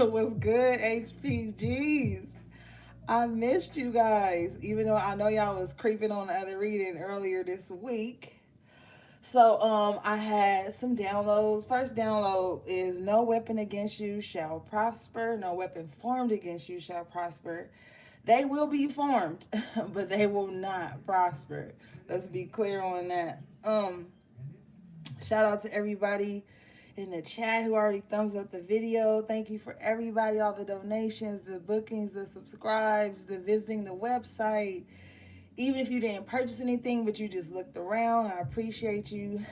What's good, HPGs? I missed you guys, even though I know y'all was creeping on the other reading earlier this week. So, I had some downloads. First download is no weapon against you shall prosper. No weapon formed against you shall prosper. They will be formed, but they will not prosper. Let's be clear on that. Shout out to everybody in the chat who already thumbs up the video. Thank you for everybody, all the donations, the bookings, the subscribes, the visiting the website. Even if you didn't purchase anything, but you just looked around, I appreciate you.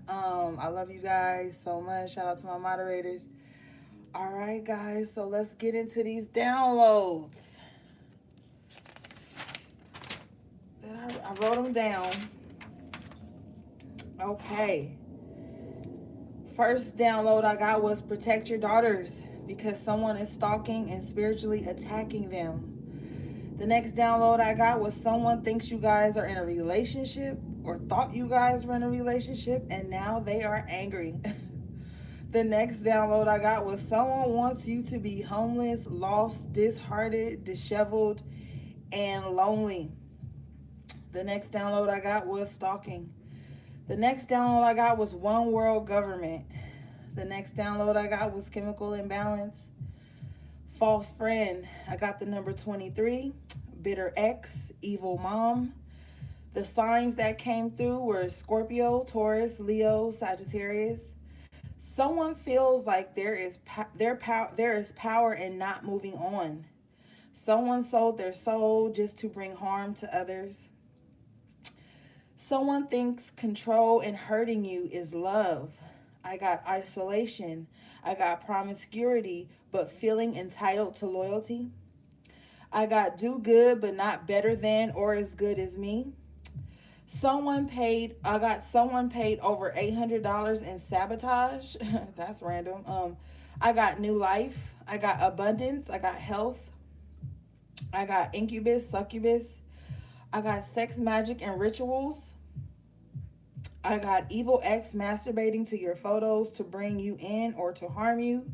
I love you guys so much. Shout out to my moderators. All right, guys, so let's get into these downloads. I wrote them down. Okay. First download I got was protect your daughters because someone is stalking and spiritually attacking them. The next download I got was someone thinks you guys are in a relationship or thought you guys were in a relationship and now they are angry. The next download I got was someone wants you to be homeless, lost, disheartened, disheveled, and lonely. The next download I got was stalking. The next download I got was one world government. The next download I got was chemical imbalance. False friend. I got the number 23. Bitter ex. Evil mom. The signs that came through were Scorpio, Taurus, Leo, Sagittarius. Someone feels like there is power in not moving on. Someone sold their soul just to bring harm to others. Someone thinks control and hurting you is love. I got isolation. I got promiscuity, but feeling entitled to loyalty. I got do good, but not better than or as good as me. I got someone paid over $800 in sabotage. That's random. I got new life. I got abundance. I got health. I got incubus, succubus. I got sex, magic, and rituals. I got evil ex masturbating to your photos to bring you in or to harm you.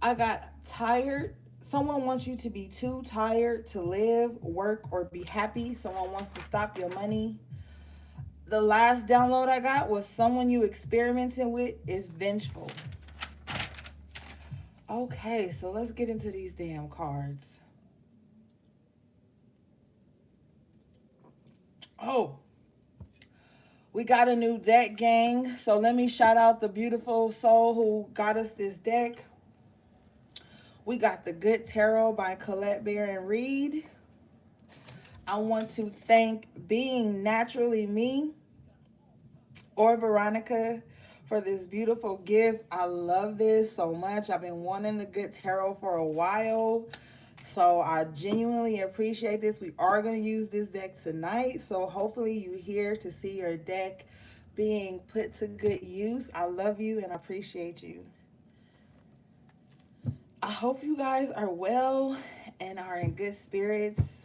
I got tired. Someone wants you to be too tired to live, work, or be happy. Someone wants to stop your money. The last download I got was someone you experimenting with is vengeful. Okay, so let's get into these damn cards. Oh, we got a new deck, gang. So let me shout out the beautiful soul who got us this deck. We got the Good Tarot by Colette Baron Reed. I want to thank Being Naturally Me or Veronica for this beautiful gift. I love this so much. I've been wanting the Good Tarot for a while. So I genuinely appreciate this. We are going to use this deck tonight. So hopefully you're here to see your deck being put to good use. I love you and appreciate you. I hope you guys are well and are in good spirits.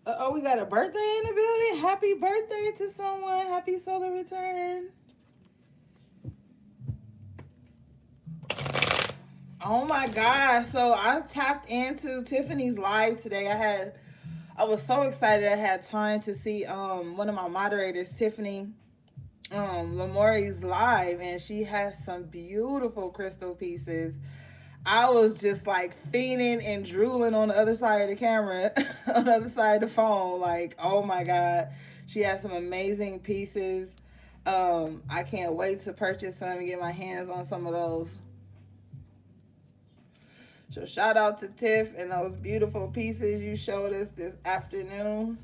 Oh, we got a birthday in the building. Happy birthday to someone. Happy solar return. Oh my God. So I tapped into Tiffany's live today. I was so excited I had time to see one of my moderators, Tiffany Lamori's live, and she has some beautiful crystal pieces. I was just like fiending and drooling on the other side of the camera, on the other side of the phone. Like, oh my God, she has some amazing pieces. I can't wait to purchase some and get my hands on some of those. So shout out to Tiff and those beautiful pieces you showed us this afternoon.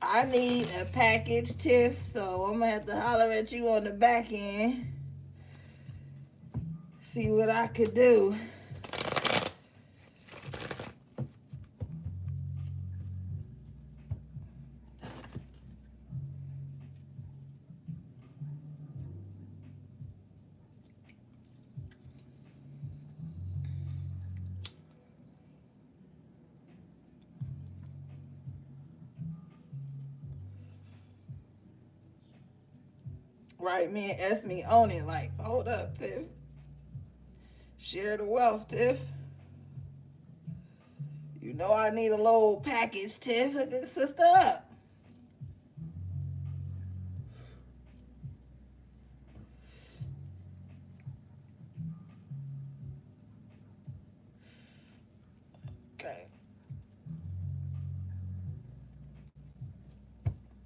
I need a package, Tiff, so I'm gonna have to holler at you on the back end. See what I could do. Right, me and Esme own it. Like, hold up, Tiff. Share the wealth, Tiff. You know I need a little package, Tiff. Hook a sister up. Okay.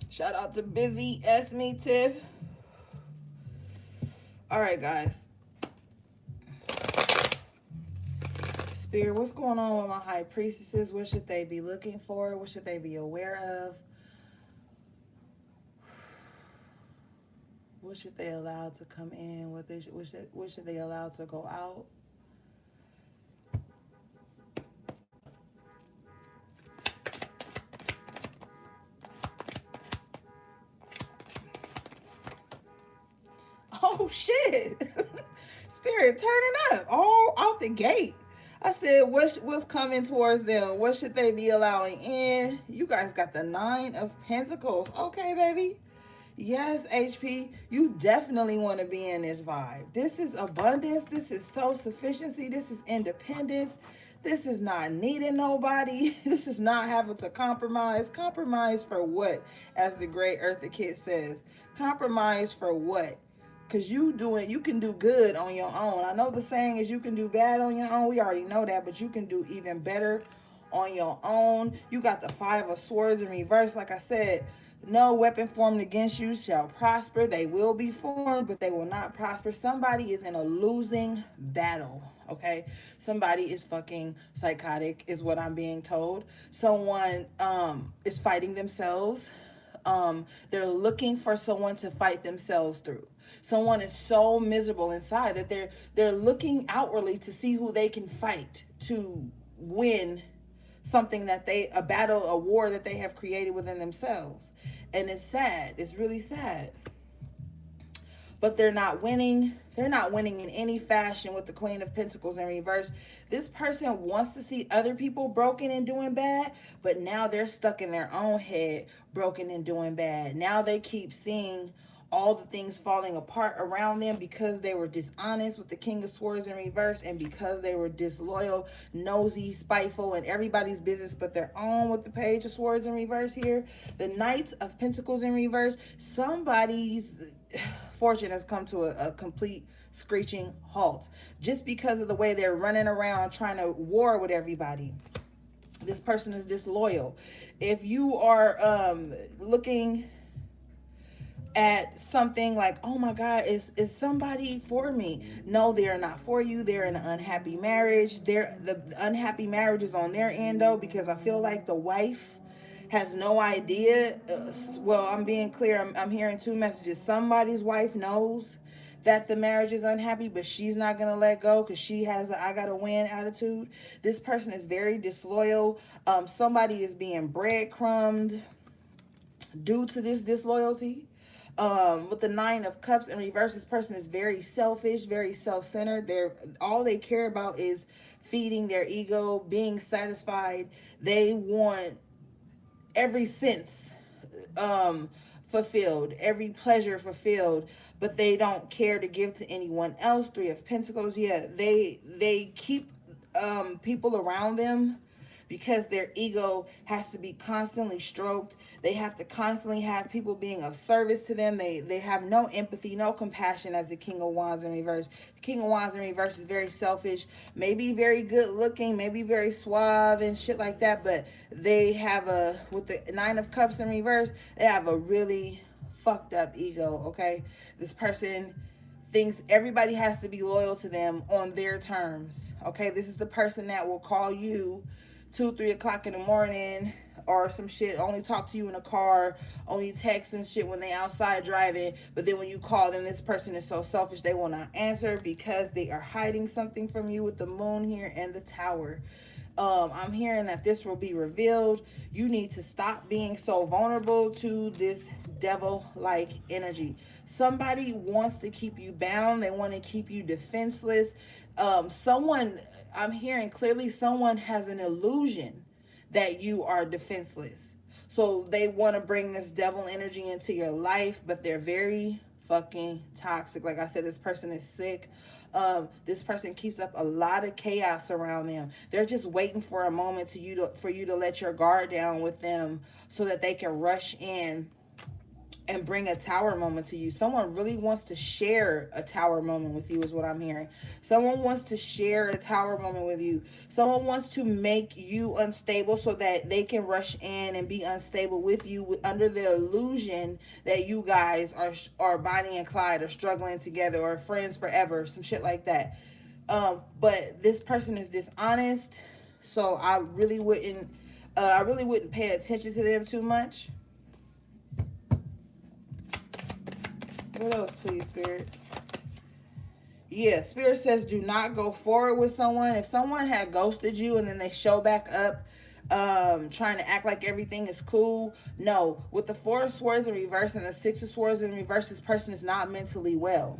Shout out to Busy, Esme, Tiff. All right, guys. Spirit, what's going on with my high priestesses? What should they be looking for? What should they be aware of? What should they allow to come in? What should they allow to go out? Oh shit! Spirit turning up all out the gate. I said, what's coming towards them? What should they be allowing in? You guys got the 9 of Pentacles. Okay, baby. Yes, HP, you definitely want to be in this vibe. This is abundance. This is self-sufficiency. This is independence. This is not needing nobody. This is not having to compromise. Compromise for what? As the great Eartha Kitt says. Compromise for what? Because you can do good on your own. I know the saying is you can do bad on your own. We already know that, but you can do even better on your own. You got the 5 of Swords in reverse. Like I said, no weapon formed against you shall prosper. They will be formed, but they will not prosper. Somebody is in a losing battle. Okay, somebody is fucking psychotic, is what I'm being told. Someone is fighting themselves. They're looking for someone to fight themselves through. Someone is so miserable inside that they're looking outwardly to see who they can fight to win something that a battle, a war that they have created within themselves. And it's sad. It's really sad. But they're not winning. They're not winning in any fashion with the Queen of Pentacles in reverse. This person wants to see other people broken and doing bad, but now they're stuck in their own head, broken and doing bad. Now they keep seeing all the things falling apart around them because they were dishonest with the King of Swords in reverse, and because they were disloyal, nosy, spiteful, and everybody's business but their own with the Page of Swords in reverse here. The Knight of Pentacles in reverse. Somebody's fortune has come to a complete screeching halt just because of the way they're running around trying to war with everybody. This person is disloyal. If you are looking at something like, oh my God, is somebody for me? No, they're not for you. They're in an unhappy marriage. The unhappy marriage is on their end though, because I feel like the wife has no idea. Well, I'm being clear. I'm hearing 2 messages. Somebody's wife knows that the marriage is unhappy, but she's not going to let go because she has a I gotta win attitude. This person is very disloyal. Somebody is being breadcrumbed due to this disloyalty. With the 9 of Cups in reverse, this person is very selfish, very self-centered. All they care about is feeding their ego, being satisfied. They want every sense fulfilled, every pleasure fulfilled, but they don't care to give to anyone else. 3 of Pentacles, yeah, they keep people around them because their ego has to be constantly stroked. They have to constantly have people being of service to them. They have no empathy, no compassion as the King of Wands in reverse. The King of Wands in reverse is very selfish, maybe very good looking, maybe very suave and shit like that, but they have with the 9 of Cups in reverse, they have a really fucked up ego, okay? This person thinks everybody has to be loyal to them on their terms, okay? This is the person that will call you 2-3 o'clock in the morning or some shit, only talk to you in a car, only text and shit when they outside driving, but then when you call them, this person is so selfish they will not answer because they are hiding something from you with the Moon here and the Tower. I'm hearing that this will be revealed. You need to stop being so vulnerable to this devil-like energy. Somebody wants to keep you bound. They want to keep you defenseless. I'm hearing clearly, someone has an illusion that you are defenseless. So they want to bring this devil energy into your life, but they're very fucking toxic. Like I said, this person is sick. This person keeps up a lot of chaos around them. They're just waiting for a moment for you to let your guard down with them so that they can rush in and bring a tower moment to you. Someone really wants to share a tower moment with you is what I'm hearing. Someone wants to share a tower moment with you. Someone wants to make you unstable so that they can rush in and be unstable with you under the illusion that you guys are Bonnie and Clyde or struggling together or friends forever, some shit like that. But this person is dishonest, so I really wouldn't pay attention to them too much. What else, please, Spirit? Yeah, Spirit says do not go forward with someone. If someone had ghosted you and then they show back up trying to act like everything is cool, no. With the Four of Swords in reverse and the Six of Swords in reverse, this person is not mentally well.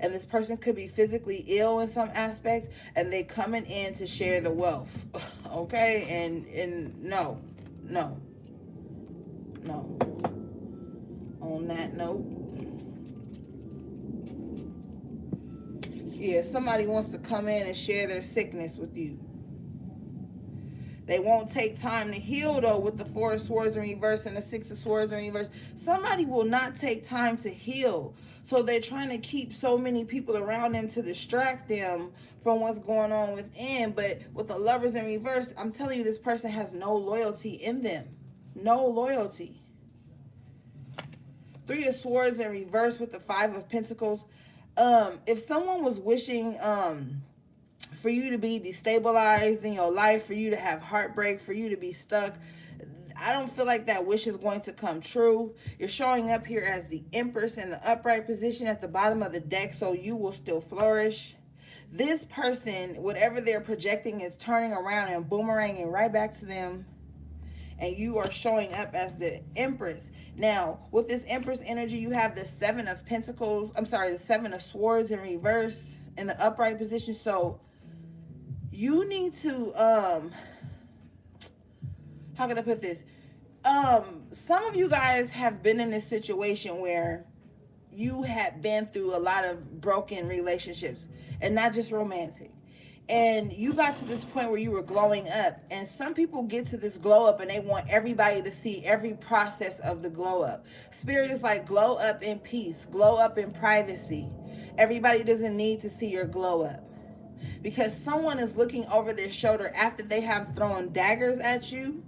And this person could be physically ill in some aspect, and they coming in to share the wealth. Okay? And no. On that note, yeah, somebody wants to come in and share their sickness with you. They won't take time to heal, though, with the Four of Swords in reverse and the Six of Swords in reverse. Somebody will not take time to heal. So they're trying to keep so many people around them to distract them from what's going on within. But with the Lovers in reverse, I'm telling you, this person has no loyalty in them. No loyalty. Three of Swords in reverse with the Five of Pentacles. If someone was wishing for you to be destabilized in your life, for you to have heartbreak, for you to be stuck, I don't feel like that wish is going to come true. You're showing up here as the Empress in the upright position at the bottom of the deck, so you will still flourish. This person, whatever they're projecting, is turning around and boomeranging right back to them. And you are showing up as the Empress. Now, with this Empress energy, you have the Seven of Pentacles. I'm sorry, the Seven of Swords in reverse in the upright position. So you need to, how can I put this? Some of you guys have been in this situation where you have been through a lot of broken relationships, and not just romantic. And you got to this point where you were glowing up, and some people get to this glow up and they want everybody to see every process of the glow up. Spirit is like, glow up in peace, glow up in privacy. Everybody doesn't need to see your glow up, because someone is looking over their shoulder after they have thrown daggers at you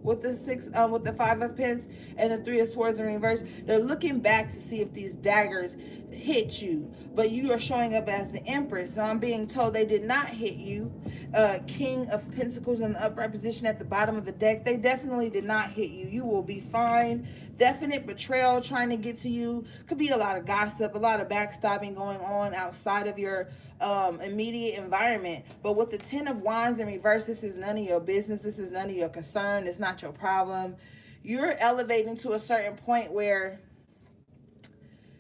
with the Five of Pentacles and the Three of Swords in reverse. They're looking back to see if these daggers hit you, but you are showing up as the Empress. So I'm being told they did not hit you. King of Pentacles in the upright position at the bottom of the deck. They definitely did not hit you. You will be fine. Definite betrayal trying to get to you. Could be a lot of gossip, a lot of backstabbing going on outside of your immediate environment. But with the Ten of Wands in reverse, this is none of your business. This is none of your concern. It's not your problem. You're elevating to a certain point where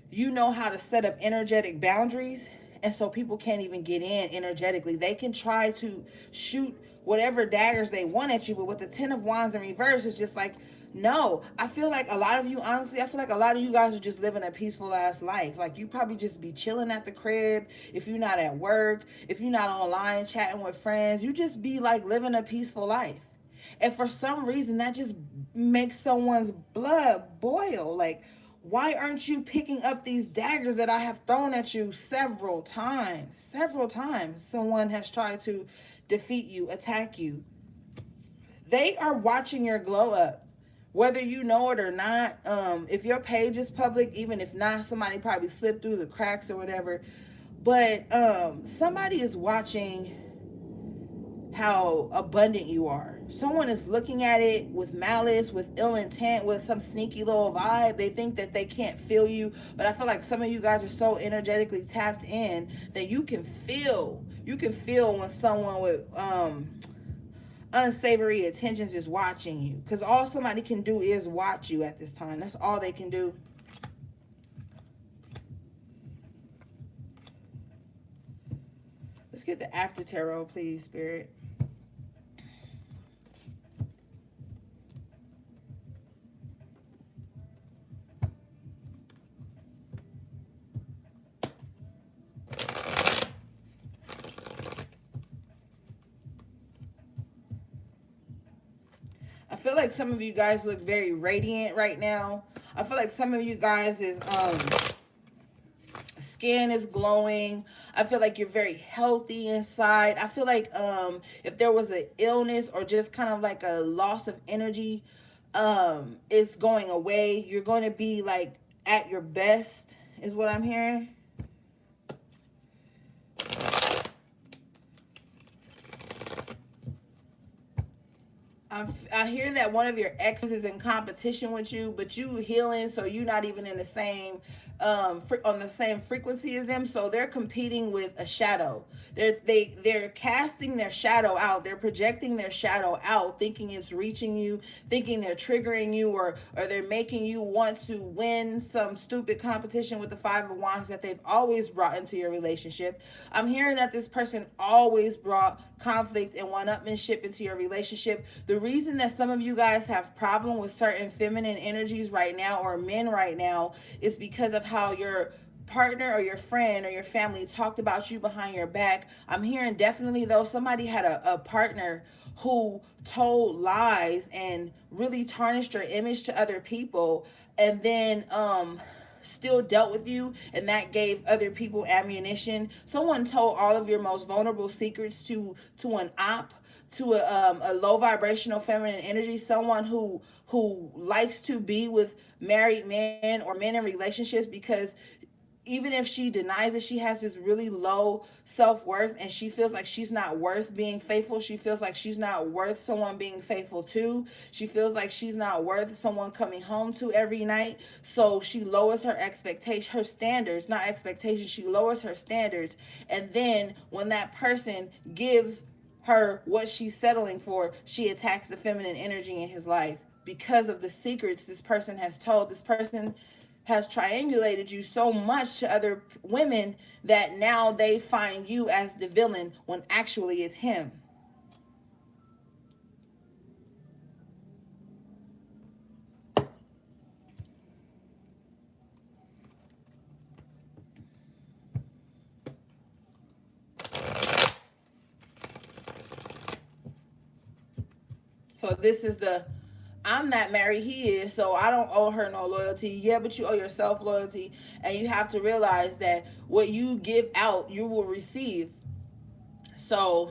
you know how to set up energetic boundaries, and so people can't even get in energetically. They can try to shoot whatever daggers they want at you, but with the Ten of Wands in reverse, it's just like, no. I feel like a lot of you, honestly, I feel like a lot of you guys are just living a peaceful ass life. Like, you probably just be chilling at the crib. If you're not at work, if you're not online chatting with friends, you just be like living a peaceful life. And for some reason, that just makes someone's blood boil. Like, why aren't you picking up these daggers that I have thrown at you several times? Several times someone has tried to defeat you, attack you. They are watching your glow up, whether you know it or not. If your page is public, even if not, somebody probably slipped through the cracks or whatever. But somebody is watching how abundant you are. Someone is looking at it with malice, with ill intent, with some sneaky little vibe. They think that they can't feel you, but I feel like some of you guys are so energetically tapped in that you can feel when someone with unsavory intentions is watching you, because all somebody can do is watch you at this time. That's all they can do. Let's get the after tarot, please, Spirit. I feel like some of you guys look very radiant right now. I feel like some of you guys is skin is glowing. I feel like you're very healthy inside. I feel like if there was an illness or just kind of like a loss of energy, it's going away. You're going to be like at your best is what I'm hearing. I hear that one of your exes is in competition with you, but you healing, so you're not even in the same on the same frequency as them. So they're competing with a shadow. They're casting their shadow out. They're projecting their shadow out, thinking it's reaching you, thinking they're triggering you, or they're making you want to win some stupid competition with the Five of Wands that they've always brought into your relationship. I'm hearing that this person always brought conflict and one-upmanship into your relationship. The reason that some of you guys have problem with certain feminine energies right now or men right now is because of how your partner or your friend or your family talked about you behind your back. I'm hearing definitely though somebody had a partner who told lies and really tarnished your image to other people, and then still dealt with you, and that gave other people ammunition. Someone told all of your most vulnerable secrets to an op, to a low vibrational feminine energy, someone who likes to be with married men or men in relationships, because even if she denies it, she has this really low self-worth, and she feels like she's not worth being faithful. She feels like she's not worth someone being faithful to. She feels like she's not worth someone coming home to every night. So she lowers her expectation, her standards, not expectations. She lowers her standards. And then when that person gives her what she's settling for, she attacks the feminine energy in his life because of the secrets this person has told. This person has triangulated you so much to other women that now they find you as the villain when actually it's him. So this is the I'm not married, he is, so I don't owe her no loyalty. Yeah, but you owe yourself loyalty, and you have to realize that what you give out, you will receive. So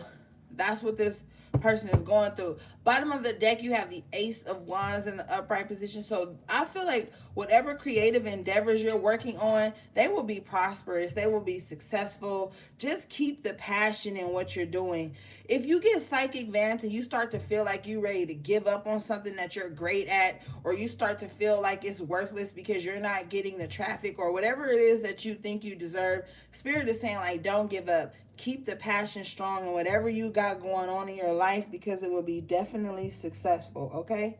that's what this person is going through. Bottom of the deck, you have the Ace of Wands in the upright position. So I feel like whatever creative endeavors you're working on, they will be prosperous. They will be successful. Just keep the passion in what you're doing. If you get psychic vamped and you start to feel like you're ready to give up on something that you're great at, or you start to feel like it's worthless because you're not getting the traffic or whatever it is that you think you deserve, Spirit is saying like, don't give up. Keep the passion strong in whatever you got going on in your life, because it will be definitely successful, okay?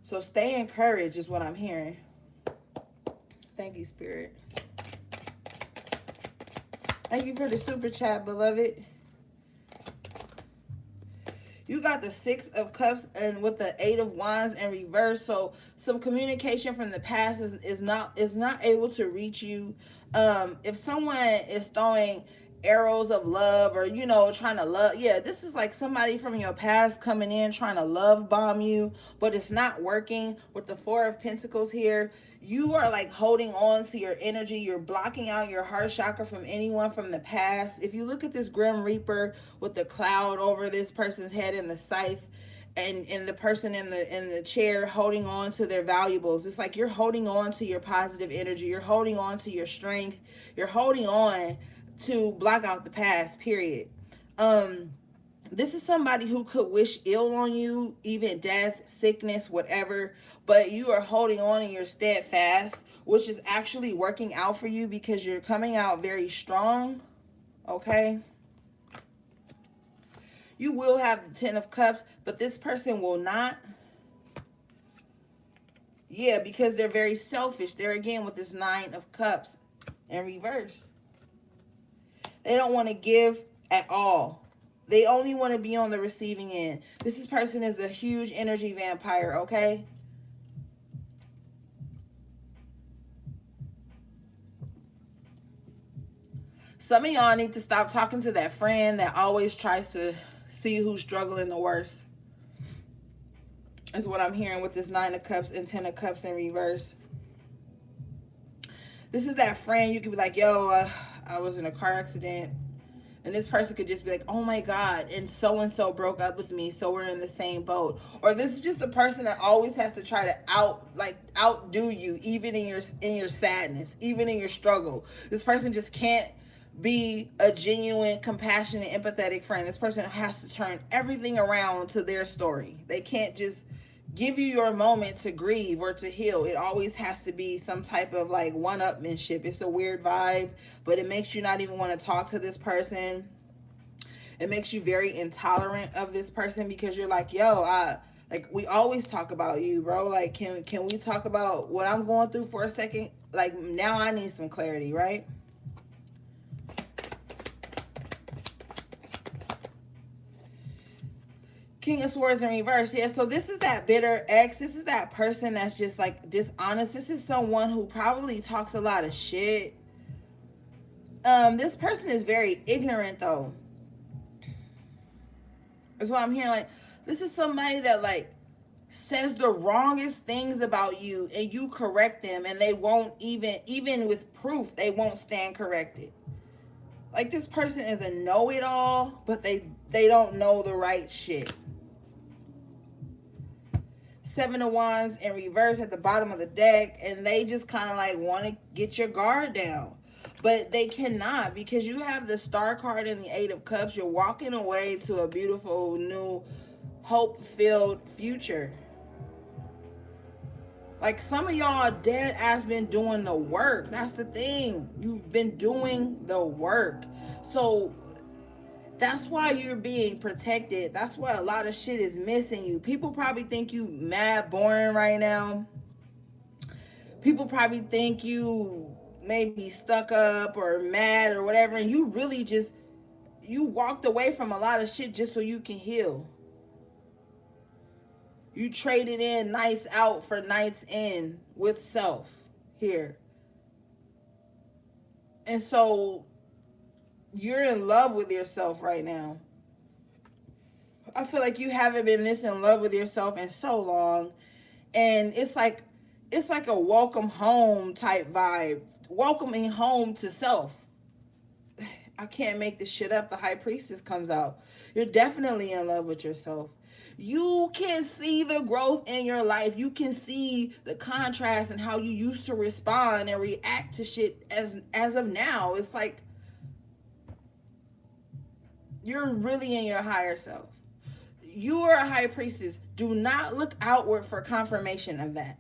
So stay encouraged is what I'm hearing. Thank you, Spirit. Thank you for the super chat, beloved. You got the Six of Cups and with the Eight of Wands in reverse. So some communication from the past is not able to reach you. If someone is throwing arrows of love, or trying to love, yeah, this is like somebody from your past coming in trying to love bomb you, but it's not working. With the Four of Pentacles here, you are like holding on to your energy. You're blocking out your heart chakra from anyone from the past. If you look at this Grim Reaper with the cloud over this person's head and the scythe, and the person in the chair holding on to their valuables, it's like you're holding on to your positive energy. You're holding on to your strength. You're holding on to block out the past, period. This is somebody who could wish ill on you, even death, sickness, whatever, but you are holding on and you're steadfast, which is actually working out for you because you're coming out very strong, okay? You will have the Ten of Cups, but this person will not. Yeah, because they're very selfish. They're again with this Nine of Cups in reverse. They don't want to give at all. They only want to be on the receiving end. This person is a huge energy vampire, okay? Some of y'all need to stop talking to that friend that always tries to see who's struggling the worst. is what I'm hearing with this 9 of Cups and 10 of Cups in reverse. This is that friend you could be like, yo, I was in a car accident. And this person could just be like, oh my God, and so broke up with me, so we're in the same boat. Or this is just a person that always has to try to outdo you, even in your sadness, even in your struggle. This person just can't be a genuine, compassionate, empathetic friend. This person has to turn everything around to their story. They can't just give you your moment to grieve or to heal. It always has to be some type of like one-upmanship. It's a weird vibe, but it makes you not even want to talk to this person. It makes you very intolerant of this person because you're like, yo, like we always talk about you, bro. Like, can we talk about what I'm going through for a second? Like, now I need some clarity, right? King of Swords in reverse. Yeah, so this is that bitter ex. This is that person that's just like dishonest. This is someone who probably talks a lot of shit. This person is very ignorant though. That's what I'm hearing. Like, this is somebody that like says the wrongest things about you and you correct them and they won't even with proof, they won't stand corrected. Like, this person is a know-it-all, but they don't know the right shit. 7 of Wands in reverse at the bottom of the deck, and they just kind of like want to get your guard down, but they cannot because you have the Star card and the 8 of Cups. You're walking away to a beautiful new hope-filled future. Like, some of y'all dead ass been doing the work. That's the thing. You've been doing the work. So that's why you're being protected. That's why a lot of shit is missing you. People probably think you mad boring right now. People probably think you maybe stuck up or mad or whatever. And you really just, you walked away from a lot of shit just so you can heal. You traded in nights out for nights in with self here. And so you're in love with yourself right now. I feel like you haven't been this in love with yourself in so long. And it's like a welcome home type vibe. Welcoming home to self. I can't make this shit up. The High Priestess comes out. You're definitely in love with yourself. You can see the growth in your life. You can see the contrast and how you used to respond and react to shit as of now. It's like you're really in your higher self. You are a High Priestess. Do not look outward for confirmation of that.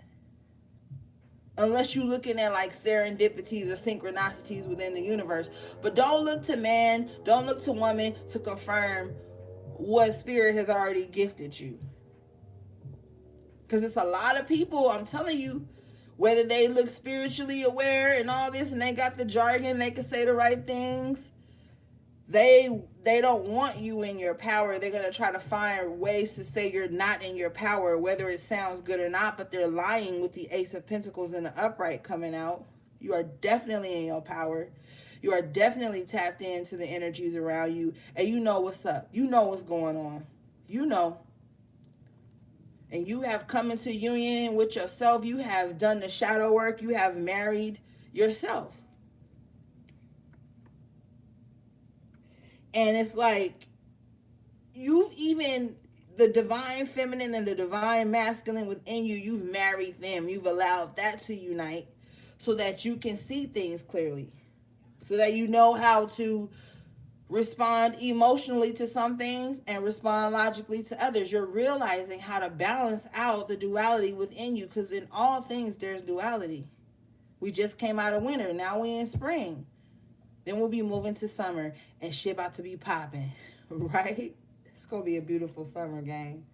Unless you're looking at like serendipities or synchronicities within the universe. But don't look to man, don't look to woman to confirm what spirit has already gifted you. Because it's a lot of people, I'm telling you, whether they look spiritually aware and all this and they got the jargon, they can say the right things, they don't want you in your power. They're going to try to find ways to say you're not in your power, whether it sounds good or not, but they're lying with the Ace of Pentacles and the upright coming out. You are definitely in your power. You are definitely tapped into the energies around you, and you know what's up. You know what's going on. You know. And you have come into union with yourself. You have done the shadow work. You have married yourself. And it's like, you've even, the divine feminine and the divine masculine within you, you've married them. You've allowed that to unite so that you can see things clearly. So that you know how to respond emotionally to some things and respond logically to others. You're realizing how to balance out the duality within you, because in all things there's duality. We just came out of winter. Now we in spring. Then we'll be moving to summer and shit about to be popping, right? It's going to be a beautiful summer, gang.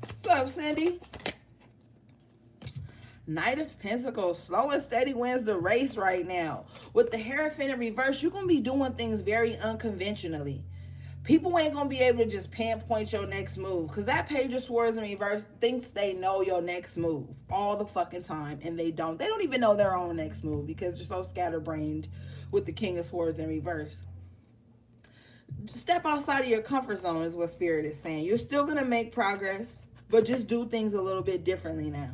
What's up, Cindy? Knight of Pentacles, slow and steady wins the race right now. With the Hierophant in reverse, you're going to be doing things very unconventionally. People ain't gonna be able to just pinpoint your next move, because that page of swords in reverse thinks they know your next move all the fucking time, and they don't even know their own next move because they're so scatterbrained with the king of swords in reverse. Step outside of your comfort zone is what spirit is saying. You're still gonna make progress, but just do things a little bit differently now.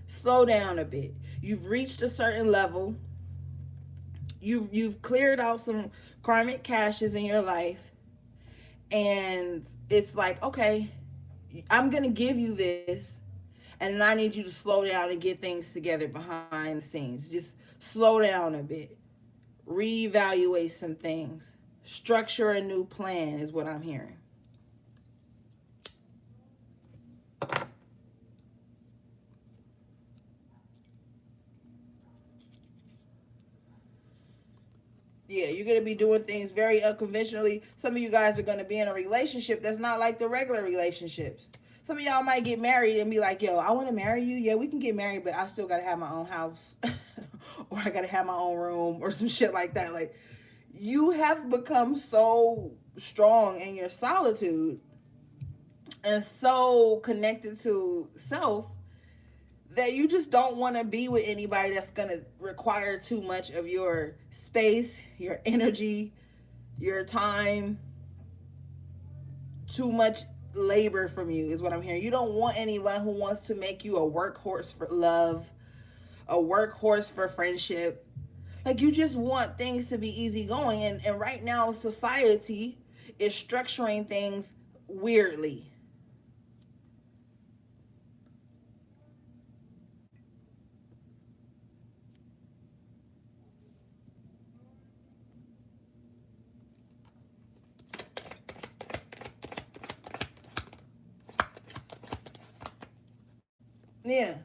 Slow down a bit. You've reached a certain level. You've cleared out some karmic caches in your life, and it's like, okay, I'm gonna give you this, and then I need you to slow down and get things together behind the scenes. Just slow down a bit, reevaluate some things, structure a new plan is what I'm hearing. Yeah, you're gonna be doing things very unconventionally. Some of you guys are gonna be in a relationship that's not like the regular relationships. Some of y'all might get married and be like, yo, I want to marry you. Yeah, we can get married, but I still gotta have my own house. Or I gotta have my own room or some shit like that. Like, you have become so strong in your solitude and so connected to self that you just don't want to be with anybody that's going to require too much of your space, your energy, your time, too much labor from you is what I'm hearing. You don't want anyone who wants to make you a workhorse for love, a workhorse for friendship. Like, you just want things to be easy going. And right now, society is structuring things weirdly. Yeah.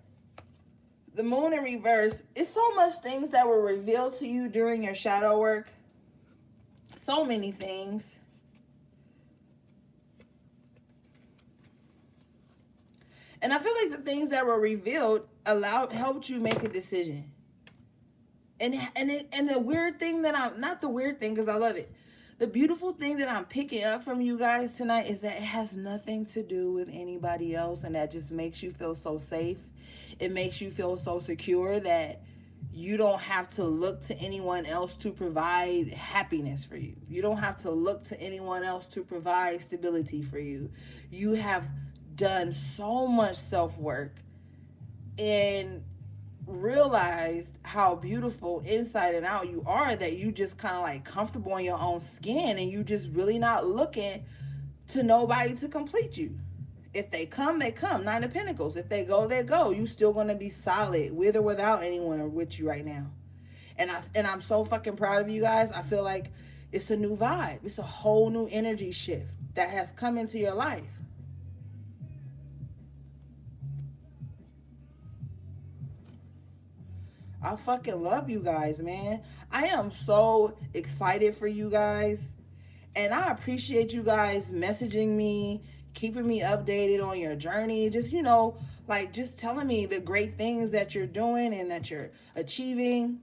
The moon in reverse, it's so much things that were revealed to you during your shadow work. So many things. And I feel like the things that were revealed helped you make a decision. And the weird thing that I'm not the weird thing because I love it. The beautiful thing that I'm picking up from you guys tonight is that it has nothing to do with anybody else, and that just makes you feel so safe. It makes you feel so secure that you don't have to look to anyone else to provide happiness for you. You don't have to look to anyone else to provide stability for you. You have done so much self-work and realized how beautiful inside and out you are, that you just kind of like comfortable in your own skin, and you just really not looking to nobody to complete you. If they come, they come. Nine of Pentacles. If they go, they go. You still gonna be solid with or without anyone with you right now. And I'm so fucking proud of you guys. I feel like it's a new vibe. It's a whole new energy shift that has come into your life. I fucking love you guys, man. I am so excited for you guys. And I appreciate you guys messaging me, keeping me updated on your journey. Just, like just telling me the great things that you're doing and that you're achieving.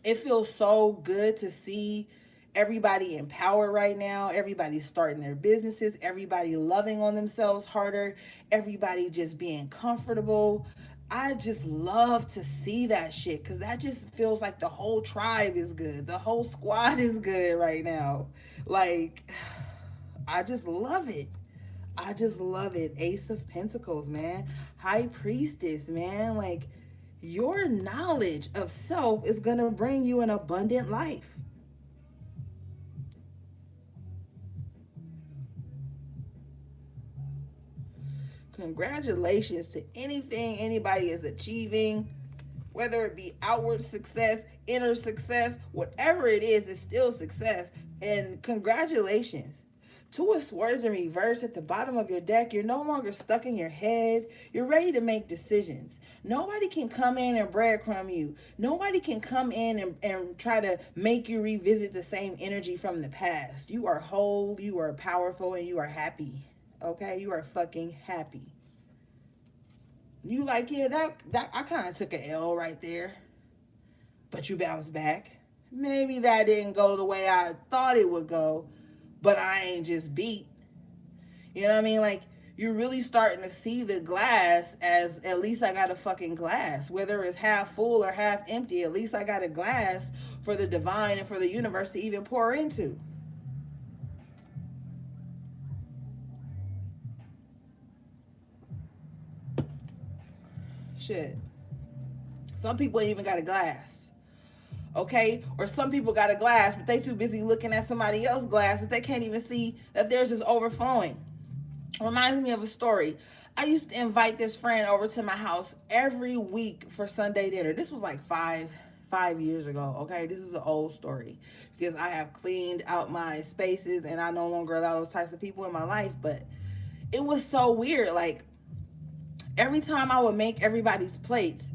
It feels so good to see everybody empowered right now. Everybody starting their businesses. Everybody loving on themselves harder. Everybody just being comfortable. I just love to see that shit because that just feels like the whole tribe is good. The whole squad is good right now. Like, I just love it. I just love it. Ace of Pentacles, man. High Priestess, man. Like, your knowledge of self is going to bring you an abundant life. Congratulations to anything anybody is achieving, whether it be outward success, inner success, whatever it is, it's still success. And congratulations. Two of Swords in reverse at the bottom of your deck. You're no longer stuck in your head. You're ready to make decisions. Nobody can come in and breadcrumb you. Nobody can come in and try to make you revisit the same energy from the past. You are whole, you are powerful, and you are happy. Okay? You are fucking happy. You like, yeah, that I kind of took an L right there. But you bounced back. Maybe that didn't go the way I thought it would go, but I ain't just beat. You know what I mean? Like, you're really starting to see the glass as, at least I got a fucking glass. Whether it's half full or half empty, at least I got a glass for the divine and for the universe to even pour into. Shit. Some people ain't even got a glass. Okay? Or some people got a glass, but they too busy looking at somebody else's glass that they can't even see that theirs is overflowing. Reminds me of a story. I used to invite this friend over to my house every week for Sunday dinner. This was like five years ago. Okay, this is an old story because I have cleaned out my spaces and I no longer allow those types of people in my life. But it was so weird. Like, every time I would make everybody's plates,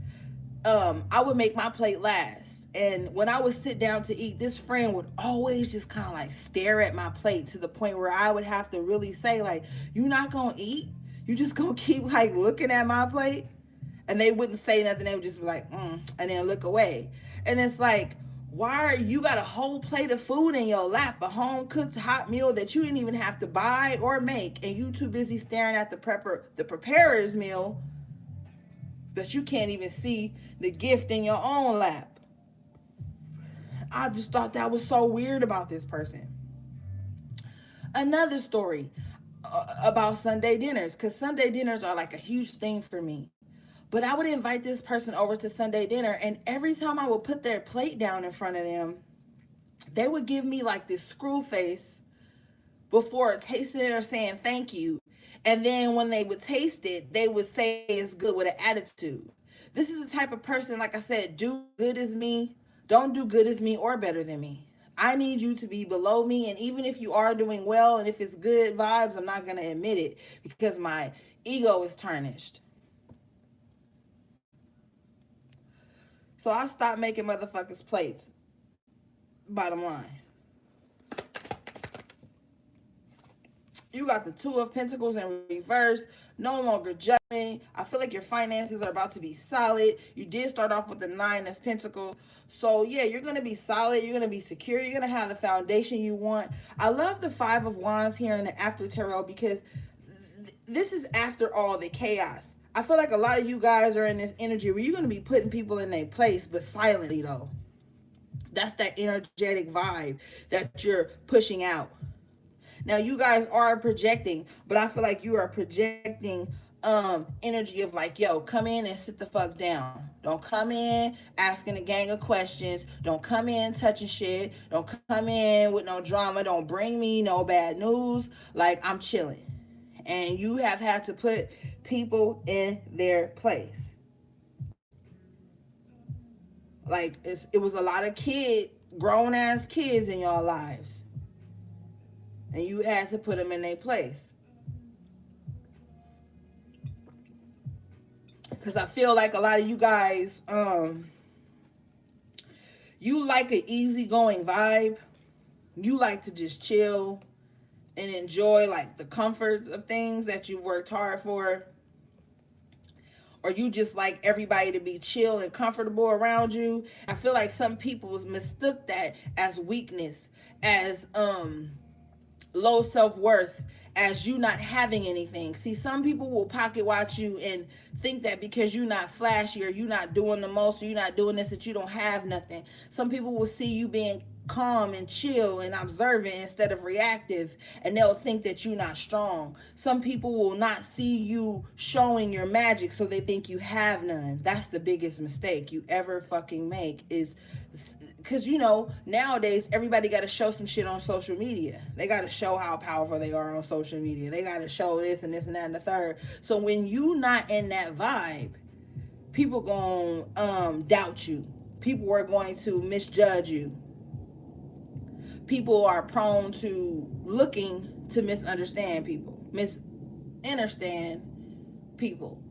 I would make my plate last. And when I would sit down to eat, this friend would always just kind of like stare at my plate to the point where I would have to really say, like, you not gonna eat? You just gonna keep like looking at my plate? And they wouldn't say nothing. They would just be like, and then look away. And it's like, why are you got a whole plate of food in your lap, a home cooked hot meal that you didn't even have to buy or make, and you too busy staring at the preparer's meal that you can't even see the gift in your own lap. I just thought that was so weird about this person. Another story about Sunday dinners, because Sunday dinners are like a huge thing for me. But I would invite this person over to Sunday dinner, and every time I would put their plate down in front of them, they would give me like this screw face before tasting it or saying thank you. And then when they would taste it, they would say it's good with an attitude. This is the type of person, like I said, do good as me, don't do good as me or better than me. I need you to be below me. And even if you are doing well and if it's good vibes, I'm not going to admit it because my ego is tarnished. So I stopped making motherfuckers plates. Bottom line. You got the Two of Pentacles in reverse. No longer judging. I feel like your finances are about to be solid. You did start off with the Nine of Pentacles. So, yeah, you're going to be solid. You're going to be secure. You're going to have the foundation you want. I love the Five of Wands here in the After Tarot because this is after all the chaos. I feel like a lot of you guys are in this energy where you're going to be putting people in their place, but silently, though. That's that energetic vibe that you're pushing out. Now you guys are projecting, but I feel like you are projecting energy of like, yo, come in and sit the fuck down. Don't come in asking a gang of questions. Don't come in touching shit. Don't come in with no drama. Don't bring me no bad news. Like, I'm chilling. And you have had to put people in their place. Like, it was a lot of grown ass kids in your lives. And you had to put them in their place. Because I feel like a lot of you guys, you like an easygoing vibe. You like to just chill and enjoy like the comforts of things that you worked hard for. Or you just like everybody to be chill and comfortable around you. I feel like some people mistook that as weakness, as low self-worth, as you not having anything. See, some people will pocket watch you and think that because you're not flashy or you're not doing the most or you're not doing this that you don't have nothing. Some people will see you being calm and chill and observant instead of reactive, and they'll think that you're not strong. Some people will not see you showing your magic, so they think you have none. That's the biggest mistake you ever fucking make, is because nowadays everybody got to show some shit on social media. They got to show how powerful they are on social media. They got to show this and this and that and the third. So when you not in that vibe, people gonna doubt you. People are going to misjudge you. People are prone to looking to misunderstand people, misunderstand people.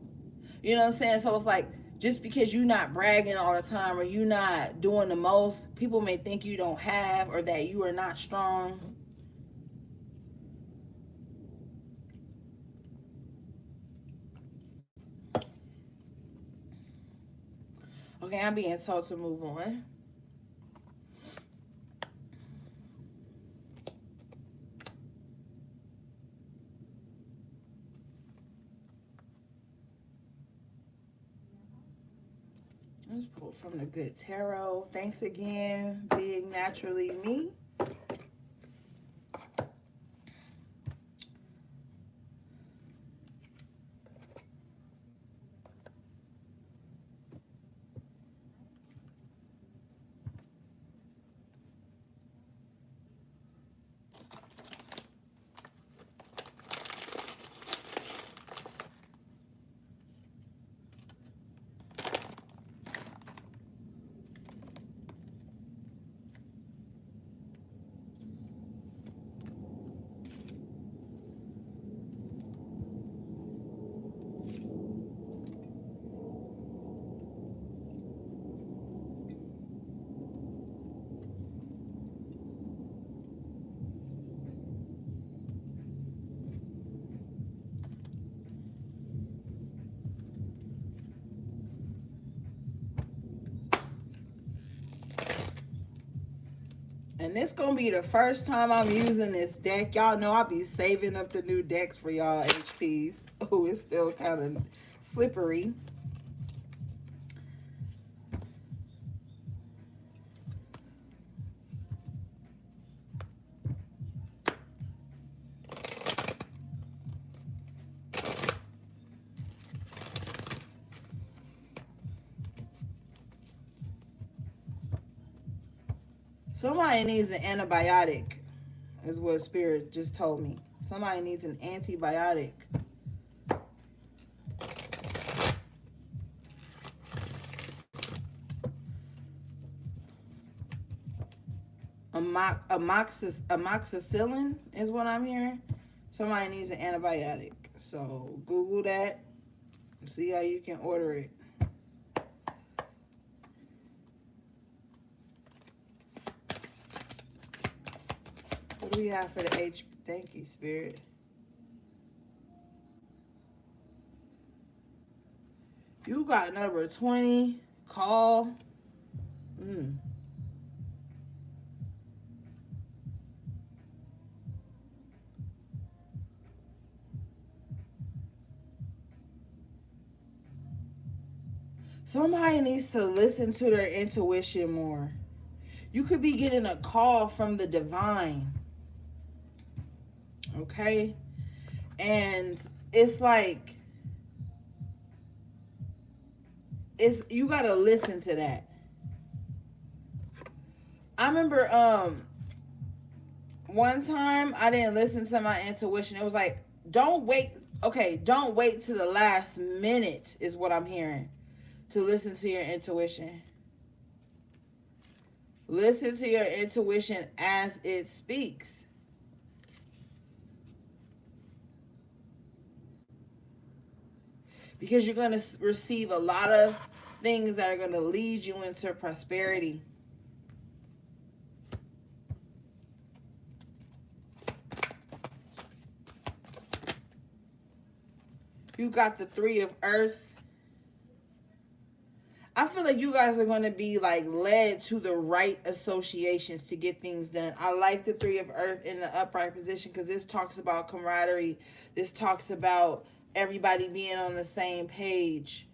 You know what I'm saying? So it's like, just because you're not bragging all the time or you're not doing the most, people may think you don't have or that you are not strong. Okay, I'm being told to move on. Let's pull from the Good Tarot. Thanks again, being naturally me. And this gonna be the first time I'm using this deck. Y'all know I'll be saving up the new decks for y'all HPs. Oh, it's still kind of slippery. Somebody needs an antibiotic, is what Spirit just told me. Somebody needs an antibiotic. Amoxicillin is what I'm hearing. Somebody needs an antibiotic. So Google that. See how you can order it. What do we have for the H? Thank you, Spirit. You got number 20. Call. Somebody needs to listen to their intuition more. You could be getting a call from the divine. Okay? And it's like, you gotta listen to that. I remember one time I didn't listen to my intuition. It was like, don't wait till the last minute is what I'm hearing to listen to your intuition. Listen to your intuition as it speaks. Because you're going to receive a lot of things that are going to lead you into prosperity. You got the Three of Earth. I feel like you guys are going to be like led to the right associations to get things done. I like the Three of Earth in the upright position because this talks about camaraderie. This talks about everybody being on the same page.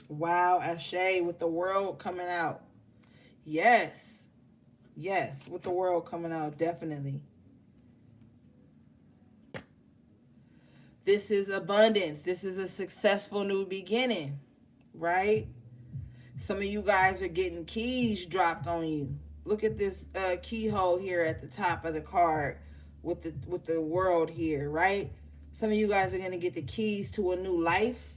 Wow, Ashe, with the world coming out. Yes. Yes, with the world coming out, definitely. This is abundance. This is a successful new beginning, right? Some of you guys are getting keys dropped on you. Look at this keyhole here at the top of the card with the world here, right? Some of you guys are going to get the keys to a new life.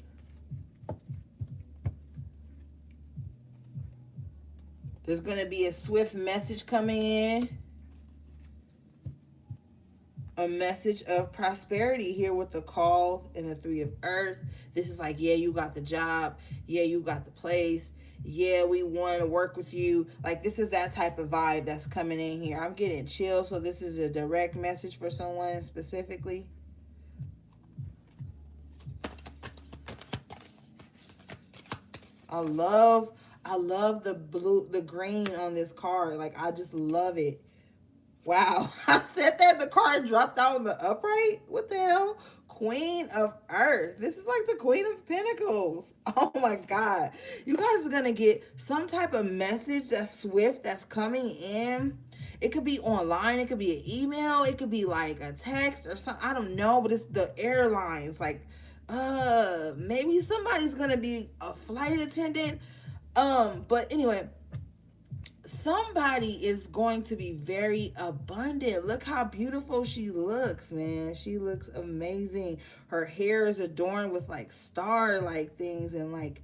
There's going to be a swift message coming in. A message of prosperity here with the call and the Three of Earth. This is like, yeah, you got the job. Yeah, you got the place. Yeah, we want to work with you. Like, this is that type of vibe that's coming in here. I'm getting chills, so this is a direct message for someone specifically. I love the green on this card. Like, I just love it. Wow. I said that the card dropped out in the upright? What the hell? Queen of Earth. This is like the Queen of Pentacles. Oh my God. You guys are going to get some type of message that's swift, that's coming in. It could be online. It could be an email. It could be like a text or something. I don't know, but it's the airlines. Like, maybe somebody's going to be a flight attendant. But anyway, somebody is going to be very abundant. Look how beautiful she looks, man. She looks amazing. Her hair is adorned with like star like things and like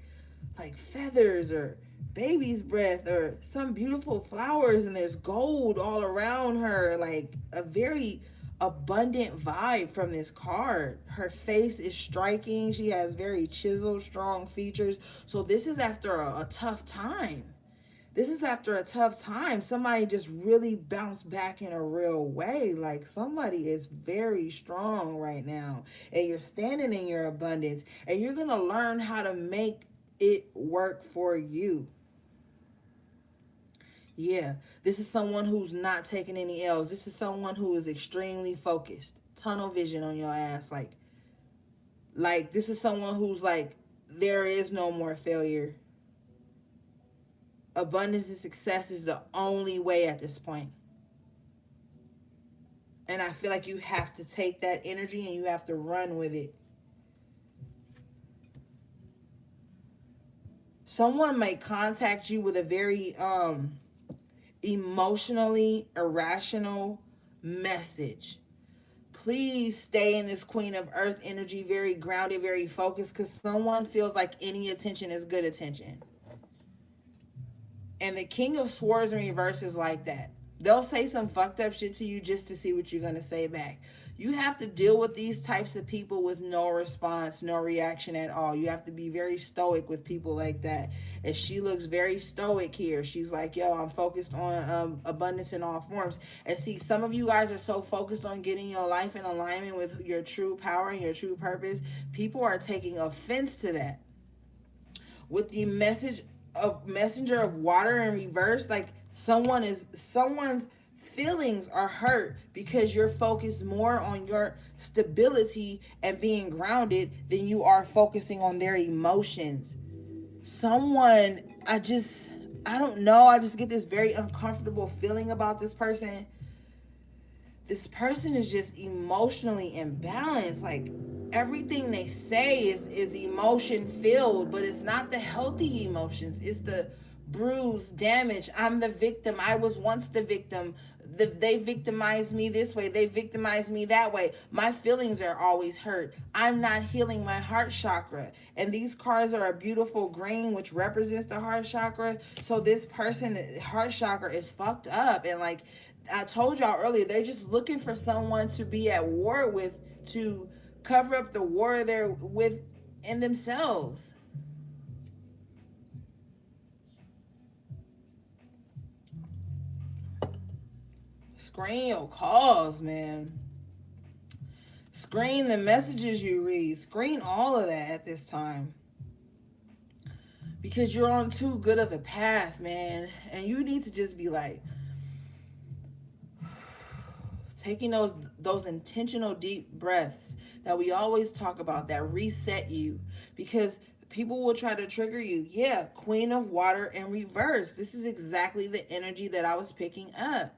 feathers or baby's breath or some beautiful flowers, and there's gold all around her. Like a very abundant vibe from this card. Her face is striking. She has very chiseled, strong features. So this is after a tough time. This is after a tough time. Somebody just really bounced back in a real way. Like somebody is very strong right now. And you're standing in your abundance. And you're going to learn how to make it work for you. Yeah. This is someone who's not taking any L's. This is someone who is extremely focused. Tunnel vision on your ass. Like this is someone who's like, there is no more failure. Abundance and success is the only way at this point. And I feel like you have to take that energy and you have to run with it. Someone might contact you with a very emotionally irrational message. Please stay in this Queen of Earth energy, very grounded, very focused, because someone feels like any attention is good attention. And the King of Swords in reverse is like that. They'll say some fucked up shit to you just to see what you're going to say back. You have to deal with these types of people with no response, no reaction at all. You have to be very stoic with people like that. And she looks very stoic here. She's like, yo, I'm focused on abundance in all forms. And see, some of you guys are so focused on getting your life in alignment with your true power and your true purpose. People are taking offense to that. With the messenger of water in reverse, like someone's feelings are hurt because you're focused more on your stability and being grounded than you are focusing on their emotions. Someone, I don't know, I just get this very uncomfortable feeling about this person. This person is just emotionally imbalanced. Like everything they say is emotion filled, but it's not the healthy emotions. It's the bruised, damaged. I'm the victim. I was once the victim. They victimized me this way. They victimized me that way. My feelings are always hurt. I'm not healing my heart chakra. And these cards are a beautiful green, which represents the heart chakra. So this person's heart chakra is fucked up. And like I told y'all earlier, they're just looking for someone to be at war with, to cover up the war they're with in themselves. Screen your calls, man. Screen the messages you read. Screen all of that at this time. Because you're on too good of a path, man. And you need to just be like, taking those intentional deep breaths that we always talk about, that reset you. Because people will try to trigger you. Yeah, Queen of Water in reverse. This is exactly the energy that I was picking up.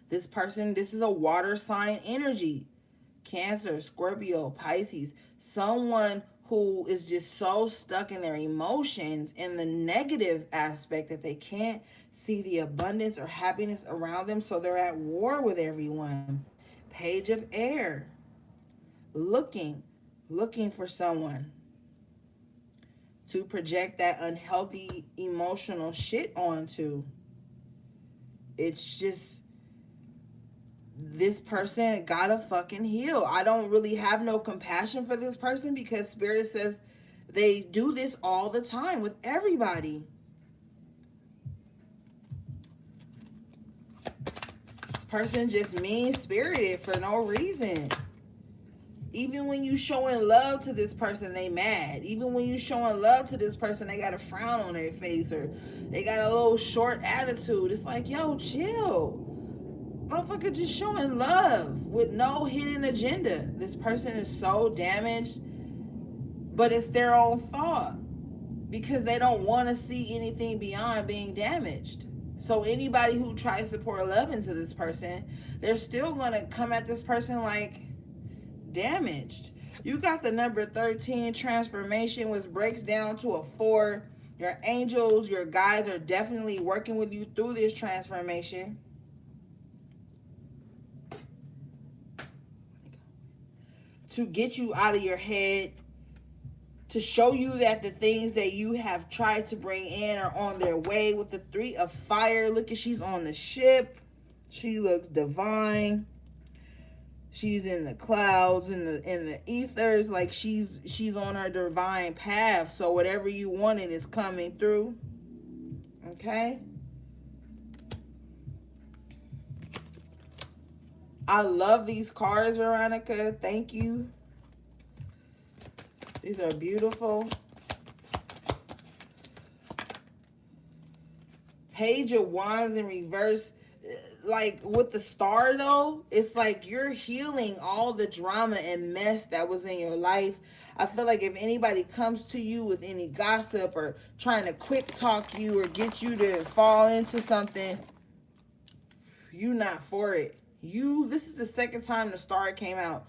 This person, this is a water sign energy. Cancer, Scorpio, Pisces. Someone who is just so stuck in their emotions in the negative aspect that they can't see the abundance or happiness around them, so they're at war with everyone. Page of Air. Looking for someone to project that unhealthy emotional shit onto. It's just, this person gotta fucking heal. I don't really have no compassion for this person because Spirit says they do this all the time with everybody. This person just mean-spirited for no reason. Even when you showing love to this person, they mad. Even when you showing love to this person, they got a frown on their face or they got a little short attitude. It's like, yo, chill. Motherfucker just showing love with no hidden agenda. This person is so damaged, but it's their own fault because they don't want to see anything beyond being damaged. So anybody who tries to pour love into this person, they're still going to come at this person like damaged. You got the number 13 transformation, which breaks down to a 4. Your angels, your guides are definitely working with you through this transformation. To get you out of your head, to show you that the things that you have tried to bring in are on their way. With the 3 of fire, look at, she's on the ship. She looks divine. She's in the clouds, in the ethers, like she's on her divine path. So whatever you wanted is coming through. Okay? I love these cards, Veronica. Thank you. These are beautiful. Page of Wands in reverse. Like with the star though, it's like you're healing all the drama and mess that was in your life. I feel like if anybody comes to you with any gossip or trying to quick talk you or get you to fall into something, you're not for it. This is the second time the star came out.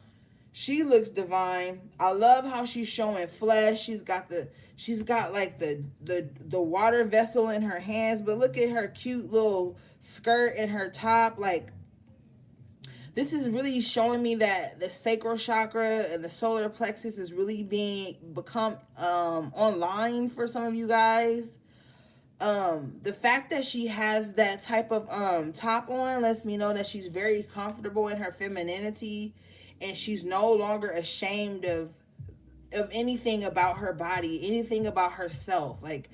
She looks divine. I love how she's showing flesh. She's got like the water vessel in her hands, but look at her cute little skirt and her top. Like, this is really showing me that the sacral chakra and the solar plexus is really become online for some of you guys. The fact that she has that type of top on lets me know that she's very comfortable in her femininity, and she's no longer ashamed of anything about her body, anything about herself. Like,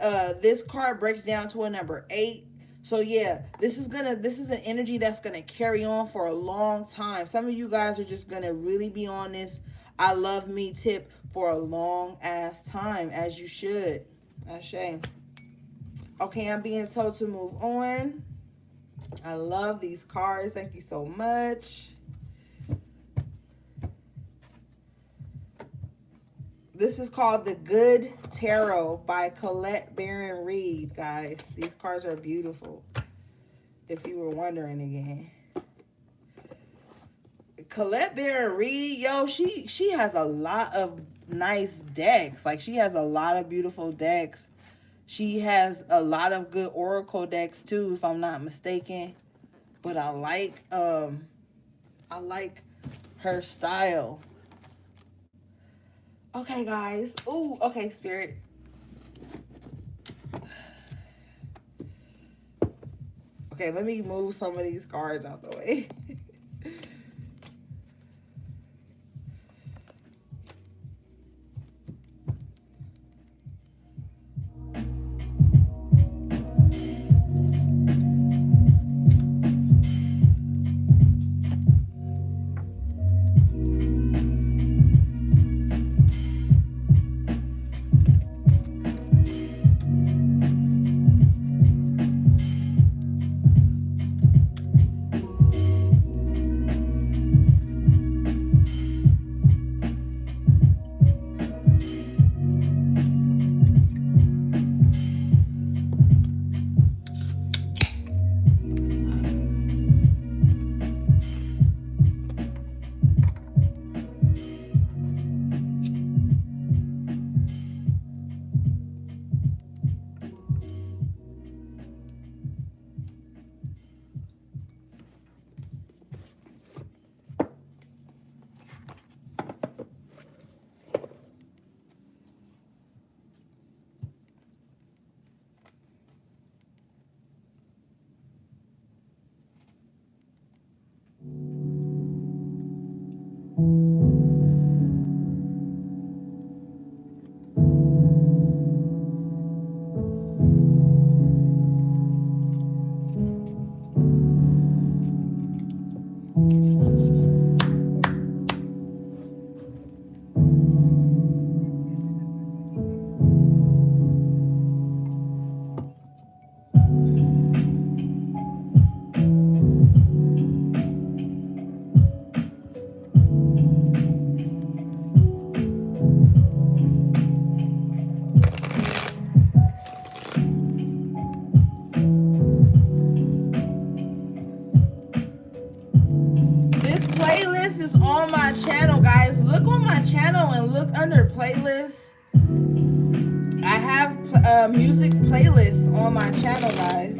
this card breaks down to a number 8. So yeah, this is an energy that's gonna carry on for a long time. Some of you guys are just gonna really be on this I love me tip for a long ass time, as you should. Ashe. Okay, I'm being told to move on. I love these cards. Thank you so much. This is called The Good Tarot by Colette Baron Reed, guys. These cards are beautiful, if you were wondering again. Colette Baron Reed, yo, she has a lot of nice decks. Like, she has a lot of beautiful decks. She has a lot of good oracle decks too, if I'm not mistaken. But I like her style. Okay, guys. Ooh, okay, Spirit. Okay, let me move some of these cards out the way. channel, guys. Look on my channel and look under playlists. I have music playlists on my channel, guys.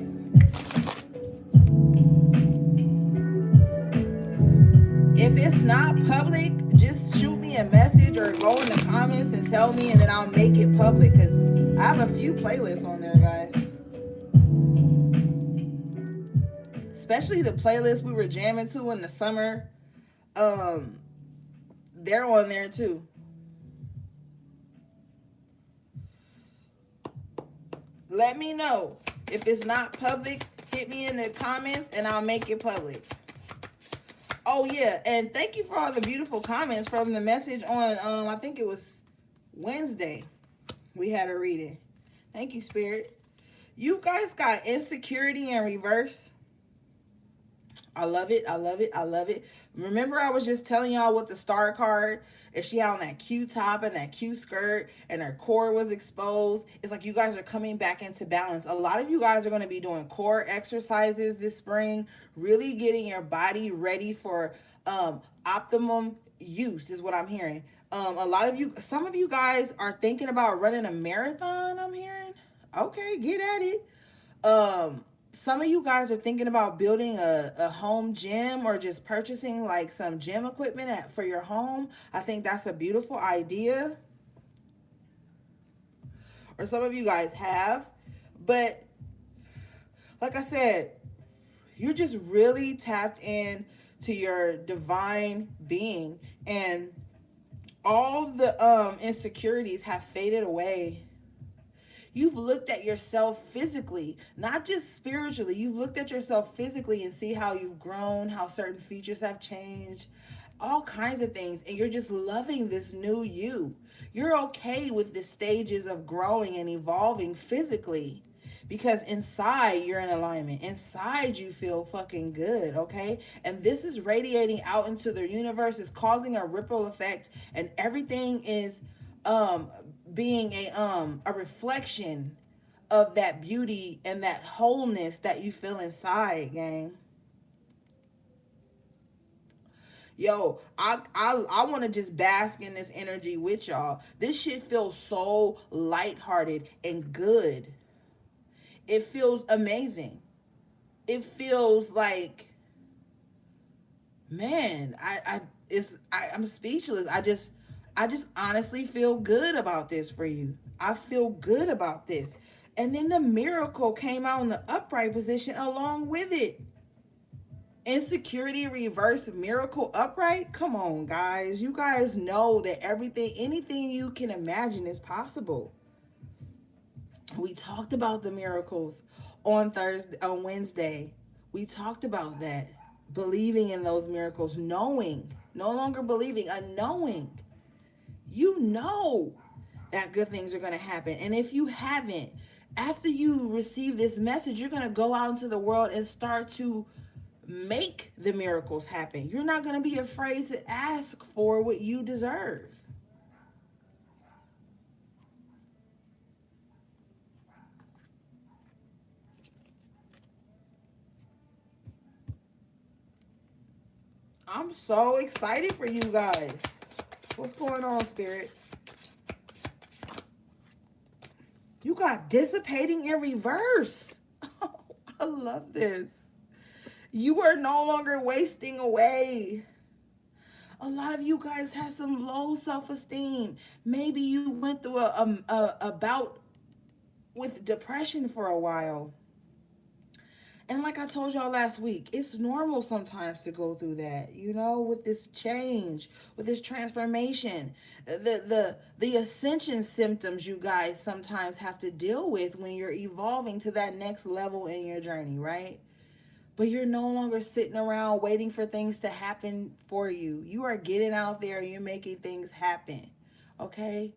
If it's not public, just shoot me a message or go in the comments and tell me, and then I'll make it public, because I have a few playlists on there, guys. Especially the playlist we were jamming to in the summer. They're on there too. Let me know. If it's not public, hit me in the comments and I'll make it public. Oh yeah, and thank you for all the beautiful comments from the message on I think it was Wednesday. We had a reading. Thank you, Spirit. You guys got insecurity in reverse. I love it. I love it. I love it. Remember, I was just telling y'all what the star card, and she had on that cute top and that cute skirt, and her core was exposed. It's like you guys are coming back into balance. A lot of you guys are going to be doing core exercises this spring, really getting your body ready for optimum use, is what I'm hearing. A lot of you, some of you guys are thinking about running a marathon, I'm hearing. Okay, get at it. Some of you guys are thinking about building a home gym or just purchasing like some gym equipment for your home. I think that's a beautiful idea. Or some of you guys have. But like I said, you're just really tapped in to your divine being, and all the insecurities have faded away. You've looked at yourself physically, not just spiritually. You've looked at yourself physically and see how you've grown, how certain features have changed, all kinds of things. And you're just loving this new you. You're okay with the stages of growing and evolving physically, because inside you're in alignment. Inside you feel fucking good, okay? And this is radiating out into the universe. It's causing a ripple effect, and everything is being a reflection of that beauty and that wholeness that you feel inside, gang. Yo, I want to just bask in this energy with y'all. This shit feels so lighthearted and good. It feels amazing. It feels like, man, I'm speechless. I just honestly feel good about this for you. I feel good about this. And then the miracle came out in the upright position along with it. Insecurity reverse, miracle upright. Come on, guys. You guys know that anything you can imagine is possible. We talked about the miracles on Wednesday. We talked about that. Believing in those miracles, knowing, no longer believing, a knowing. You know that good things are going to happen. And if you haven't, after you receive this message, you're going to go out into the world and start to make the miracles happen. You're not going to be afraid to ask for what you deserve. I'm so excited for you guys. What's going on, Spirit? You got dissipating in reverse. Oh, I love this. You are no longer wasting away. A lot of you guys had some low self-esteem. Maybe you went through a bout with depression for a while. And like I told y'all last week, it's normal sometimes to go through that, with this change, with this transformation. The ascension symptoms you guys sometimes have to deal with when you're evolving to that next level in your journey, right? But you're no longer sitting around waiting for things to happen for you. You are getting out there and you're making things happen, okay?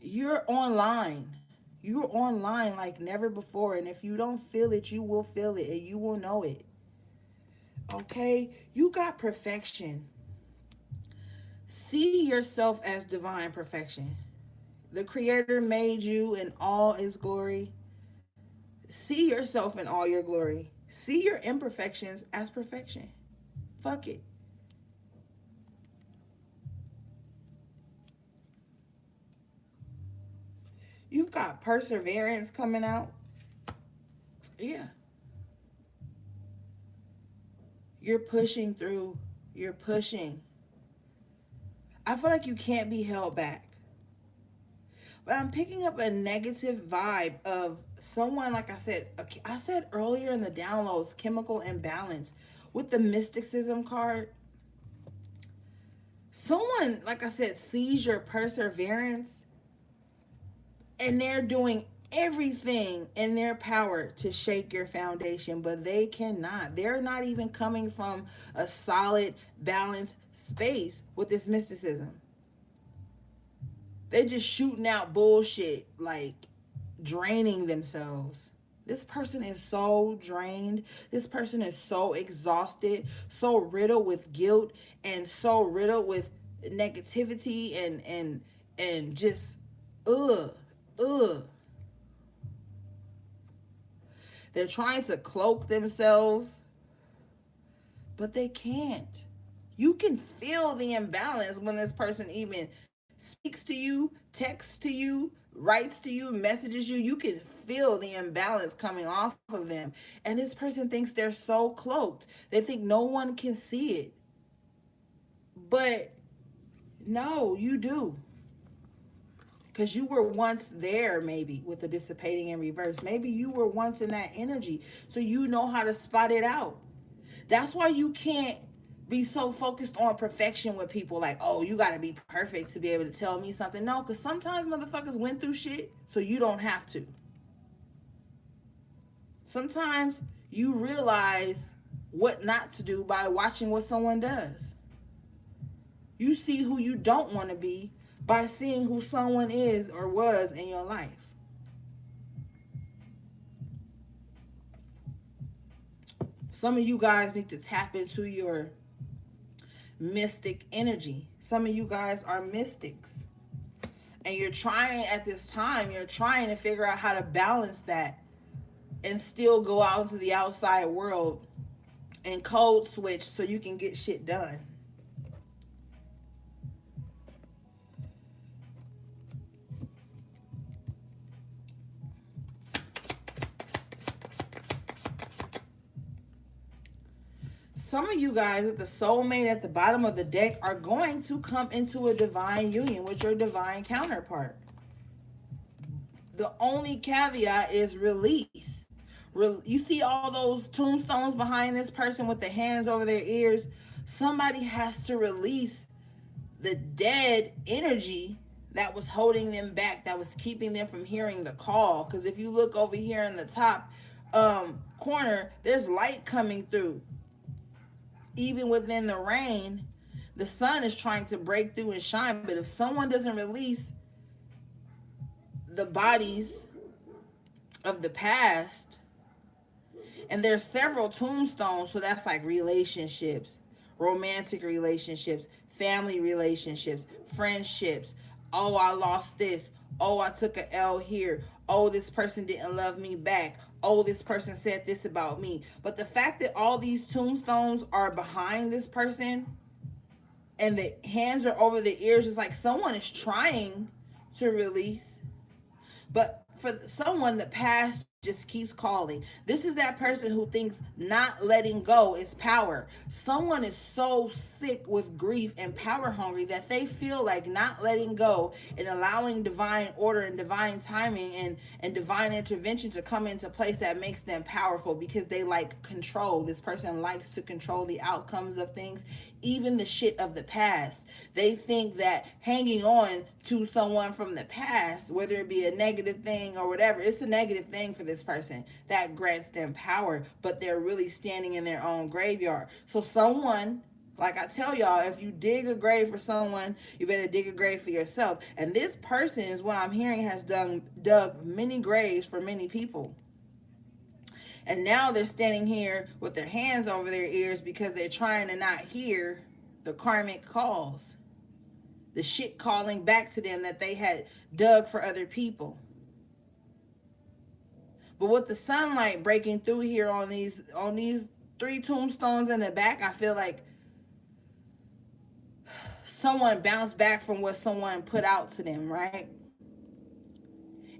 You're online. You're online like never before. And if you don't feel it, you will feel it and you will know it. Okay? You got perfection. See yourself as divine perfection. The Creator made you in all His glory. See yourself in all your glory. See your imperfections as perfection. Fuck it. You've got perseverance coming out. Yeah. You're pushing through. You're pushing. I feel like you can't be held back. But I'm picking up a negative vibe of someone, like I said earlier in the downloads, chemical imbalance. With the mysticism card, someone, like I said, sees your perseverance and they're doing everything in their power to shake your foundation, but they cannot. They're not even coming from a solid, balanced space with this mysticism. They're just shooting out bullshit, like draining themselves. This person is so drained. This person is so exhausted, so riddled with guilt, and so riddled with negativity and just ugh, ugh. They're trying to cloak themselves, but they can't. You can feel the imbalance when this person even speaks to you, texts to you, writes to you, messages you. You can feel the imbalance coming off of them. And this person thinks they're so cloaked. They think no one can see it. But no, you do. Because you were once there, maybe with the dissipating in reverse. Maybe you were once in that energy. So you know how to spot it out. That's why you can't be so focused on perfection with people, like, oh, you got to be perfect to be able to tell me something. No, because sometimes motherfuckers went through shit, so you don't have to. Sometimes you realize what not to do by watching what someone does. You see who you don't want to be by seeing who someone is or was in your life. Some of you guys need to tap into your mystic energy. Some of you guys are mystics. And you're trying at this time, you're trying to figure out how to balance that and still go out into the outside world and code switch so you can get shit done. Some of you guys with the soulmate at the bottom of the deck are going to come into a divine union with your divine counterpart. The only caveat is release. You see all those tombstones behind this person with the hands over their ears? Somebody has to release the dead energy that was holding them back, that was keeping them from hearing the call. Because if you look over here in the top corner, there's light coming through. Even within the rain, the sun is trying to break through and shine. But if someone doesn't release the bodies of the past, and there's several tombstones, so that's like relationships, romantic relationships, family relationships, friendships. Oh, I lost this. Oh, I took a L here. Oh, this person didn't love me back. Oh, this person said this about me. But the fact that all these tombstones are behind this person and the hands are over the ears is like someone is trying to release. But for someone, the past just keeps calling. This is that person who thinks not letting go is power. Someone is so sick with grief and power hungry that they feel like not letting go and allowing divine order and divine timing and divine intervention to come into place that makes them powerful, because they like control. This person likes to control the outcomes of things, even the shit of the past. They think that hanging on to someone from the past, whether it be a negative thing or whatever, it's a negative thing for this person that grants them power, but they're really standing in their own graveyard. So someone, like I tell y'all, if you dig a grave for someone, you better dig a grave for yourself. And this person is what I'm hearing has dug many graves for many people. And now they're standing here with their hands over their ears because they're trying to not hear the karmic calls, the shit calling back to them that they had dug for other people. But with the sunlight breaking through here on these three tombstones in the back, I feel like someone bounced back from what someone put out to them, right?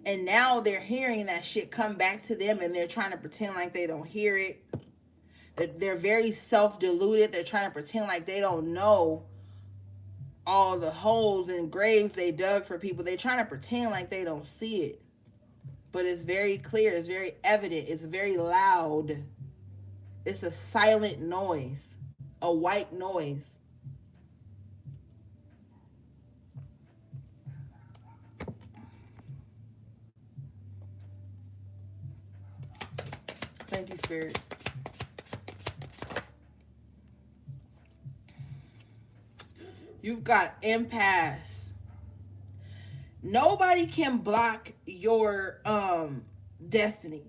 And now they're hearing that shit come back to them, and they're trying to pretend like they don't hear it. They're very self-deluded. They're trying to pretend like they don't know all the holes and graves they dug for people. They're trying to pretend like they don't see it. But it's very clear. It's very evident. It's very loud. It's a silent noise. A white noise. Thank you, Spirit. You've got impasse. Nobody can block your destiny.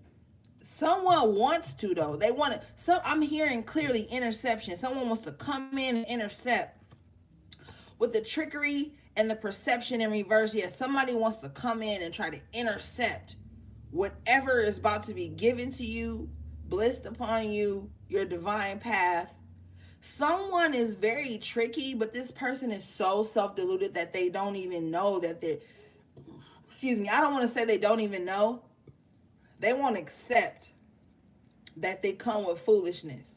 Someone wants to, though. They want to. I'm hearing clearly interception. Someone wants to come in and intercept. With the trickery and the perception in reverse, yes, somebody wants to come in and try to intercept whatever is about to be given to you, blessed upon you, your divine path. Someone is very tricky, but this person is so self-deluded that they don't even know that they're, excuse me, I don't want to say they don't even know. They won't accept that they come with foolishness.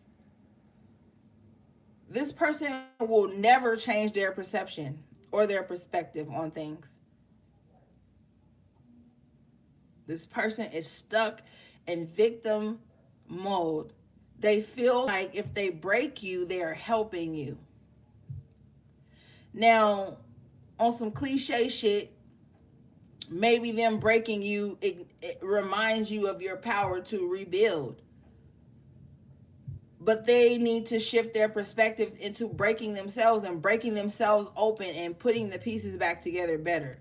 This person will never change their perception or their perspective on things. This person is stuck in victim mode. They feel like if they break you, they are helping you. Now, on some cliche shit, maybe them breaking you, it reminds you of your power to rebuild. But they need to shift their perspective into breaking themselves and breaking themselves open and putting the pieces back together better.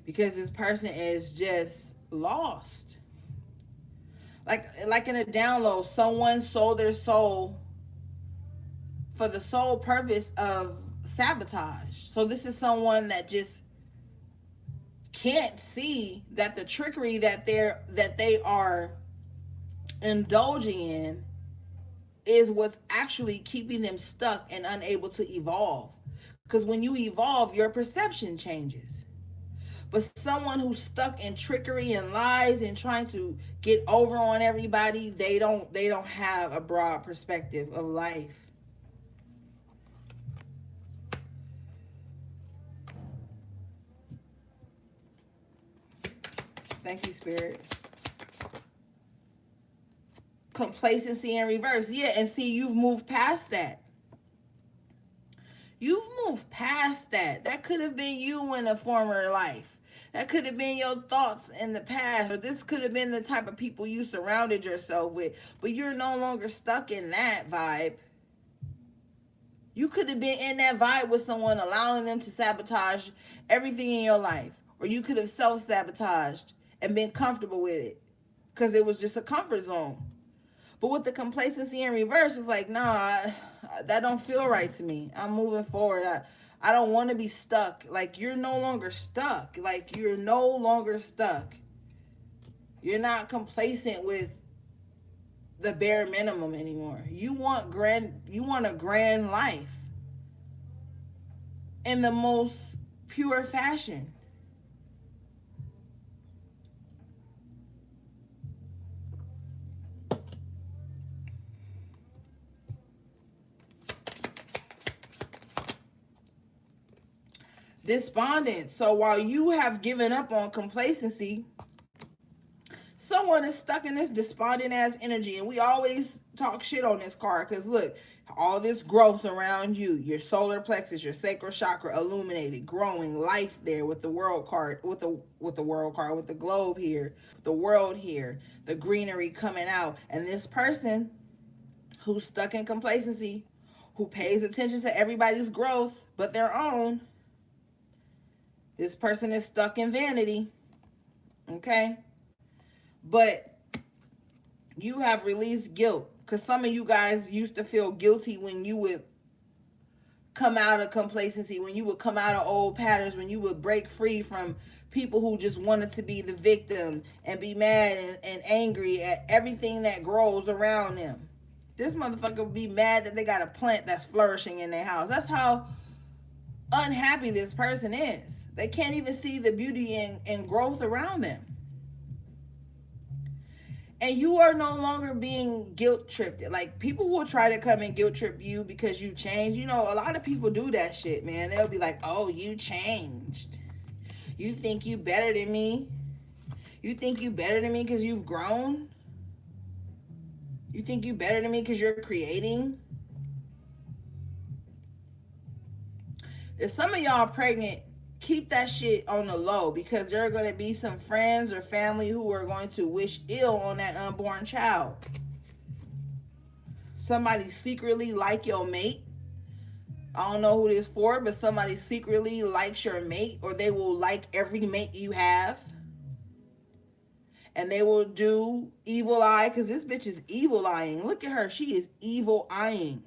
Because this person is just lost. Like in a download, someone sold their soul for the sole purpose of sabotage. So this is someone that just can't see that the trickery that they are indulging in is what's actually keeping them stuck and unable to evolve. Because when you evolve, your perception changes. But someone who's stuck in trickery and lies and trying to get over on everybody, they don't have a broad perspective of life. Thank you, Spirit. Complacency in reverse. Yeah, and see, you've moved past that. You've moved past that. That could have been you in a former life. That could have been your thoughts in the past. Or this could have been the type of people you surrounded yourself with. But you're no longer stuck in that vibe. You could have been in that vibe with someone, allowing them to sabotage everything in your life. Or you could have self-sabotaged and been comfortable with it. Because it was just a comfort zone. But with the complacency in reverse, it's like, nah, that don't feel right to me. I'm moving forward. I don't want to be stuck. Like, you're no longer stuck. Like, you're no longer stuck. You're not complacent with the bare minimum anymore. You want a grand life in the most pure fashion. Despondent. So while you have given up on complacency, someone is stuck in this despondent ass energy. And we always talk shit on this card because look, all this growth around you, your solar plexus, your sacral chakra illuminated, growing, life there with the world card, with the globe here, the world here, the greenery coming out. And this person who's stuck in complacency, who pays attention to everybody's growth but their own, this person is stuck in vanity, okay? But you have released guilt, because some of you guys used to feel guilty when you would come out of complacency, when you would come out of old patterns, when you would break free from people who just wanted to be the victim and be mad and angry at everything that grows around them. This motherfucker would be mad that they got a plant that's flourishing in their house. That's how unhappy this person is. They can't even see the beauty and growth around them. And you are no longer being guilt tripped. Like, people will try to come and guilt trip you because you changed. You know, a lot of people do that shit, man. They'll be like, oh, you changed. You think you better than me? You think you better than me because you've grown? You think you better than me because you're creating? If some of y'all are pregnant, keep that shit on the low, because there are going to be some friends or family who are going to wish ill on that unborn child. Somebody secretly like your mate. I don't know who this for, but somebody secretly likes your mate, or they will like every mate you have. And they will do evil eye, because this bitch is evil eyeing. Look at her. She is evil eyeing.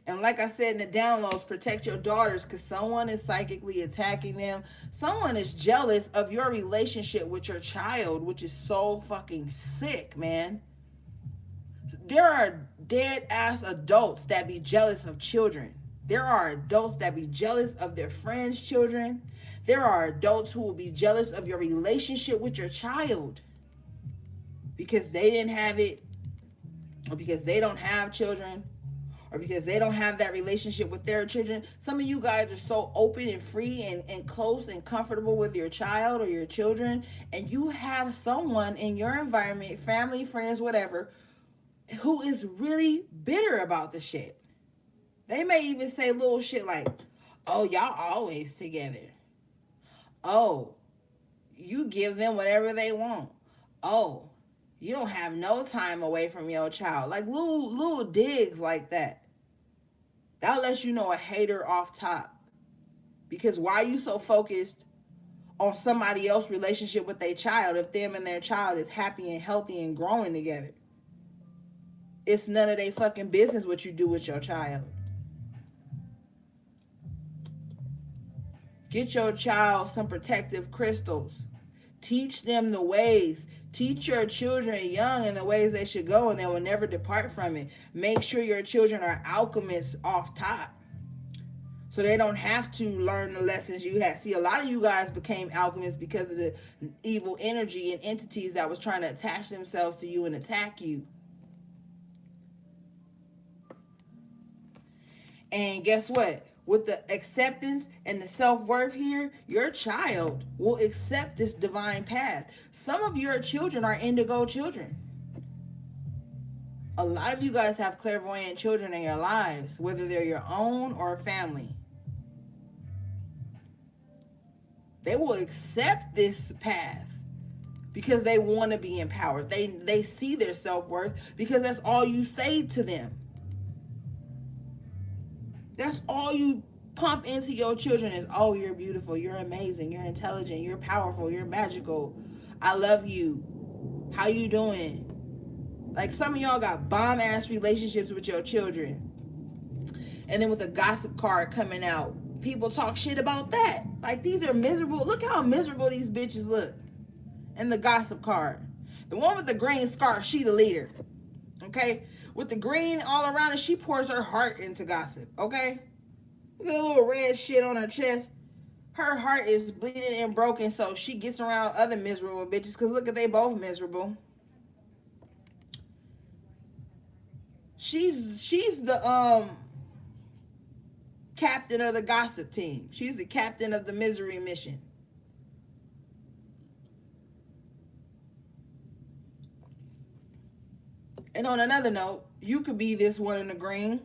And like I said in the downloads, protect your daughters, because someone is psychically attacking them. Someone is jealous of your relationship with your child, which is so fucking sick, man. There are dead ass adults that be jealous of children. There are adults that be jealous of their friends' children. There are adults who will be jealous of your relationship with your child because they didn't have it, or because they don't have children, or because they don't have that relationship with their children. Some of you guys are so open and free and close and comfortable with your child or your children, and you have someone in your environment, family, friends, whatever, who is really bitter about the shit. They may even say little shit like, oh, y'all always together. Oh, you give them whatever they want. Oh, you don't have no time away from your child. Like little digs like that. That lets you know a hater off top. Because why are you so focused on somebody else's relationship with their child if them and their child is happy and healthy and growing together? It's none of their fucking business what you do with your child. Get your child some protective crystals. Teach them the ways. Teach your children young in the ways they should go, and they will never depart from it. Make sure your children are alchemists off top, so they don't have to learn the lessons you had. See, a lot of you guys became alchemists because of the evil energy and entities that was trying to attach themselves to you and attack you. And guess what? With the acceptance and the self-worth here, your child will accept this divine path. Some of your children are indigo children. A lot of you guys have clairvoyant children in your lives, whether they're your own or family. They will accept this path because they want to be empowered. They see their self-worth because that's all you say to them. That's all you pump into your children is, oh, you're beautiful, you're amazing, you're intelligent, you're powerful, you're magical, I love you, how you doing? Like, some of y'all got bomb ass relationships with your children, and then with a gossip card coming out, people talk shit about that. Like, these are miserable. Look how miserable these bitches look. And the gossip card, the one with the green scarf, she the leader. Okay, with the green all around it, she pours her heart into gossip. Okay, look at a little red shit on her chest. Her heart is bleeding and broken, so she gets around other miserable bitches, because look at, they both miserable. She's the captain of the gossip team. She's the captain of the misery mission. And on another note, you could be this one in the green.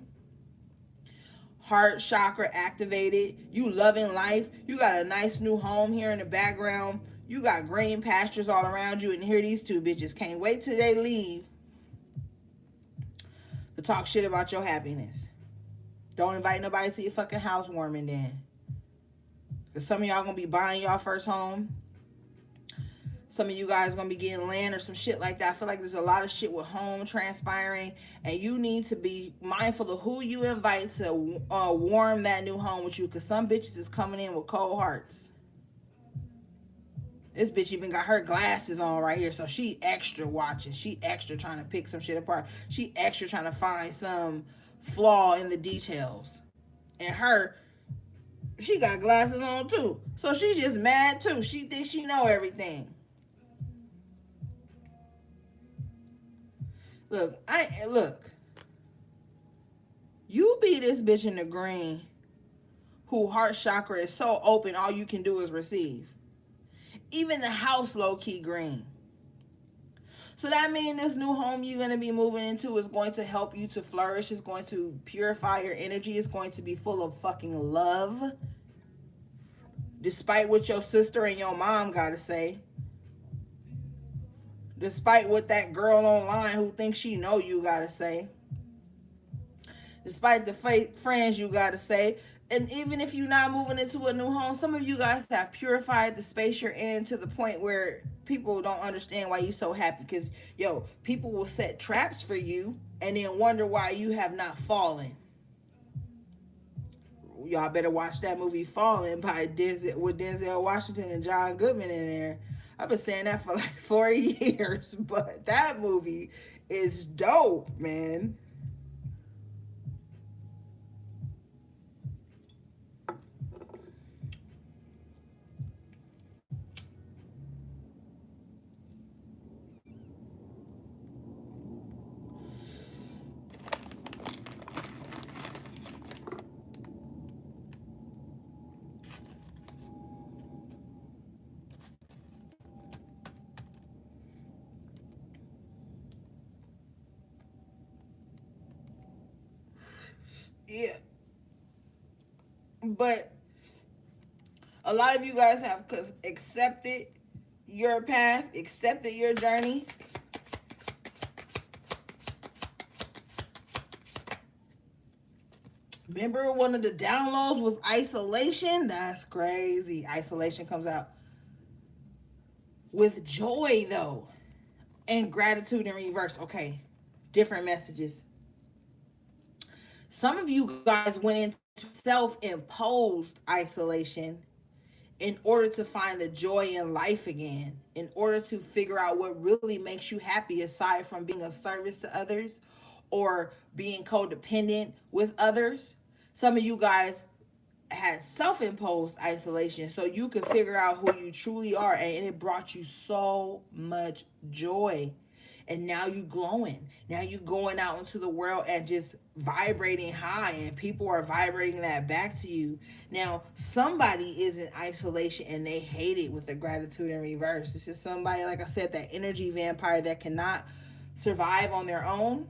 Heart chakra activated. You loving life. You got a nice new home here in the background. You got green pastures all around you. And here these two bitches can't wait till they leave to talk shit about your happiness. Don't invite nobody to your fucking housewarming then. Because some of y'all going to be buying y'all first home. Some of you guys going to be getting land or some shit like that. I feel like there's a lot of shit with home transpiring. And you need to be mindful of who you invite to warm that new home with you. Because some bitches is coming in with cold hearts. This bitch even got her glasses on right here. So she extra watching. She extra trying to pick some shit apart. She extra trying to find some flaw in the details. And her, she got glasses on too. So she's just mad too. She thinks she know everything. Look. You be this bitch in the green who heart chakra is so open all you can do is receive. Even the house low key green. So that means this new home you're going to be moving into is going to help you to flourish. It's going to purify your energy. It's going to be full of fucking love. Despite what your sister and your mom got to say. Despite what that girl online who thinks she know you got to say. Despite the fake friends you got to say. And even if you're not moving into a new home, some of you guys have purified the space you're in to the point where people don't understand why you're so happy. Because, people will set traps for you and then wonder why you have not fallen. Y'all better watch that movie Fallen with Denzel Washington and John Goodman in there. I've been saying that for like 4 years, but that movie is dope, man. Yeah. But a lot of you guys have accepted your path, accepted your journey. Remember one of the downloads was isolation? That's crazy. Isolation comes out with joy, though, and gratitude in reverse. Okay, different messages. Some of you guys went into self-imposed isolation in order to find the joy in life again, in order to figure out what really makes you happy aside from being of service to others or being codependent with others. Some of you guys had self-imposed isolation so you could figure out who you truly are, and it brought you so much joy. And now you glowing. Now you going out into the world and just vibrating high, and people are vibrating that back to you. Now, somebody is in isolation and they hate it with the gratitude in reverse. This is somebody, like I said, that energy vampire that cannot survive on their own.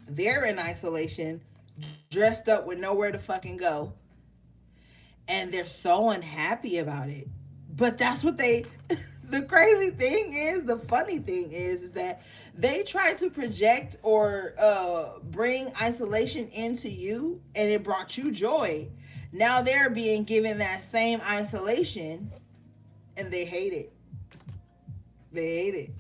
They're in isolation, dressed up with nowhere to fucking go. And they're so unhappy about it. But that's what they... The crazy thing is, the funny thing is that they try to project or bring isolation into you, and it brought you joy. Now they're being given that same isolation, and they hate it. They hate it.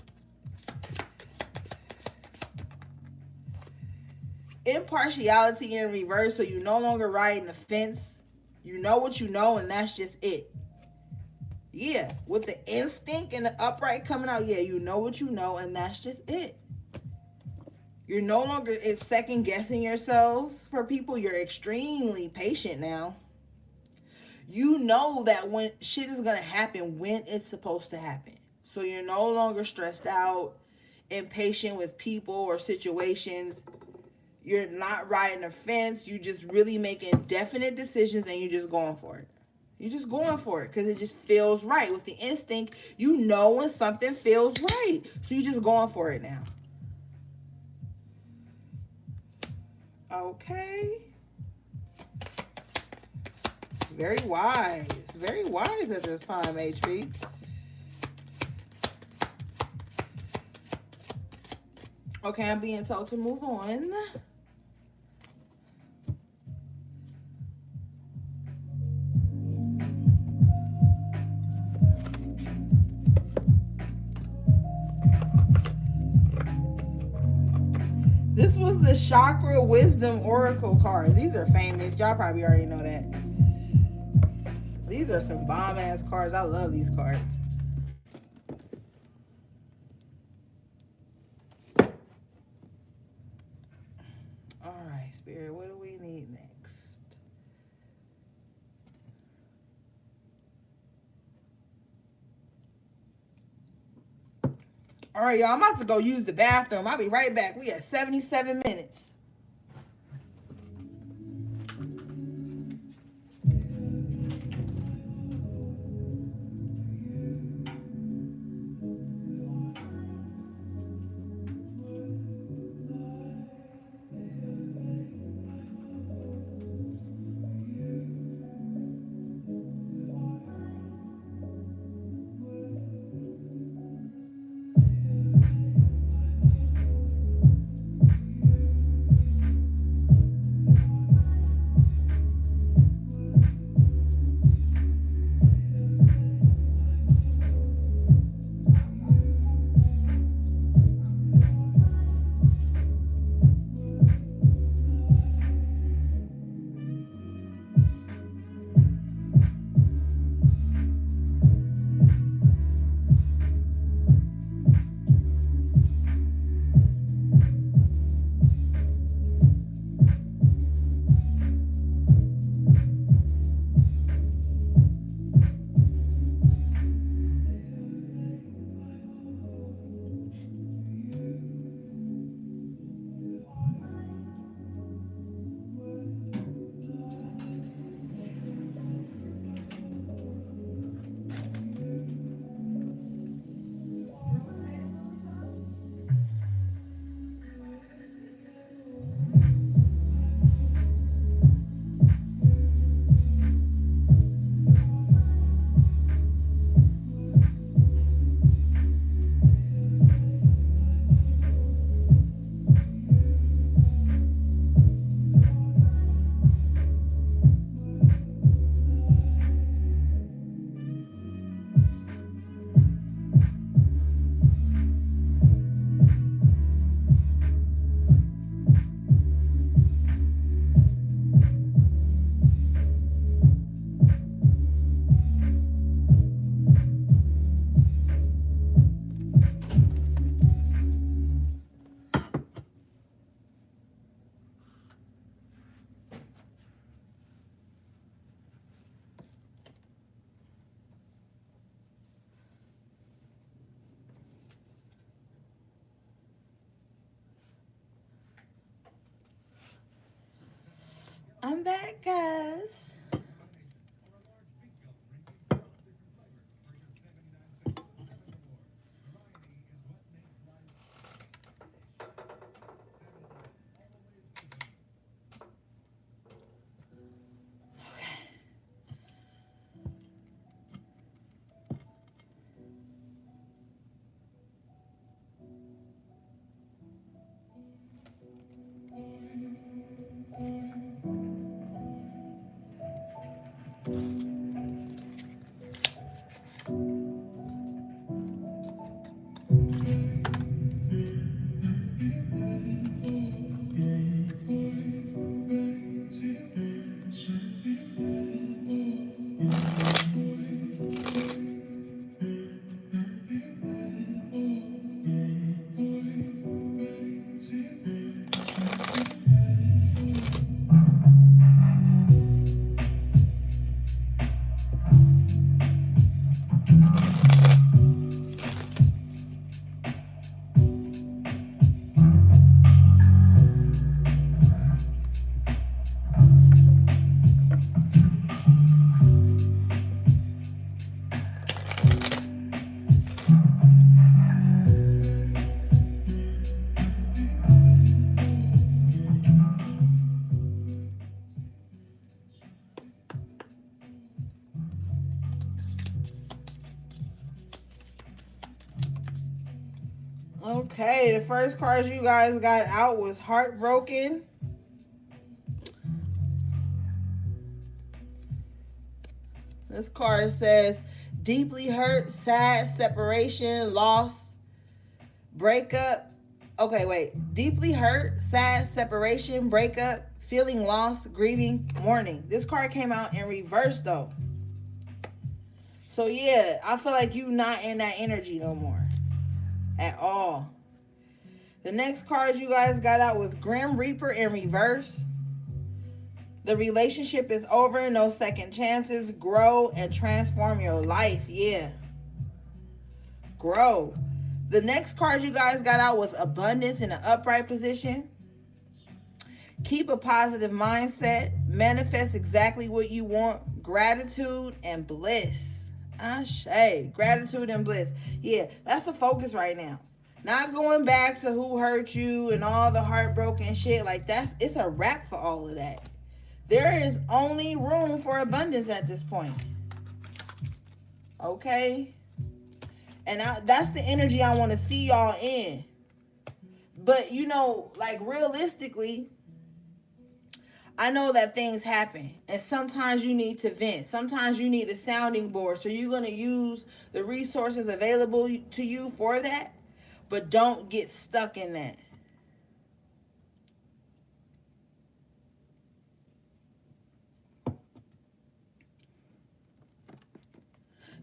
Impartiality in reverse, so you no longer riding the fence. You know what you know, and that's just it. Yeah, with the instinct and the upright coming out, yeah, you know what you know, and that's just it. You're no longer second guessing yourselves for people. You're extremely patient now. You know that when shit is going to happen when it's supposed to happen. So you're no longer stressed out, impatient with people or situations. You're not riding a fence. You're just really making definite decisions, and you're just going for it. You're just going for it because it just feels right. With the instinct, you know when something feels right. So you're just going for it now. Okay. Very wise. Very wise at this time, HP. Okay, I'm being told to move on. This was the Chakra Wisdom Oracle cards. These are famous. Y'all probably already know that. These are some bomb-ass cards. I love these cards. All right. Spirit, what do we need next? All right, y'all, I'm about to go use the bathroom. I'll be right back. We at 77 minutes. I'm back, guys. Okay, the first card you guys got out was Heartbroken. This card says deeply hurt, sad, separation, loss, breakup. Okay, wait. Deeply hurt, sad, separation, breakup, feeling lost, grieving, mourning. This card came out in reverse though. So yeah, I feel like you not in that energy no more. At all. The next card you guys got out was Grim Reaper in reverse. The relationship is over. No second chances. Grow and transform your life. Yeah. Grow. The next card you guys got out was Abundance in an upright position. Keep a positive mindset. Manifest exactly what you want. Gratitude and bliss. Ashe. Gratitude and bliss. Yeah, that's the focus right now. Not going back to who hurt you and all the heartbroken shit. Like, it's a wrap for all of that. There is only room for abundance at this point. Okay? And that's the energy I want to see y'all in. But, you know, like, realistically, I know that things happen. And sometimes you need to vent. Sometimes you need a sounding board. So you're going to use the resources available to you for that. But don't get stuck in that.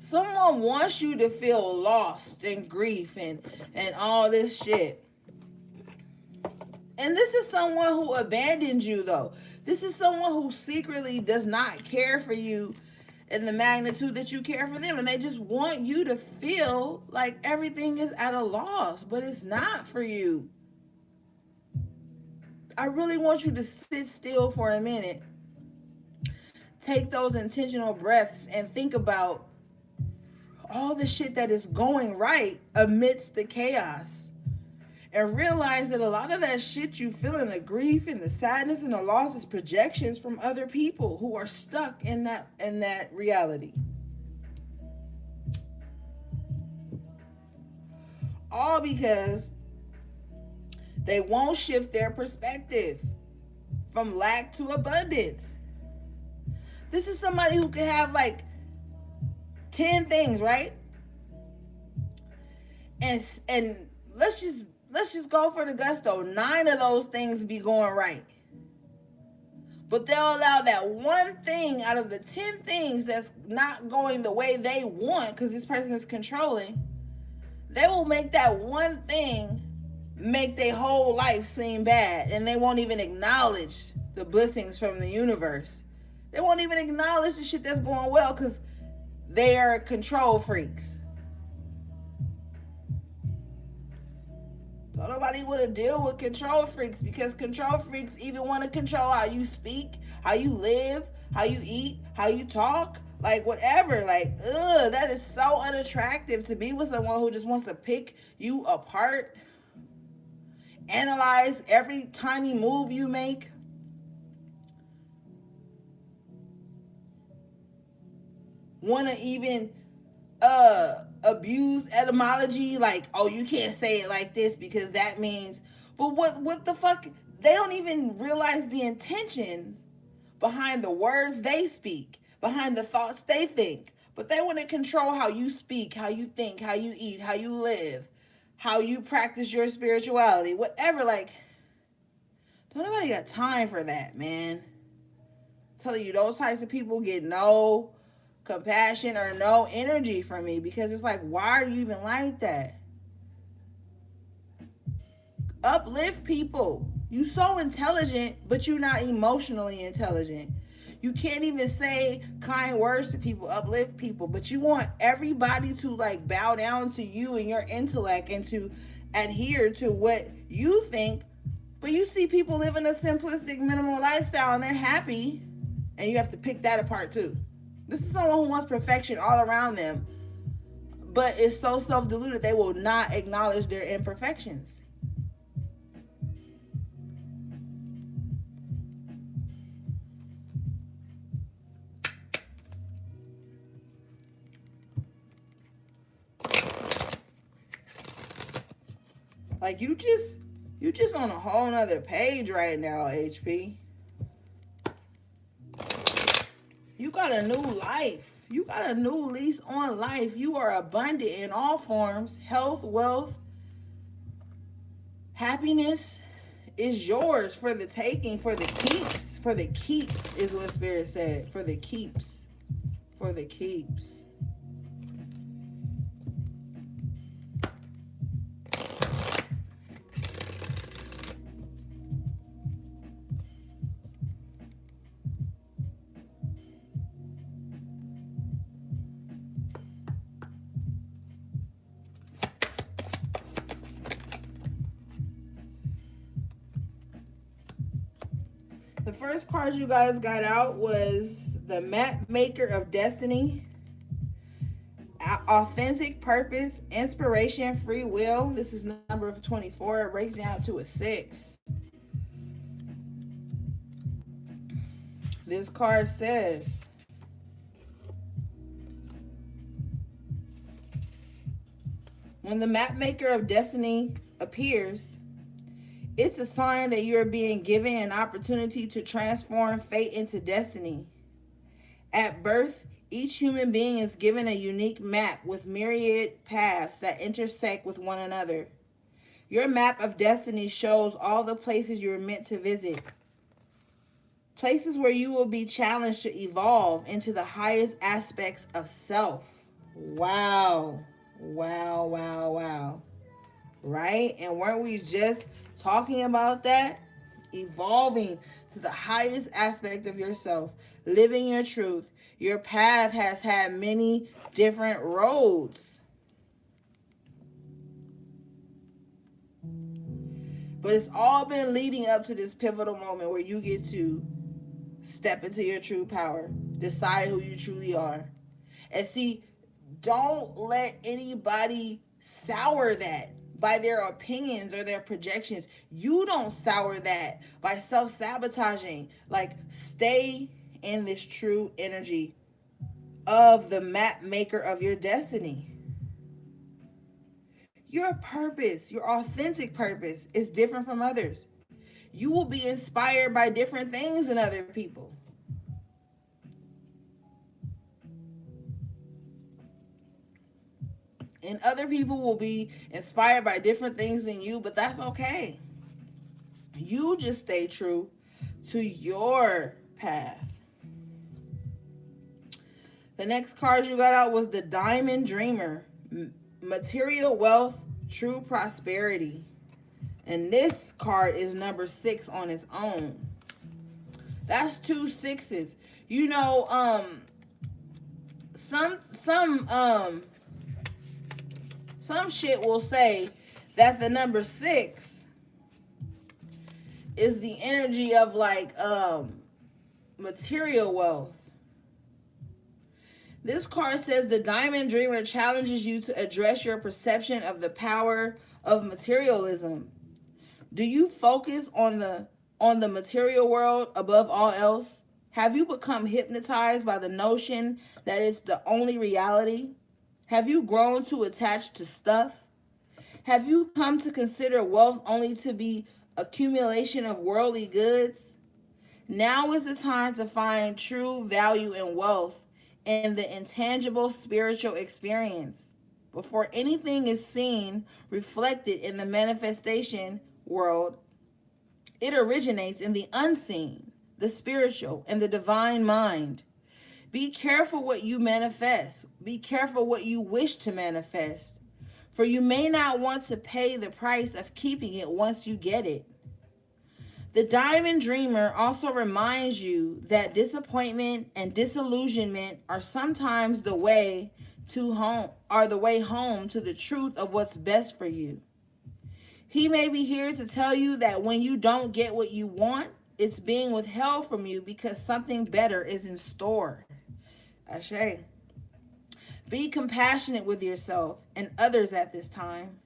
Someone wants you to feel lost and grief and all this shit. And this is someone who abandoned you, though. This is someone who secretly does not care for you in the magnitude that you care for them. And they just want you to feel like everything is at a loss, but it's not for you. I really want you to sit still for a minute. Take those intentional breaths and think about all the shit that is going right amidst the chaos, and realize that a lot of that shit you feel in the grief and the sadness and the loss is projections from other people who are stuck in that reality. All because they won't shift their perspective from lack to abundance. This is somebody who could have like 10 things, right? And let's just go for the gusto. 9 of those things be going right. But they'll allow that one thing out of the 10 things that's not going the way they want, because this person is controlling. They will make that one thing make their whole life seem bad. And they won't even acknowledge the blessings from the universe. They won't even acknowledge the shit that's going well, because they are control freaks. Don't nobody want to deal with control freaks, because control freaks even want to control how you speak, how you live, how you eat, how you talk, like whatever. Like, that is so unattractive to be with someone who just wants to pick you apart, analyze every tiny move you make. Want to even abuse etymology, like, oh, you can't say it like this because that means, but what the fuck? They don't even realize the intentions behind the words they speak, behind the thoughts they think. But they want to control how you speak, how you think, how you eat, how you live, how you practice your spirituality, whatever. Like, don't nobody got time for that, man. I'm telling you, those types of people get no compassion or no energy from me, because it's like, why are you even like that? Uplift people. You so intelligent, but you're not emotionally intelligent. You can't even say kind words to people, uplift people, but you want everybody to like bow down to you and your intellect and to adhere to what you think. But you see people living a simplistic, minimal lifestyle and they're happy, and you have to pick that apart too. This is someone who wants perfection all around them, but is so self-deluded they will not acknowledge their imperfections. Like, you just on a whole nother page right now, HP. You got a new life. You got a new lease on life. You are abundant in all forms. Health, wealth, happiness is yours for the taking, for the keeps. For the keeps is what Spirit said. For the keeps. For the keeps. The first card you guys got out was the Map Maker of Destiny, Authentic Purpose, Inspiration, Free Will. This is number 24. It breaks down to a 6. This card says, when the Map Maker of Destiny appears, it's a sign that you're being given an opportunity to transform fate into destiny. At birth, each human being is given a unique map with myriad paths that intersect with one another. Your map of destiny shows all the places you're meant to visit. Places where you will be challenged to evolve into the highest aspects of self. Wow. Wow, wow, wow. Right? And weren't we just talking about that? Evolving to the highest aspect of yourself. Living your truth. Your path has had many different roads. But it's all been leading up to this pivotal moment where you get to step into your true power. Decide who you truly are. And see, don't let anybody sour that by their opinions or their projections. You don't sour that by self-sabotaging. Like, stay in this true energy of the map maker of your destiny. Your purpose, your authentic purpose, is different from others. You will be inspired by different things in other people. And other people will be inspired by different things than you, but that's okay. You just stay true to your path. The next card you got out was the Diamond Dreamer. Material wealth, true prosperity. And this card is number 6 on its own. That's 2 6s. You know, some shit will say that the number 6 is the energy of like material wealth. This card says the Diamond Dreamer challenges you to address your perception of the power of materialism. Do you focus on the material world above all else? Have you become hypnotized by the notion that it's the only reality? Have you grown too attached to stuff? Have you come to consider wealth only to be accumulation of worldly goods? Now is the time to find true value in wealth and the intangible spiritual experience. Before anything is seen reflected in the manifestation world, it originates in the unseen, the spiritual, and the divine mind. Be careful what you manifest. Be careful what you wish to manifest. For you may not want to pay the price of keeping it once you get it. The Diamond Dreamer also reminds you that disappointment and disillusionment are sometimes the way home to the truth of what's best for you. He may be here to tell you that when you don't get what you want, it's being withheld from you because something better is in store. Ashe. Be compassionate with yourself and others at this time.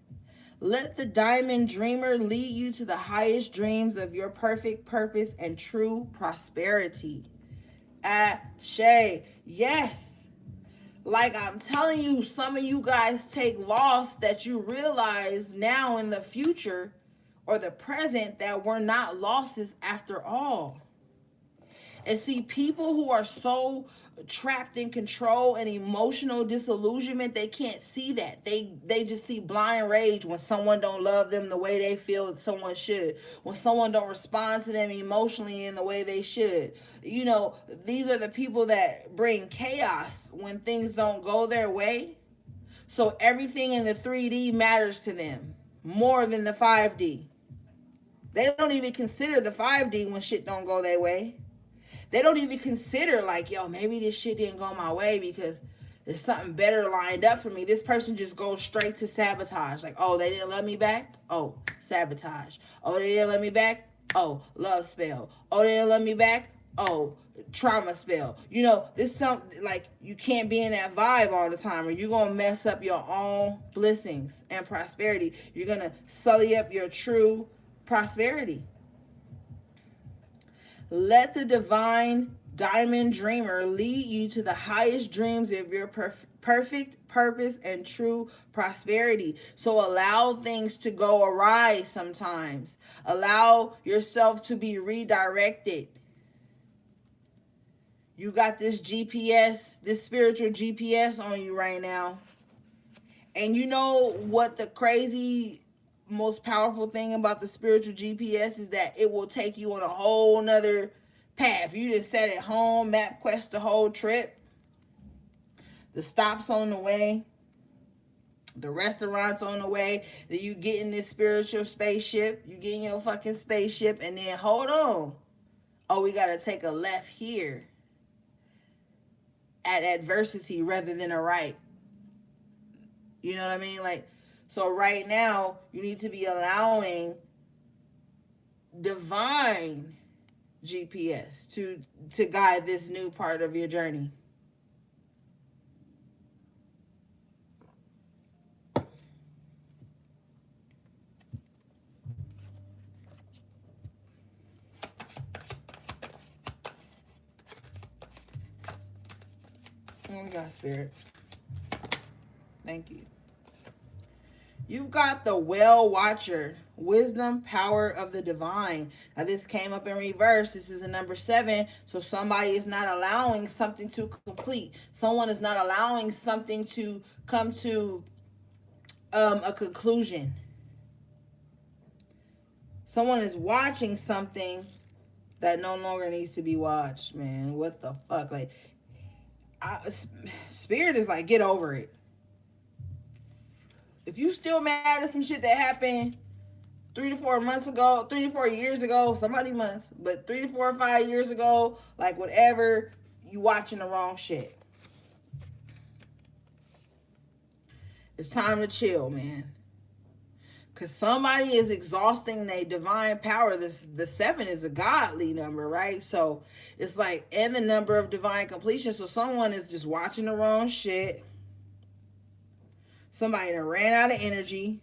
Let the Diamond Dreamer lead you to the highest dreams of your perfect purpose and true prosperity. Ashe. Yes. Like I'm telling you, some of you guys take loss that you realize now in the future or the present that were not losses after all. And see, people who are so trapped in control and emotional disillusionment, they can't see that. They just see blind rage when someone don't love them the way they feel someone should. When someone don't respond to them emotionally in the way they should. You know, these are the people that bring chaos when things don't go their way. So everything in the 3D matters to them more than the 5D. They don't even consider the 5D when shit don't go their way. They don't even consider like, yo, maybe this shit didn't go my way because there's something better lined up for me. This person just goes straight to sabotage. Like, oh, they didn't love me back? Oh, sabotage. Oh, they didn't love me back? Oh, love spell. Oh, they didn't love me back. Oh, trauma spell. You know, this something like you can't be in that vibe all the time, or you're gonna mess up your own blessings and prosperity. You're gonna sully up your true prosperity. Let the divine diamond dreamer lead you to the highest dreams of your perfect purpose and true prosperity. So allow things to go awry sometimes. Allow yourself to be redirected. You got this GPS, this spiritual GPS on you right now. And you know what the crazy most powerful thing about the spiritual GPS is that it will take you on a whole nother path. You just set it home, map quest the whole trip. The stops on the way, the restaurants on the way. Then you get in this spiritual spaceship. You get in your fucking spaceship, and then hold on. Oh, we gotta take a left here at adversity rather than a right. You know what I mean? Like, so right now, you need to be allowing divine GPS to guide this new part of your journey. Oh, we got spirit. Thank you. You've got the well watcher, wisdom, power of the divine. Now this came up in reverse. This is a number 7. So somebody is not allowing something to complete. Someone is not allowing something to come to a conclusion. Someone is watching something that no longer needs to be watched, man. What the fuck? Like, spirit is like, get over it. If you still mad at some shit that happened 3 to 4 months ago, 3 to 4 years ago, somebody months, but 3 to 4 or 5 years ago, like whatever, you watching the wrong shit. It's time to chill, man. Because somebody is exhausting their divine power. The 7 is a godly number, right? So it's like, and the number of divine completion. So someone is just watching the wrong shit. Somebody that ran out of energy.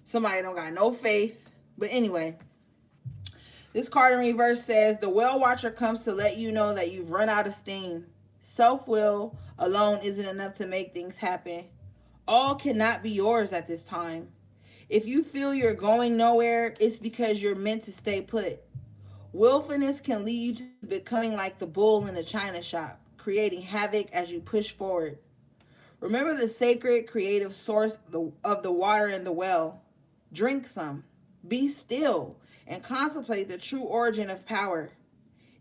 Somebody don't got no faith. But anyway, this card in reverse says, the well watcher comes to let you know that you've run out of steam. Self-will alone isn't enough to make things happen. All cannot be yours at this time. If you feel you're going nowhere, it's because you're meant to stay put. Willfulness can lead you to becoming like the bull in a china shop, creating havoc as you push forward. Remember the sacred creative source of the water in the well. Drink some, be still, and contemplate the true origin of power.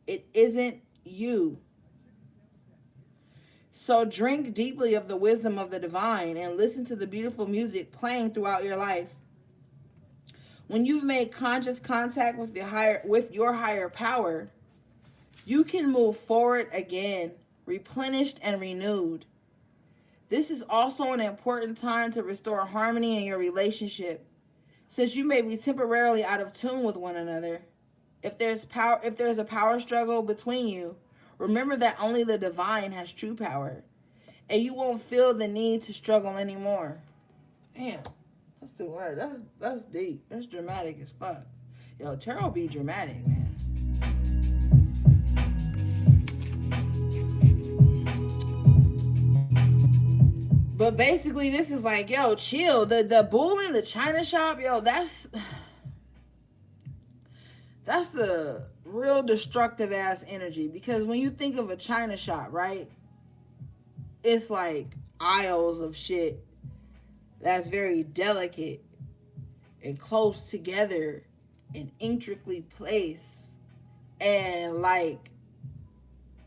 It isn't you. So drink deeply of the wisdom of the divine and listen to the beautiful music playing throughout your life. When you've made conscious contact with your higher power, you can move forward again, replenished and renewed. This is also an important time to restore harmony in your relationship, since you may be temporarily out of tune with one another. If there's a power struggle between you, remember that only the divine has true power, and you won't feel the need to struggle anymore. Damn, that's too hard. That's deep. That's dramatic as fuck. Yo, tarot be dramatic, man. But basically, this is like, yo, chill. The bull in the china shop, yo, that's a real destructive ass energy. Because when you think of a china shop, right, it's like aisles of shit that's very delicate and close together and intricately placed and like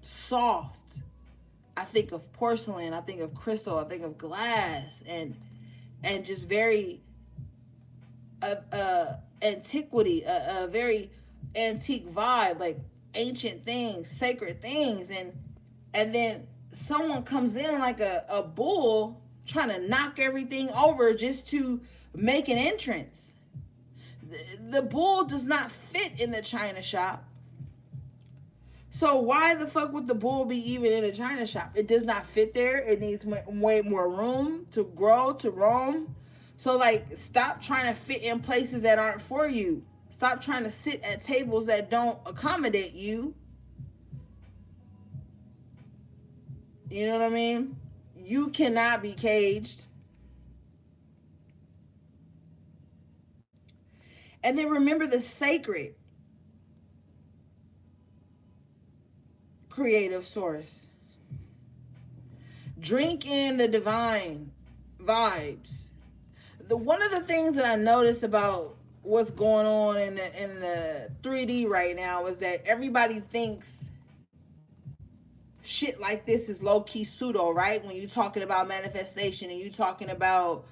soft. I think of porcelain, I think of crystal, I think of glass, and just very antiquity, a very antique vibe, like ancient things, sacred things, and then someone comes in like a bull trying to knock everything over just to make an entrance. The bull does not fit in the china shop. So why the fuck would the bull be even in a china shop? It does not fit there. It needs way more room to grow, to roam. So like, stop trying to fit in places that aren't for you. Stop trying to sit at tables that don't accommodate you. You know what I mean? You cannot be caged. And then remember the sacred creative source. Drink in the divine vibes. One of the things that I noticed about what's going on in the 3D right now is that everybody thinks shit like this is low key pseudo, right? When you talking about manifestation and you talking about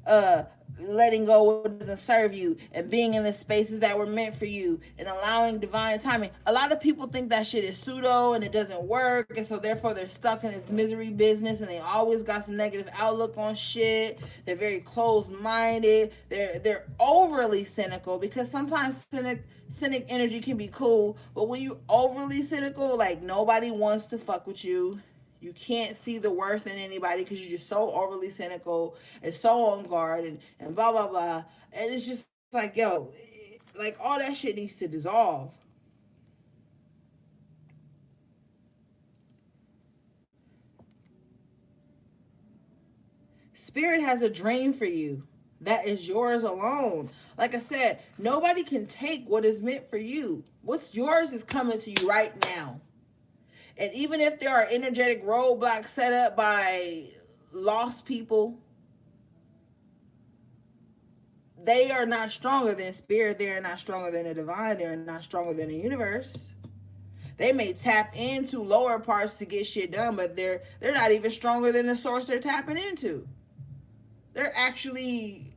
uh letting go what doesn't serve you and being in the spaces that were meant for you and allowing divine timing. A lot of people think that shit is pseudo and it doesn't work, and so therefore they're stuck in this misery business and they always got some negative outlook on shit. They're very closed-minded. They're overly cynical, because sometimes cynic energy can be cool, but when you overly cynical, like, nobody wants to fuck with you. You can't see the worth in anybody because you're just so overly cynical and so on guard, and blah, blah, blah. And it's just like, yo, like, all that shit needs to dissolve. Spirit has a dream for you that is yours alone. Like I said, nobody can take what is meant for you. What's yours is coming to you right now. And even if there are energetic roadblocks set up by lost people, they are not stronger than spirit. They are not stronger than the divine. They are not stronger than the universe. They may tap into lower parts to get shit done, but they're not even stronger than the source they're tapping into. They're actually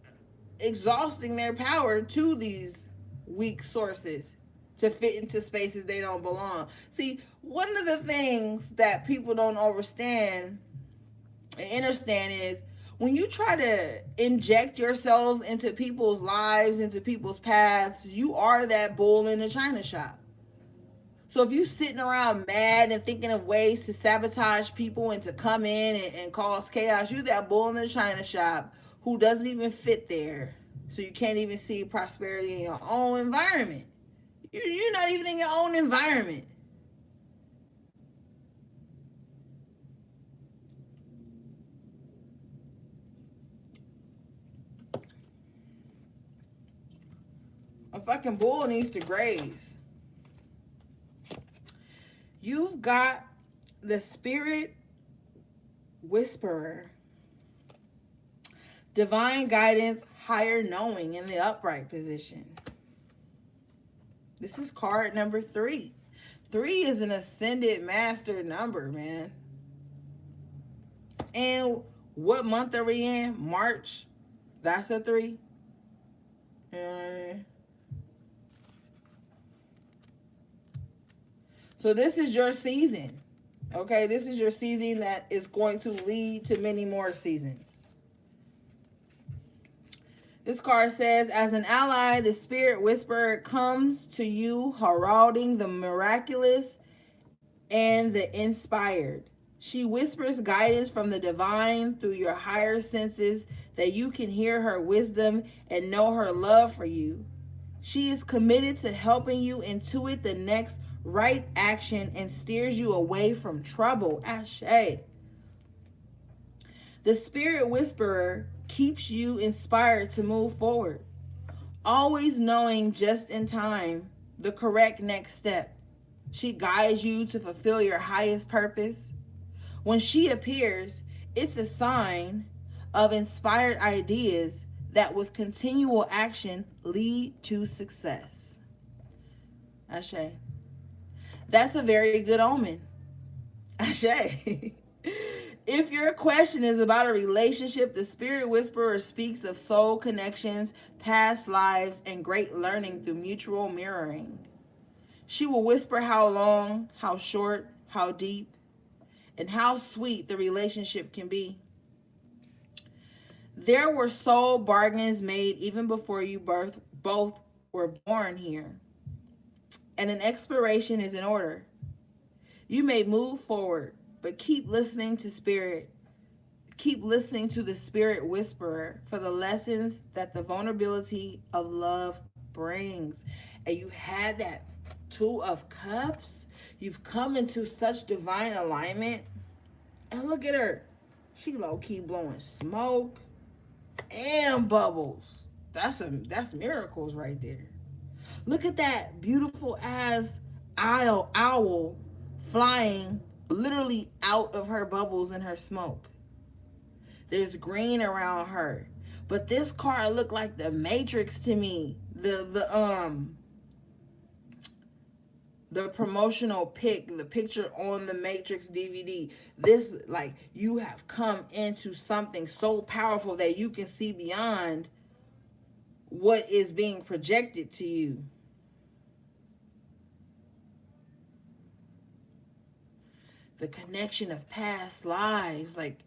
exhausting their power to these weak sources to fit into spaces they don't belong. See, one of the things that people don't understand and understand is, when you try to inject yourselves into people's lives, into people's paths, you are that bull in the china shop. So if you sitting around mad and thinking of ways to sabotage people and to come in and cause chaos, you that bull in the china shop who doesn't even fit there. So you can't even see prosperity in your own environment. You're not even in your own environment. A fucking bull needs to graze. You've got the spirit whisperer, divine guidance, higher knowing in the upright position. This is card number 3. 3 is an ascended master number, man. And what month are we in? March. That's a 3. So this is your season. Okay, this is your season that is going to lead to many more seasons. This card says, as an ally, the spirit whisperer comes to you heralding the miraculous and the inspired. She whispers guidance from the divine through your higher senses that you can hear her wisdom and know her love for you. She is committed to helping you intuit the next right action and steers you away from trouble. Ashe. The spirit whisperer keeps you inspired to move forward, always knowing just in time the correct next step. She guides you to fulfill your highest purpose. When she appears, it's a sign of inspired ideas that with continual action lead to success. Ashe. That's a very good omen. Ashe. If your question is about a relationship, the spirit whisperer speaks of soul connections, past lives, and great learning through mutual mirroring. She will whisper how long, how short, how deep, and how sweet the relationship can be. There were soul bargains made even before you both were born here, and an exploration is in order. You may move forward, but keep listening to spirit. Keep listening to the spirit whisperer for the lessons that the vulnerability of love brings. And you had that Two of Cups. You've come into such divine alignment. And look at her. She low key blowing smoke and bubbles. That's miracles right there. Look at that beautiful ass owl flying literally out of her bubbles and her smoke. There's green around her. But this card looked like the Matrix to me. The promotional pic, the picture on the Matrix DVD. This, like, you have come into something so powerful that you can see beyond what is being projected to you. The connection of past lives. Like,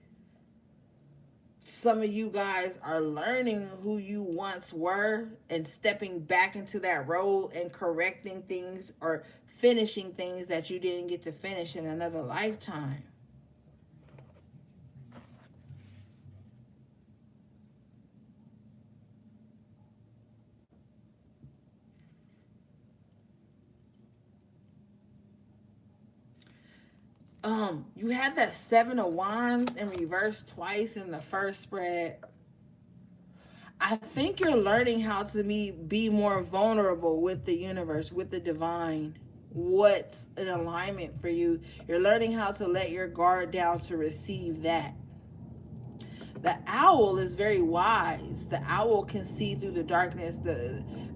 some of you guys are learning who you once were and stepping back into that role and correcting things or finishing things that you didn't get to finish in another lifetime. You had that Seven of Wands in reverse twice in the first spread. I think you're learning how to be more vulnerable with the universe, with the divine. What's an alignment for you? You're learning how to let your guard down to receive that. The owl is very wise. The owl can see through the darkness,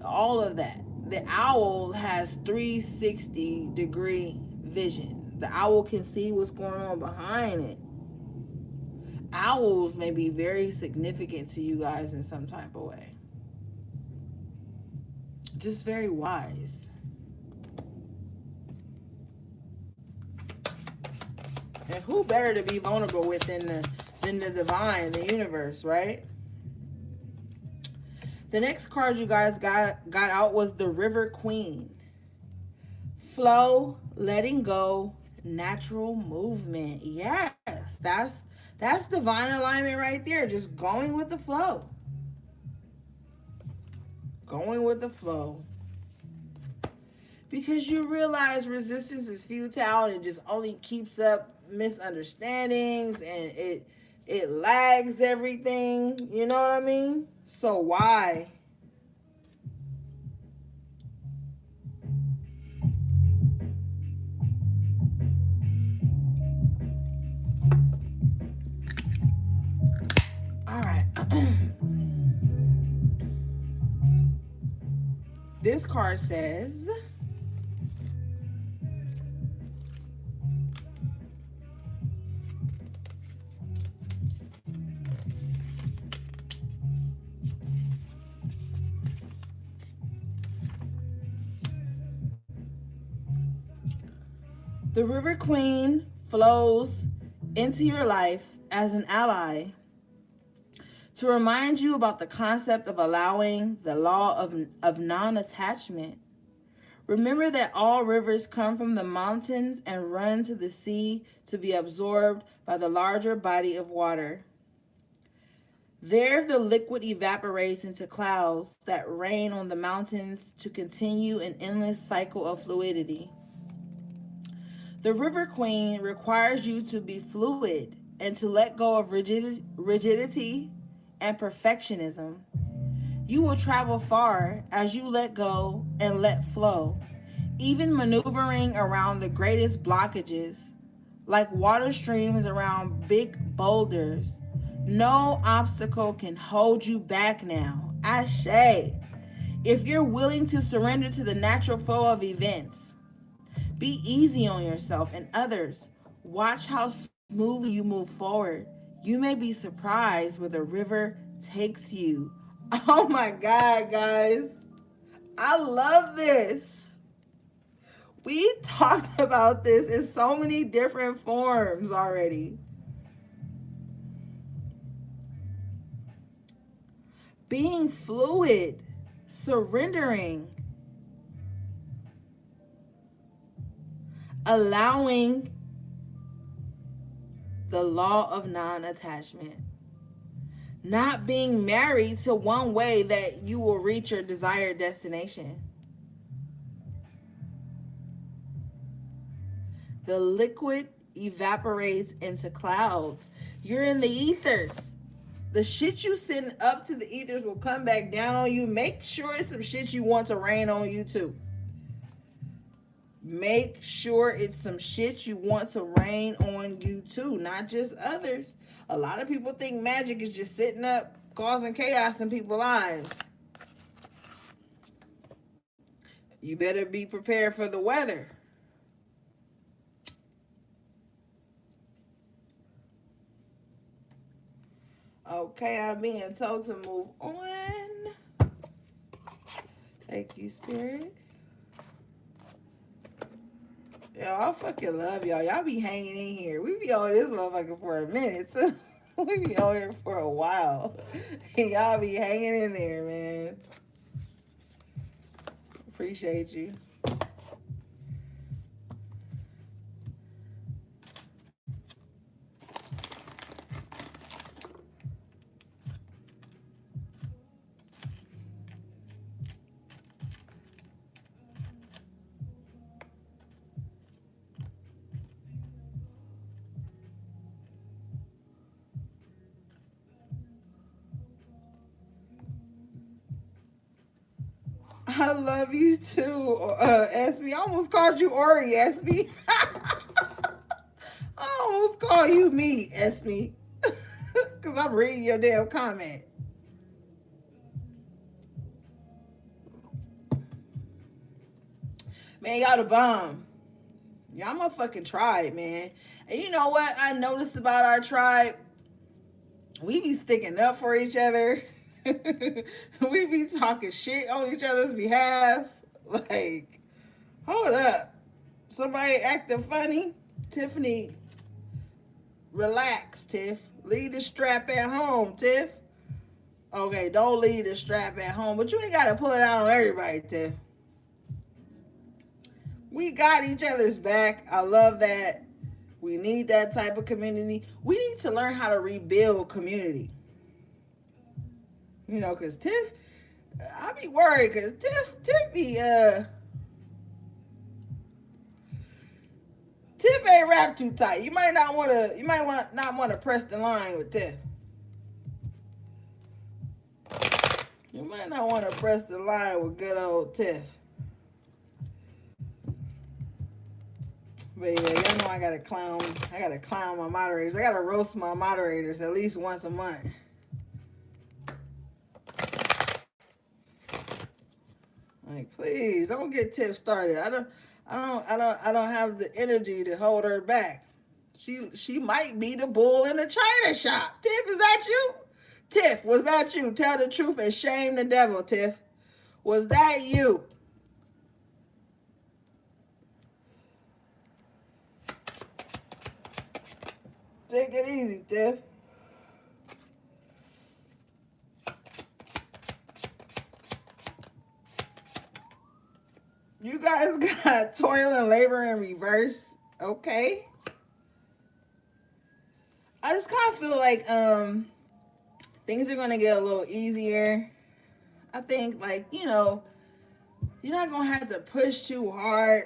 all of that. The owl has 360-degree vision. The owl can see what's going on behind it. Owls may be very significant to you guys in some type of way. Just very wise. And who better to be vulnerable with than the divine, the universe, right? The next card you guys got out was the River Queen. Flow, letting go, natural movement. Yes, that's divine alignment right there. Just going with the flow. Going with the flow. Because you realize resistance is futile and it just only keeps up misunderstandings and it lags everything. You know what I mean? So why? All right. This card says, the River Queen flows into your life as an ally to remind you about the concept of allowing the law of non-attachment. Remember that all rivers come from the mountains and run to the sea to be absorbed by the larger body of water. There, the liquid evaporates into clouds that rain on the mountains to continue an endless cycle of fluidity. The River Queen requires you to be fluid and to let go of rigidity and perfectionism. You will travel far as you let go and let flow, even maneuvering around the greatest blockages, like water streams around big boulders. No obstacle can hold you back now. Ashe. If you're willing to surrender to the natural flow of events, be easy on yourself and others. Watch how smoothly you move forward. You may be surprised where the river takes you. Oh my God, guys. I love this. We talked about this in so many different forms already. Being fluid. surrendering, allowing the law of non-attachment, not being married to one way that you will reach your desired destination. The liquid evaporates into clouds. You're in the ethers. The shit you send up to the ethers will come back down on you. Make sure it's some shit you want to rain on you too. Make sure it's some shit you want to rain on you too, not just others. A lot of people think magic is just sitting up causing chaos in people's lives. You better be prepared for the weather. Okay, I'm being told to move on. Thank you, Spirit. Yo, I fucking love y'all. Y'all be hanging in here. We be on this motherfucker for a minute, too. We be on here for a while. And y'all be hanging in there, man. Appreciate you. I love you too, Esme. I almost called you Ori, Esme. I almost called you me, Esme. Because I'm reading your damn comment. Man, y'all the bomb. Y'all my fucking tribe, man. And you know what I noticed about our tribe? We be sticking up for each other. We be talking shit on each other's behalf. Like, hold up. Somebody acting funny? Tiffany, relax, Tiff. Leave the strap at home, Tiff. Okay, don't leave the strap at home, but you ain't gotta pull it out on everybody, Tiff. We got each other's back. I love that. We need that type of community. We need to learn how to rebuild community. You know, because Tiff, I be worried because Tiff ain't wrapped too tight. You might not want to press the line with Tiff. You might not want to press the line with good old Tiff. But yeah, y'all know I gotta clown my moderators. I gotta roast my moderators at least once a month. Like, please don't get Tiff started. I don't have the energy to hold her back. She might be the bull in the china shop. Tiff, is that you? Tiff, was that you? Tell the truth and shame the devil, Tiff. Was that you? Take it easy, Tiff. You guys got toil and labor in reverse. Okay. I just kind of feel like things are going to get a little easier. I think, like, you know, you're not going to have to push too hard.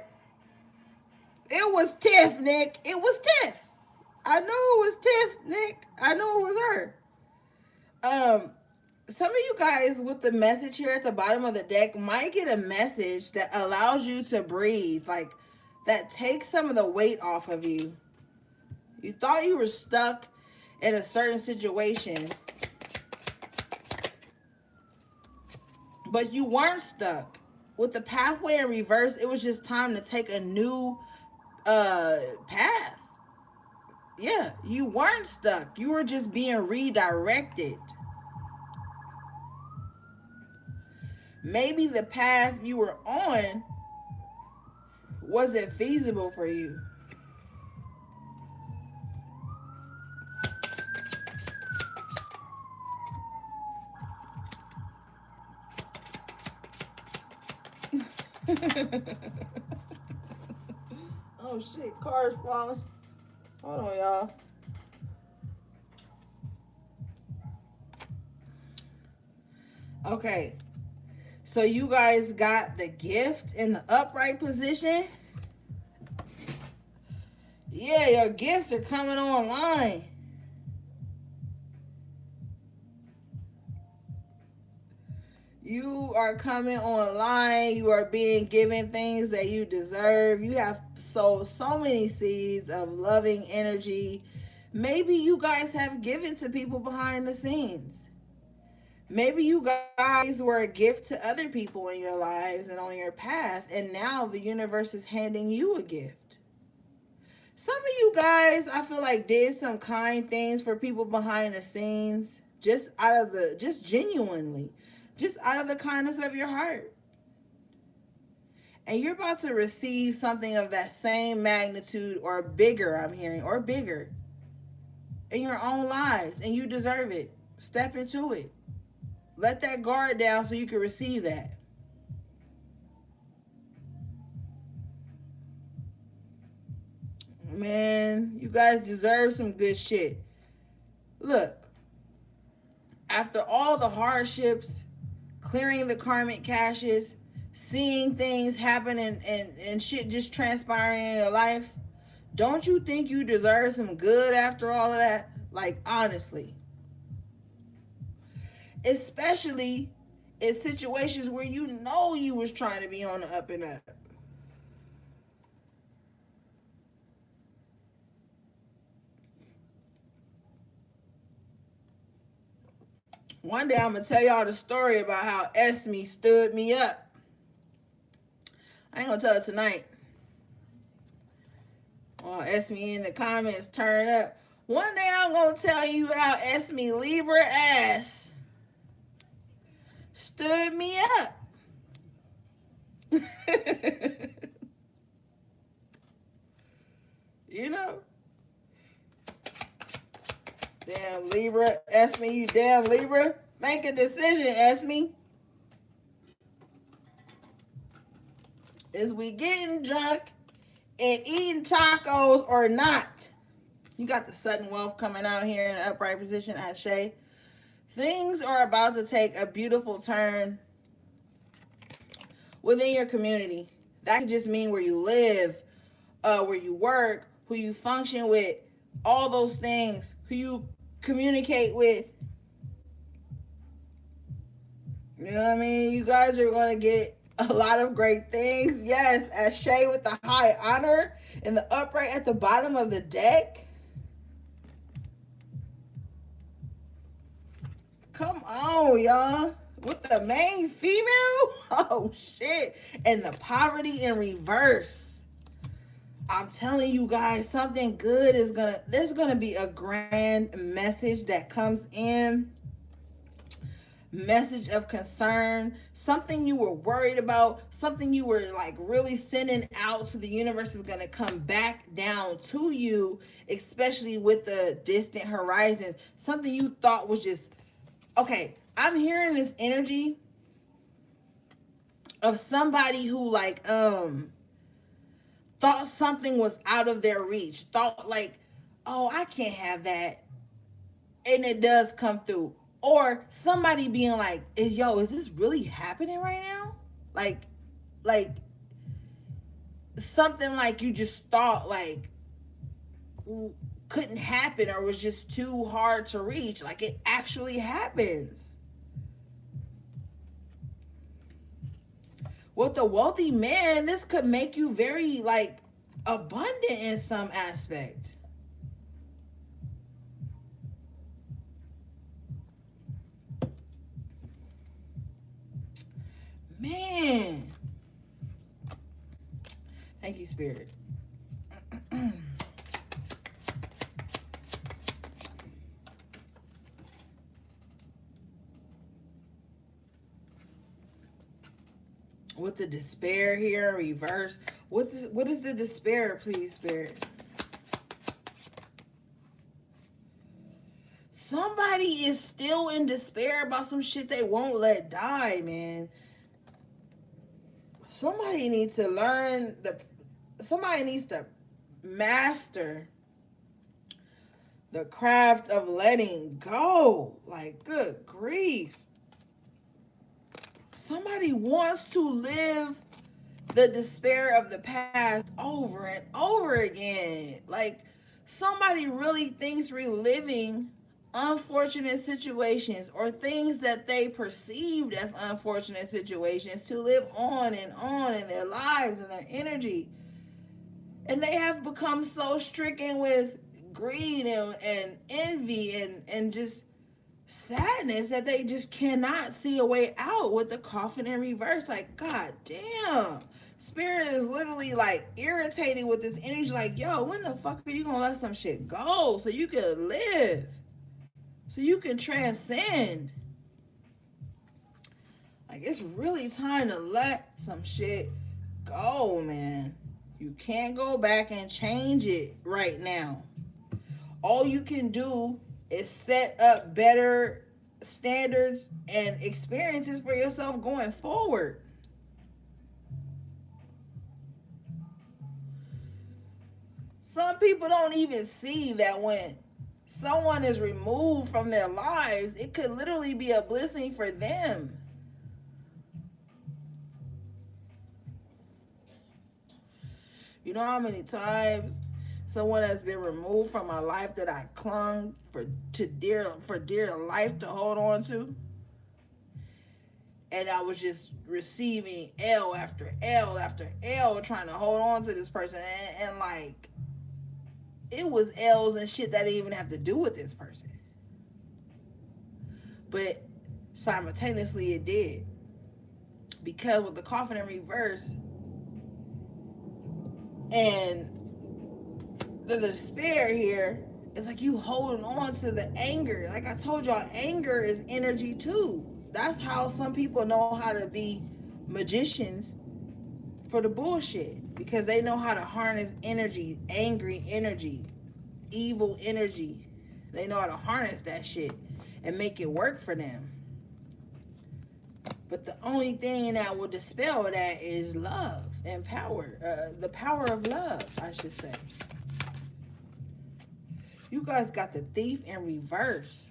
It was Tiff, Nick. It was Tiff. I knew it was Tiff, Nick. I knew it was her. Some of you guys with the message here at the bottom of the deck might get a message that allows you to breathe, like that takes some of the weight off of you. You thought you were stuck in a certain situation, but you weren't stuck. With the pathway in reverse, it was just time to take a new path. Yeah, you weren't stuck. You were just being redirected. Maybe the path you were on wasn't feasible for you. Oh shit, cars falling. Hold on, y'all. Okay, so you guys got the gift in the upright position. Yeah, your gifts are coming online. You are coming online. You are being given things that you deserve. You have sowed so many seeds of loving energy. Maybe you guys have given to people behind the scenes. Maybe you guys were a gift to other people in your lives and on your path, and now the universe is handing you a gift. Some of you guys, I feel like, did some kind things for people behind the scenes, just genuinely, just out of the kindness of your heart. And you're about to receive something of that same magnitude or bigger, I'm hearing, or bigger in your own lives, and you deserve it. Step into it. Let that guard down so you can receive that. Man, you guys deserve some good shit. Look, after all the hardships, clearing the karmic caches, seeing things happen and shit just transpiring in your life, don't you think you deserve some good after all of that? Like, honestly. Especially in situations where you know you was trying to be on the up and up. One day I'm gonna tell y'all the story about how Esme stood me up. I ain't gonna tell it tonight. Well, Esme in the comments turn up. One day I'm gonna tell you how Esme Libra ass stood me up. You know? Damn Libra, Esme, you damn Libra. Make a decision, Esme. Is we getting drunk and eating tacos or not? You got the sudden wealth coming out here in the upright position at Shay. Things are about to take a beautiful turn within your community. That could just mean where you live, where you work, who you function with, all those things, who you communicate with. You know what I mean? You guys are going to get a lot of great things. Yes, as Shay with the high honor and the upright at the bottom of the deck. Come on, y'all. With the main female? Oh, shit. And the poverty in reverse. I'm telling you guys, something good is there's gonna be a grand message that comes in. Message of concern, something you were worried about, something you were like really sending out to the universe is gonna come back down to you, especially with the distant horizons. Something you thought was just okay. I'm hearing this energy of somebody who like thought something was out of their reach, thought like, oh, I can't have that, and it does come through. Or somebody being like, yo, is this really happening right now? Like something like you just thought like couldn't happen or was just too hard to reach. Like it actually happens. With a wealthy man, this could make you very like abundant in some aspect. Man. Thank you, Spirit. With the despair here, reverse. What is the despair, please, Spirit? Somebody is still in despair about some shit they won't let die, man. somebody needs to learn somebody needs to master the craft of letting go. Like, good grief. Somebody wants to live the despair of the past over and over again. Like, somebody really thinks reliving unfortunate situations or things that they perceived as unfortunate situations to live on in their lives and their energy. And they have become so stricken with greed and envy and just sadness that they just cannot see a way out with the coffin in reverse. Like, god damn. Spirit is literally like irritated with this energy. Like, yo, when the fuck are you gonna let some shit go so you can live? So you can transcend. Like, it's really time to let some shit go, man. You can't go back and change it right now. All you can do is set up better standards and experiences for yourself going forward. Some people don't even see that when someone is removed from their lives, it could literally be a blessing for them. You know how many times someone has been removed from my life that I clung for dear life to hold on to? And I was just receiving L after L after L trying to hold on to this person. And like, it was L's and shit that didn't even have to do with this person. But simultaneously it did. Because with the coffin in reverse and the despair here, it's like you holding on to the anger. Like I told y'all, anger is energy too. That's how some people know how to be magicians for the bullshit. Because they know how to harness energy, angry energy, evil energy. They know how to harness that shit and make it work for them. But the only thing that will dispel that is love and power. The power of love, I should say. You guys got the thief in reverse.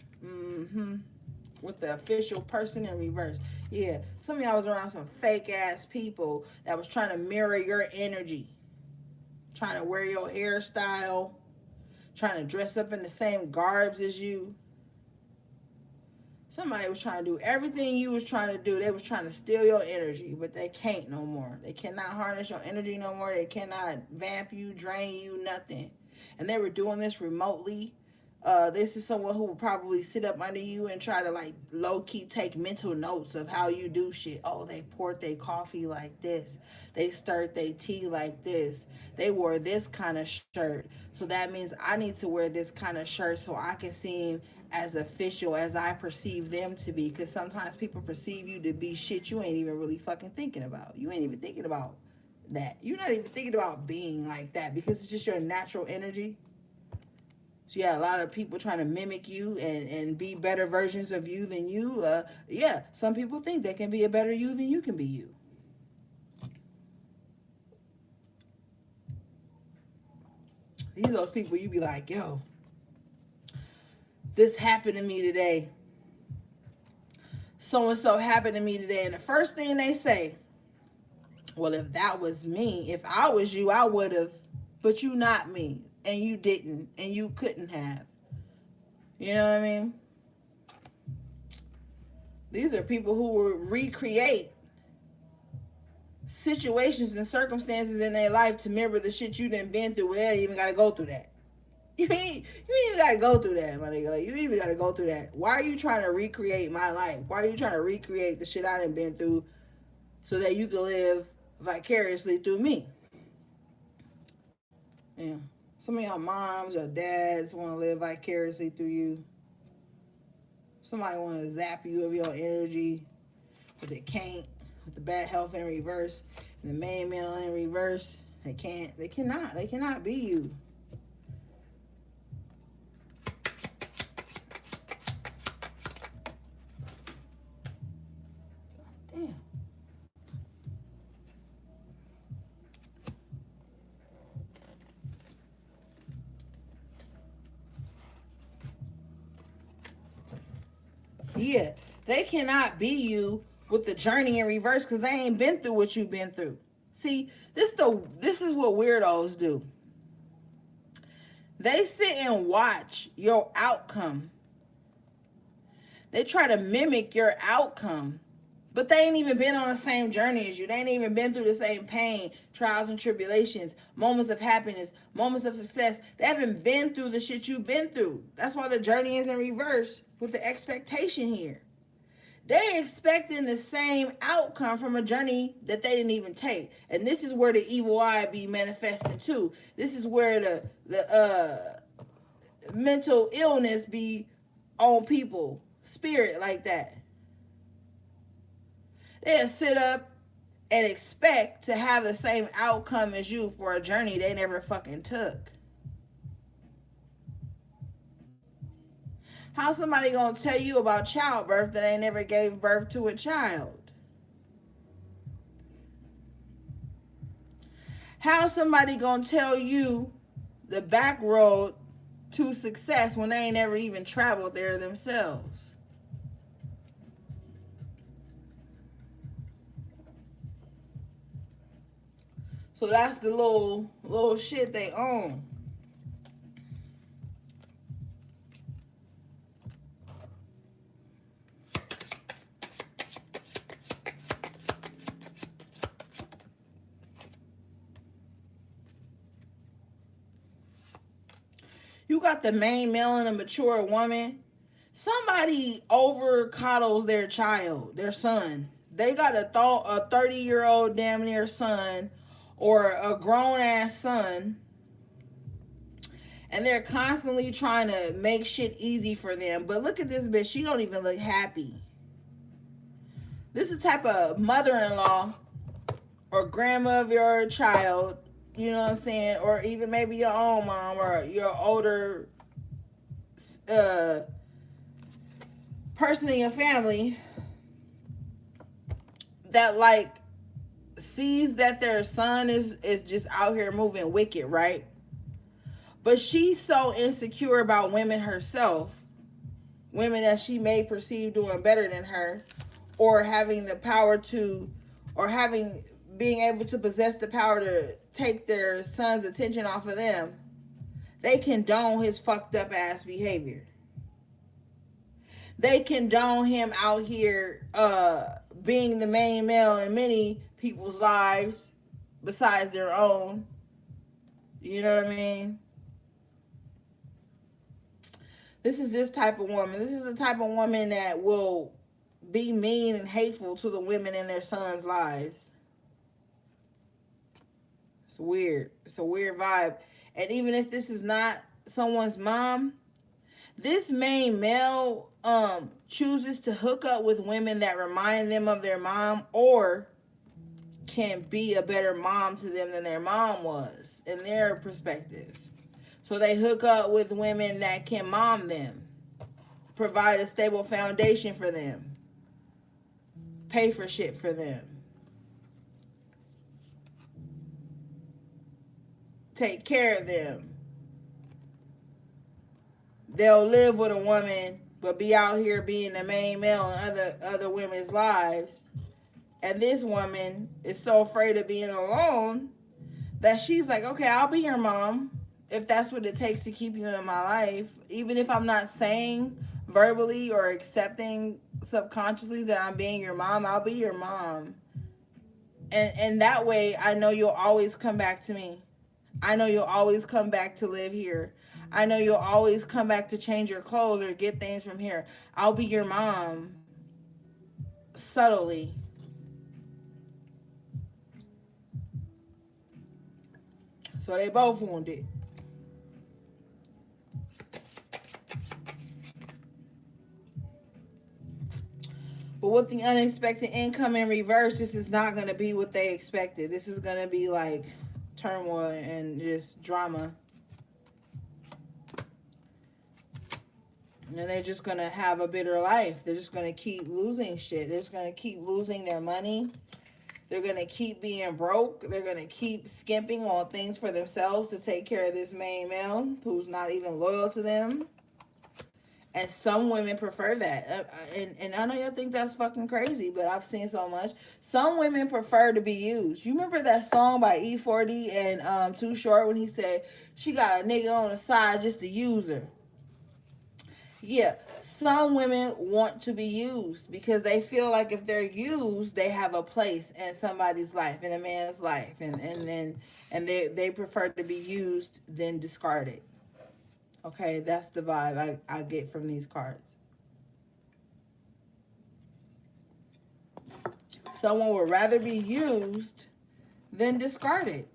With the official person in reverse. Yeah, some of y'all was around some fake ass people that was trying to mirror your energy. Trying to wear your hairstyle. Trying to dress up in the same garbs as you. Somebody was trying to do everything you was trying to do. They was trying to steal your energy, but they can't no more. They cannot harness your energy no more. They cannot vamp you, drain you, nothing. And they were doing this remotely. This is someone who would probably sit up under you and try to like low-key take mental notes of how you do shit. Oh, they poured their coffee like this. They stirred their tea like this. They wore this kind of shirt. So that means I need to wear this kind of shirt so I can seem as official as I perceive them to be. Because sometimes people perceive you to be shit you ain't even really fucking thinking about. You ain't even thinking about that. You're not even thinking about being like that because it's just your natural energy. So yeah, a lot of people trying to mimic you and be better versions of you than you. Yeah, some people think they can be a better you than you can be you. These are those people you be like, yo, this happened to me today. So-and-so happened to me today. And the first thing they say, well, if that was me, if I was you, I would have. But you not me. And you didn't. And you couldn't have. You know what I mean? These are people who will recreate situations and circumstances in their life to mirror the shit you done been through. They ain't even got to go through that. You ain't even got to go through that, my nigga. Like, you ain't even got to go through that. Why are you trying to recreate my life? Why are you trying to recreate the shit I done been through so that you can live vicariously through me? Yeah. Some of y'all moms or dads want to live vicariously through you. Somebody want to zap you of your energy, but they can't. With the bad health in reverse and the main male in reverse, they can't. They cannot. They cannot be you. Damn. Yeah, they cannot be you with the journey in reverse because they ain't been through what you've been through. See, this is what weirdos do. They sit and watch your outcome. They try to mimic your outcome. But they ain't even been on the same journey as you. They ain't even been through the same pain, trials and tribulations, moments of happiness, moments of success. They haven't been through the shit you've been through. That's why the journey is in reverse with the expectation here. They expecting the same outcome from a journey that they didn't even take. And this is where the evil eye be manifesting too. This is where the mental illness be on people, spirit like that. They'll sit up and expect to have the same outcome as you for a journey they never fucking took. How somebody gonna tell you about childbirth that they never gave birth to a child? How somebody gonna tell you the back road to success when they ain't never even traveled there themselves? So that's the little shit they own. You got the main male and a mature woman. Somebody over coddles their child, their son. They got a 30-year-old damn near son or a grown ass son, and they're constantly trying to make shit easy for them. But look at this bitch. She don't even look happy. This is the type of mother-in-law or grandma of your child, you know what I'm saying, or even maybe your own mom or your older person in your family that like sees that their son is just out here moving wicked, right? But she's so insecure about women herself, women that she may perceive doing better than her, or having the power to, or being able to possess the power to take their son's attention off of them. They condone his fucked up ass behavior. They condone him out here being the main male in many people's lives besides their own. You know what I mean? This is this type of woman. This is the type of woman that will be mean and hateful to the women in their sons' lives. It's weird. It's a weird vibe. And even if this is not someone's mom, this main male chooses to hook up with women that remind them of their mom or can be a better mom to them than their mom was in their perspective. So they hook up with women that can mom them, provide a stable foundation for them, pay for shit for them, take care of them. They'll live with a woman but be out here being the main male in other women's lives. And this woman is so afraid of being alone that she's like, okay, I'll be your mom if that's what it takes to keep you in my life. Even if I'm not saying verbally or accepting subconsciously that I'm being your mom, I'll be your mom. And that way, I know you'll always come back to me. I know you'll always come back to live here. I know you'll always come back to change your clothes or get things from here. I'll be your mom. Subtly. So they both wounded. But with the unexpected income in reverse, this is not going to be what they expected. This is going to be like turmoil and just drama. And they're just going to have a bitter life. They're just going to keep losing shit. They're just going to keep losing their money. They're going to keep being broke. They're going to keep skimping on things for themselves to take care of this main male who's not even loyal to them. And some women prefer that. And I know y'all think that's fucking crazy, but I've seen so much. Some women prefer to be used. You remember that song by E40 and Too Short when he said, she got a nigga on the side just to use her? Yeah, some women want to be used because they feel like if they're used, they have a place in somebody's life, in a man's life, and they prefer to be used than discarded. Okay, that's the vibe I get from these cards. Someone would rather be used than discarded.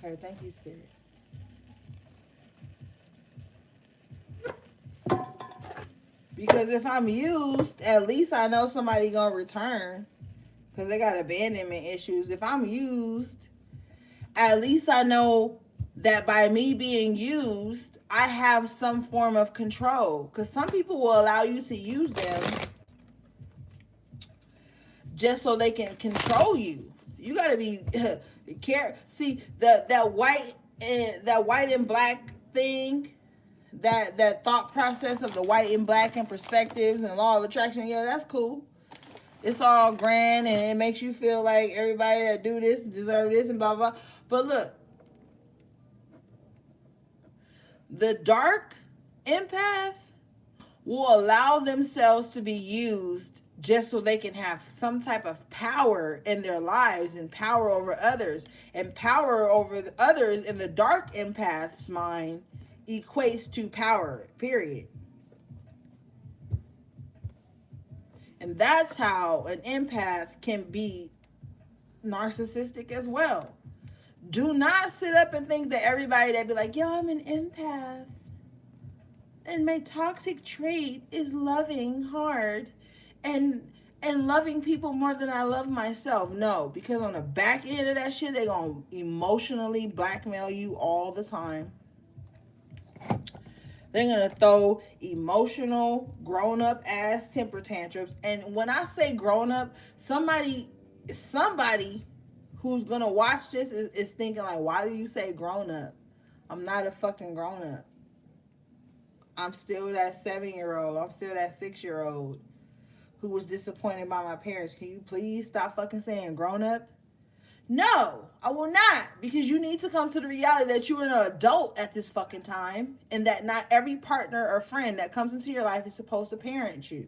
Okay, thank you, Spirit. Because if I'm used, at least I know somebody gonna return. Because they got abandonment issues. If I'm used, at least I know that by me being used, I have some form of control. Because some people will allow you to use them just so they can control you. You gotta be care. See that white and black thing, that thought process of the white and black and perspectives and law of attraction. Yeah, that's cool. It's all grand and it makes you feel like everybody that do this deserve this and blah blah. But look, the dark empath will allow themselves to be used just so they can have some type of power in their lives and power over others. And power over others in the dark empath's mind equates to power, period. And that's how an empath can be narcissistic as well. Do not sit up and think that everybody that be like, yo, I'm an empath and my toxic trait is loving hard and loving people more than I love myself. No, because on the back end of that shit, they gonna emotionally blackmail you all the time. They're gonna throw emotional, grown up ass temper tantrums. And when I say grown up, somebody who's gonna watch this is thinking like, why do you say grown up? I'm not a fucking grown up. I'm still that 7-year-old. I'm still that 6-year-old who was disappointed by my parents. Can you please stop fucking saying grown up? No, I will not, because you need to come to the reality that you're an adult at this fucking time and that not every partner or friend that comes into your life is supposed to parent you.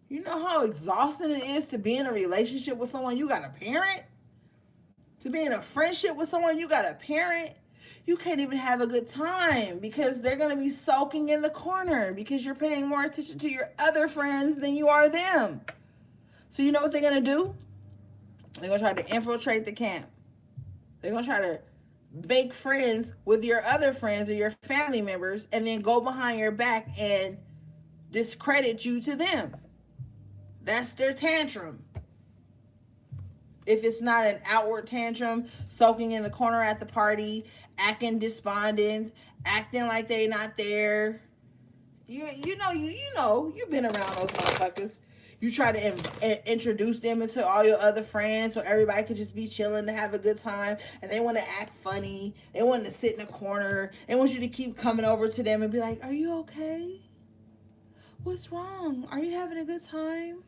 You know how exhausting it is to be in a relationship with someone you got a parent? To be in a friendship with someone you got a parent? You can't even have a good time because they're going to be sulking in the corner because you're paying more attention to your other friends than you are them. So you know what they're going to do? They're going to try to infiltrate the camp. They're going to try to make friends with your other friends or your family members and then go behind your back and discredit you to them. That's their tantrum. If it's not an outward tantrum, sulking in the corner at the party, acting despondent, acting like they not there. You know, you've been around those motherfuckers. You try to introduce them into all your other friends so everybody could just be chilling to have a good time. And they want to act funny. They want to sit in a corner. They want you to keep coming over to them and be like, are you okay? What's wrong? Are you having a good time?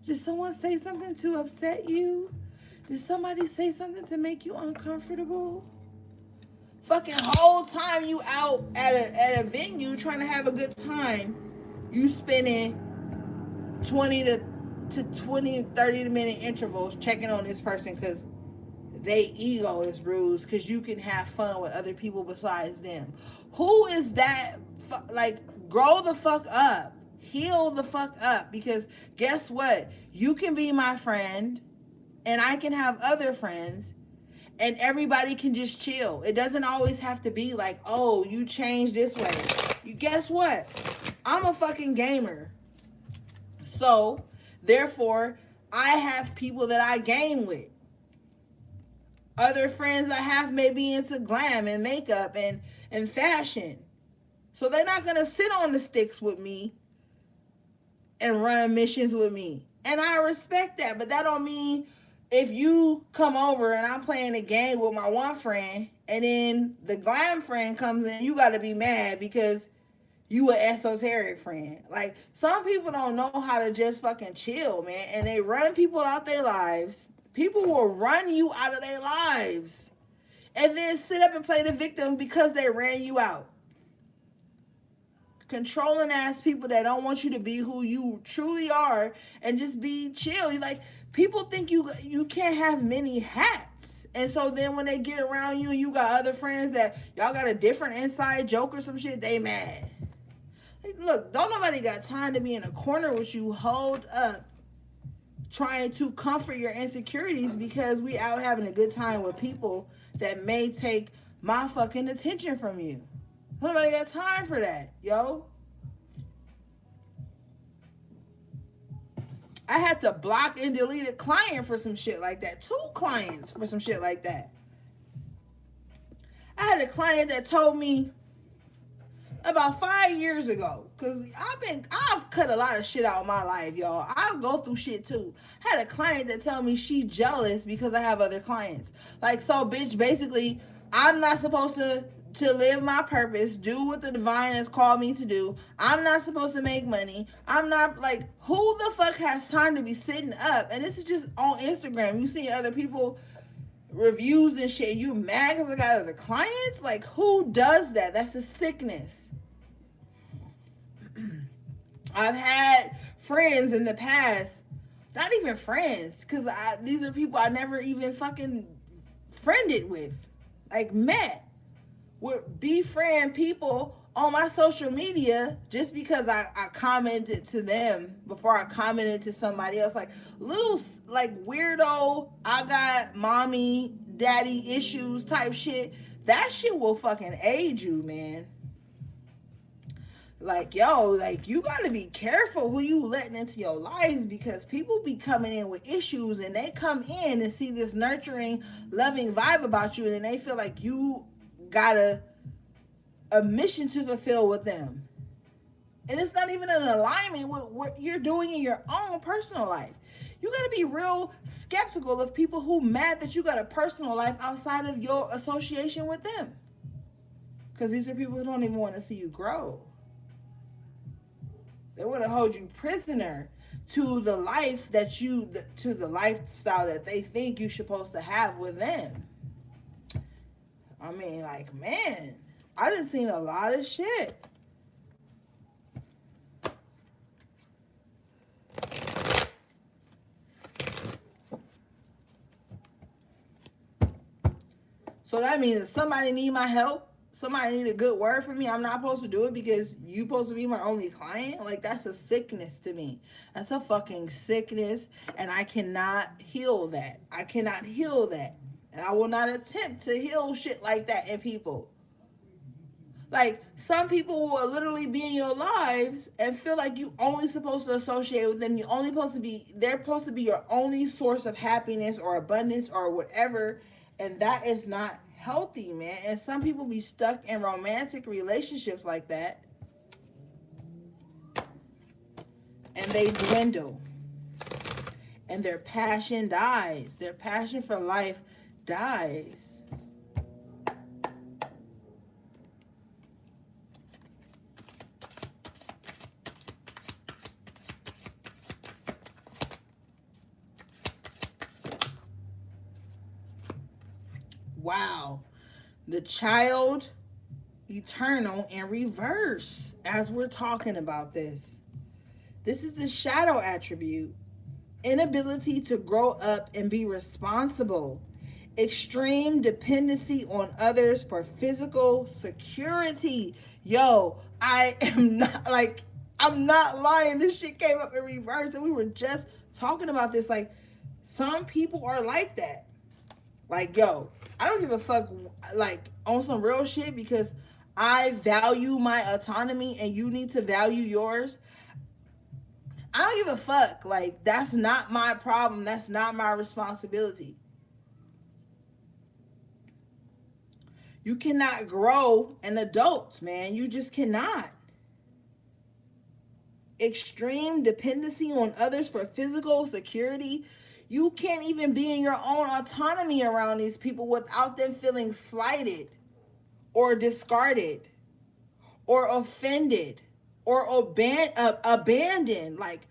Did someone say something to upset you? Did somebody say something to make you uncomfortable? Fucking whole time you out at a venue trying to have a good time, you spending 20 to 20, 30-minute intervals checking on this person because they ego is bruised because you can have fun with other people besides them. Who is that? Like, grow the fuck up. Heal the fuck up, because guess what? You can be my friend and I can have other friends and everybody can just chill. It doesn't always have to be like, oh, you changed this way. You guess what? I'm a fucking gamer. So, therefore, I have people that I game with. Other friends I have may be into glam and makeup and fashion. So they're not going to sit on the sticks with me and run missions with me. And I respect that, but that don't mean if you come over and I'm playing a game with my one friend and then the glam friend comes in, you got to be mad because you an esoteric friend. Like, some people don't know how to just fucking chill, man. And they run people out their lives. People will run you out of their lives. And then sit up and play the victim because they ran you out. Controlling ass people that don't want you to be who you truly are and just be chill. You like, people think you can't have many hats. And so then when they get around you and you got other friends that y'all got a different inside joke or some shit, they mad. Like, look, don't nobody got time to be in a corner with you, hold up, trying to comfort your insecurities because we out having a good time with people that may take my fucking attention from you. Nobody got time for that, yo. I had to block and delete a client for some shit like that. 2 clients for some shit like that. I had a client that told me about 5 years ago, because I've cut a lot of shit out of my life, y'all. I go through shit too. I had a client that tell me she jealous because I have other clients. Like, so bitch, basically, I'm not supposed to live my purpose, do what the divine has called me to do. I'm not supposed to make money. I'm not, like, who the fuck has time to be sitting up? And this is just on Instagram. You see other people reviews and shit. You mad because I got other clients? Like, who does that? That's a sickness. I've had friends in the past, not even friends, because these are people I never even fucking friended with, like met. Would befriend people on my social media just because I commented to them before I commented to somebody else. Like, little, like, weirdo, I got mommy, daddy issues type shit. That shit will fucking aid you, man. Like, yo, like, you gotta be careful who you letting into your lives, because people be coming in with issues and they come in and see this nurturing, loving vibe about you and they feel like you got a mission to fulfill with them. And it's not even in alignment with what you're doing in your own personal life. You got to be real skeptical of people who mad that you got a personal life outside of your association with them. Because these are people who don't even want to see you grow. They want to hold you prisoner to the life to the lifestyle that they think you're supposed to have with them. I mean, like, man, I done seen a lot of shit. So that means if somebody need my help, somebody need a good word for me, I'm not supposed to do it because you supposed to be my only client? Like, that's a sickness to me. That's a fucking sickness, and I cannot heal that. I cannot heal that. And I will not attempt to heal shit like that in people. Like, some people will literally be in your lives and feel like you only supposed to associate with them. They're supposed to be your only source of happiness or abundance or whatever. And that is not healthy, man. And some people be stuck in romantic relationships like that. And they dwindle. And their passion dies. Their passion for life dies. Wow. The child eternal in reverse as we're talking about this. This is the shadow attribute. Inability to grow up and be responsible. Extreme dependency on others for physical security. Yo, I am not, like, I'm not lying. This shit came up in reverse, and we were just talking about this. Like, some people are like that. Like, yo, I don't give a fuck, like, on some real shit, because I value my autonomy and you need to value yours. I don't give a fuck. Like, that's not my problem. That's not my responsibility. You cannot grow an adult, man. You just cannot. Extreme dependency on others for physical security. You can't even be in your own autonomy around these people without them feeling slighted or discarded or offended or abandoned. Like,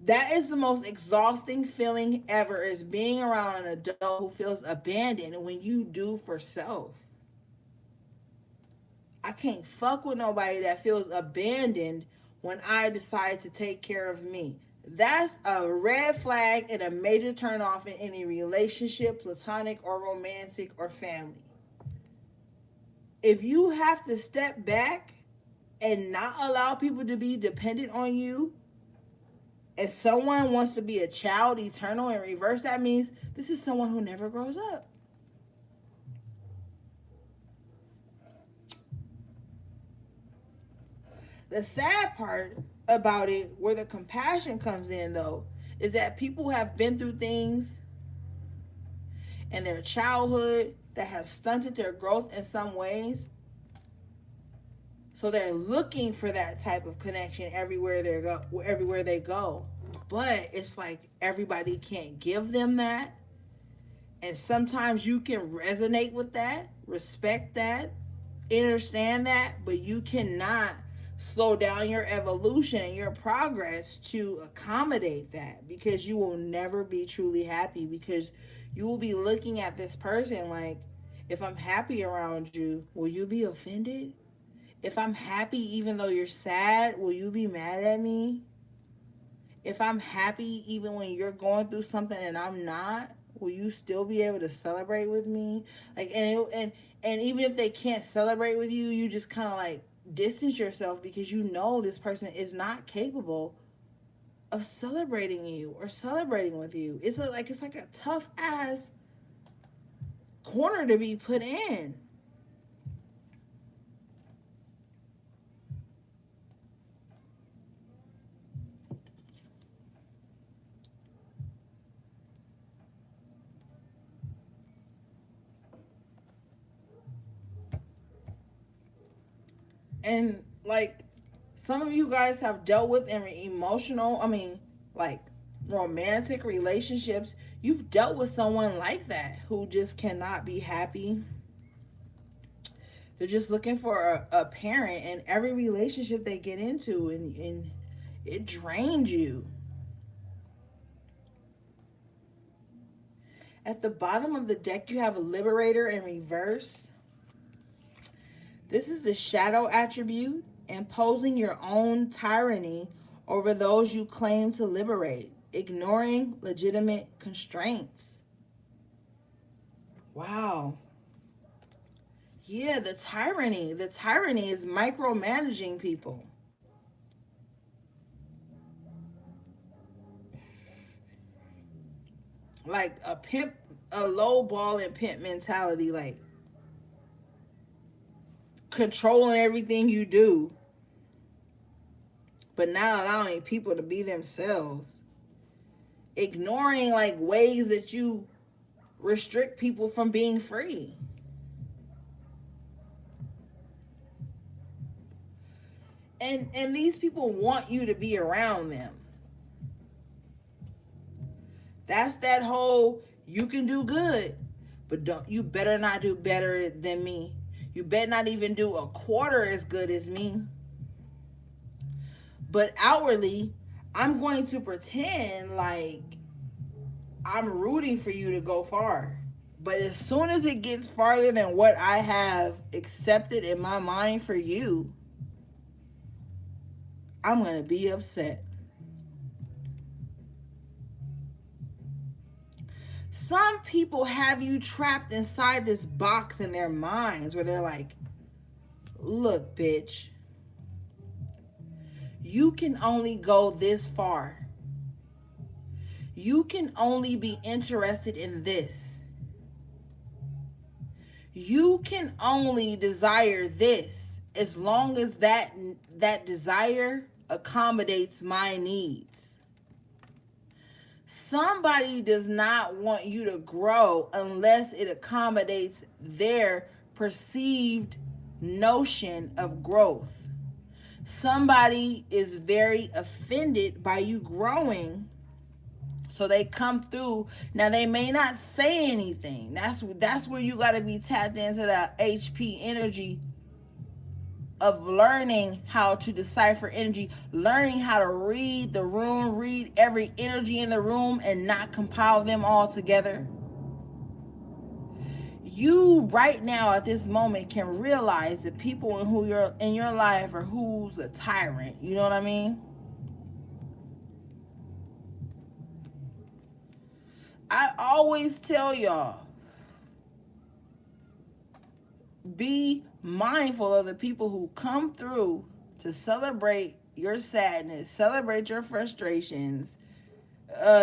that is the most exhausting feeling ever, is being around an adult who feels abandoned when you do for self. I can't fuck with nobody that feels abandoned when I decide to take care of me. That's a red flag and a major turnoff in any relationship, platonic or romantic or family. If you have to step back and not allow people to be dependent on you, and someone wants to be a child eternal in reverse, that means this is someone who never grows up. The sad part about it, where the compassion comes in though, is that people have been through things in their childhood that have stunted their growth in some ways. So they're looking for that type of connection everywhere they go. But it's like everybody can't give them that. And sometimes you can resonate with that, respect that, understand that, but you cannot slow down your evolution and your progress to accommodate that, because you will never be truly happy, because you will be looking at this person like, if I'm happy around you, will you be offended? If I'm happy even though you're sad, will you be mad at me? If I'm happy even when you're going through something and I'm not, will you still be able to celebrate with me? Like, and even if they can't celebrate with you, you just kind of like distance yourself, because you know this person is not capable of celebrating you or celebrating with you. It's like a tough ass corner to be put in. And like, some of you guys have dealt with in like romantic relationships, you've dealt with someone like that who just cannot be happy. They're just looking for a parent in every relationship they get into, and it drains you. At the bottom of the deck, you have a Liberator in reverse. This is the shadow attribute, imposing your own tyranny over those you claim to liberate, ignoring legitimate constraints. Wow. Yeah, the tyranny. The tyranny is micromanaging people. Like a low ball and pimp mentality, like controlling everything you do, but not allowing people to be themselves. Ignoring like ways that you restrict people from being free. And these people want you to be around them. That's that whole, you can do good, but you better not do better than me. You better not even do a quarter as good as me. But outwardly, I'm going to pretend like I'm rooting for you to go far. But as soon as it gets farther than what I have accepted in my mind for you, I'm going to be upset. Some people have you trapped inside this box in their minds where they're like, look, bitch, You can only go this far. You can only be interested in this. You can only desire this as long as that desire accommodates my needs. Somebody does not want you to grow unless it accommodates their perceived notion of growth. Somebody is very offended by you growing, so they come through. Now they may not say anything. That's where you got to be tapped into that HP energy of learning how to decipher energy, learning how to read the room, read every energy in the room and not compile them all together. You right now at this moment can realize the people who you're in your life or who's a tyrant. You know what I mean? I always tell y'all, be mindful of the people who come through to celebrate your sadness, celebrate your frustrations,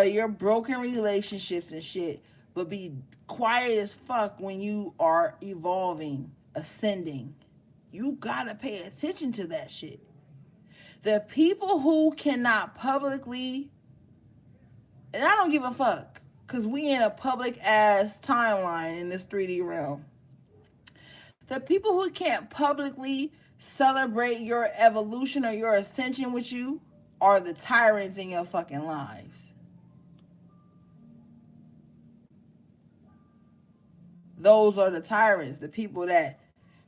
your broken relationships and shit, but be quiet as fuck when you are evolving, ascending. You gotta pay attention to that shit. The people who cannot publicly, and I don't give a fuck, because we in a public ass timeline in this 3D realm. The people who can't publicly celebrate your evolution or your ascension with you are the tyrants in your fucking lives. Those are the tyrants, the people that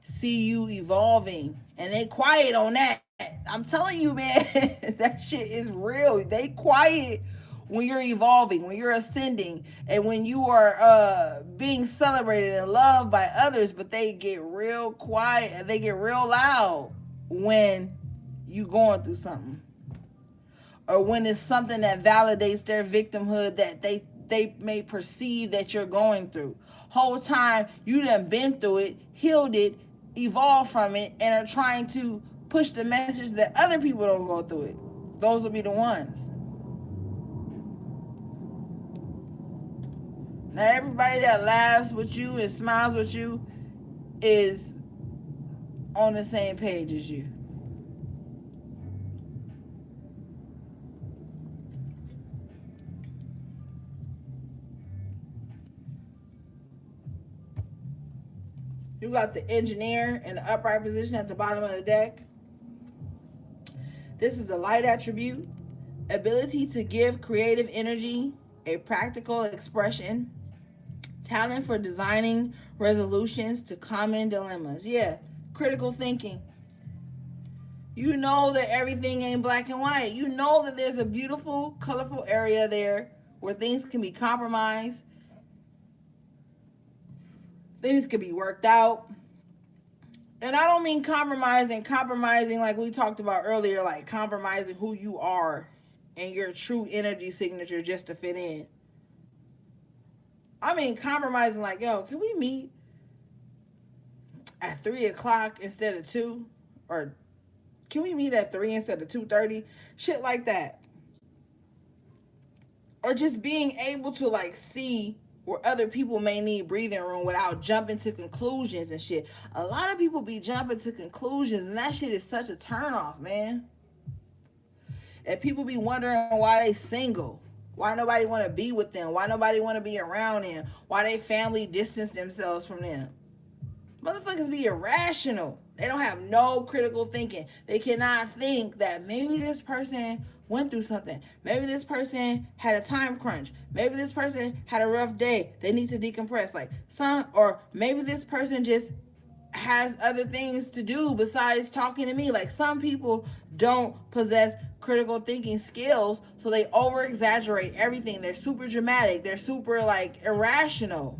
see you evolving and they quiet on that. I'm telling you, man, that shit is real. They quiet when you're evolving, when you're ascending, and when you are being celebrated and loved by others, but they get real quiet and they get real loud when you going through something. Or when it's something that validates their victimhood that they may perceive that you're going through. Whole time you done been through it, healed it, evolved from it, and are trying to push the message that other people don't go through it. Those will be the ones. Now everybody that laughs with you and smiles with you is on the same page as you. You got the engineer in the upright position at the bottom of the deck. This is the light attribute, ability to give creative energy, a practical expression, talent for designing resolutions to common dilemmas. Yeah, critical thinking. You know that everything ain't black and white. You know that there's a beautiful, colorful area there where things can be compromised. Things could be worked out. And I don't mean compromising like we talked about earlier, like compromising who you are and your true energy signature just to fit in. I mean compromising like, yo, can we meet at 3 o'clock instead of 2? Or can we meet at 3 instead of 2:30? Shit like that. Or just being able to like see where other people may need breathing room without jumping to conclusions and shit. A lot of people be jumping to conclusions, and that shit is such a turnoff, man. And people be wondering why they single, why nobody want to be with them, why nobody want to be around them, why they family distance themselves from them. Motherfuckers be irrational. They don't have no critical thinking. They cannot think that maybe this person went through something. Maybe this person had a time crunch. Maybe this person had a rough day. They need to decompress. Or maybe this person just has other things to do besides talking to me. Like, some people don't possess critical thinking skills, so they over exaggerate everything. They're super dramatic. They're super like irrational.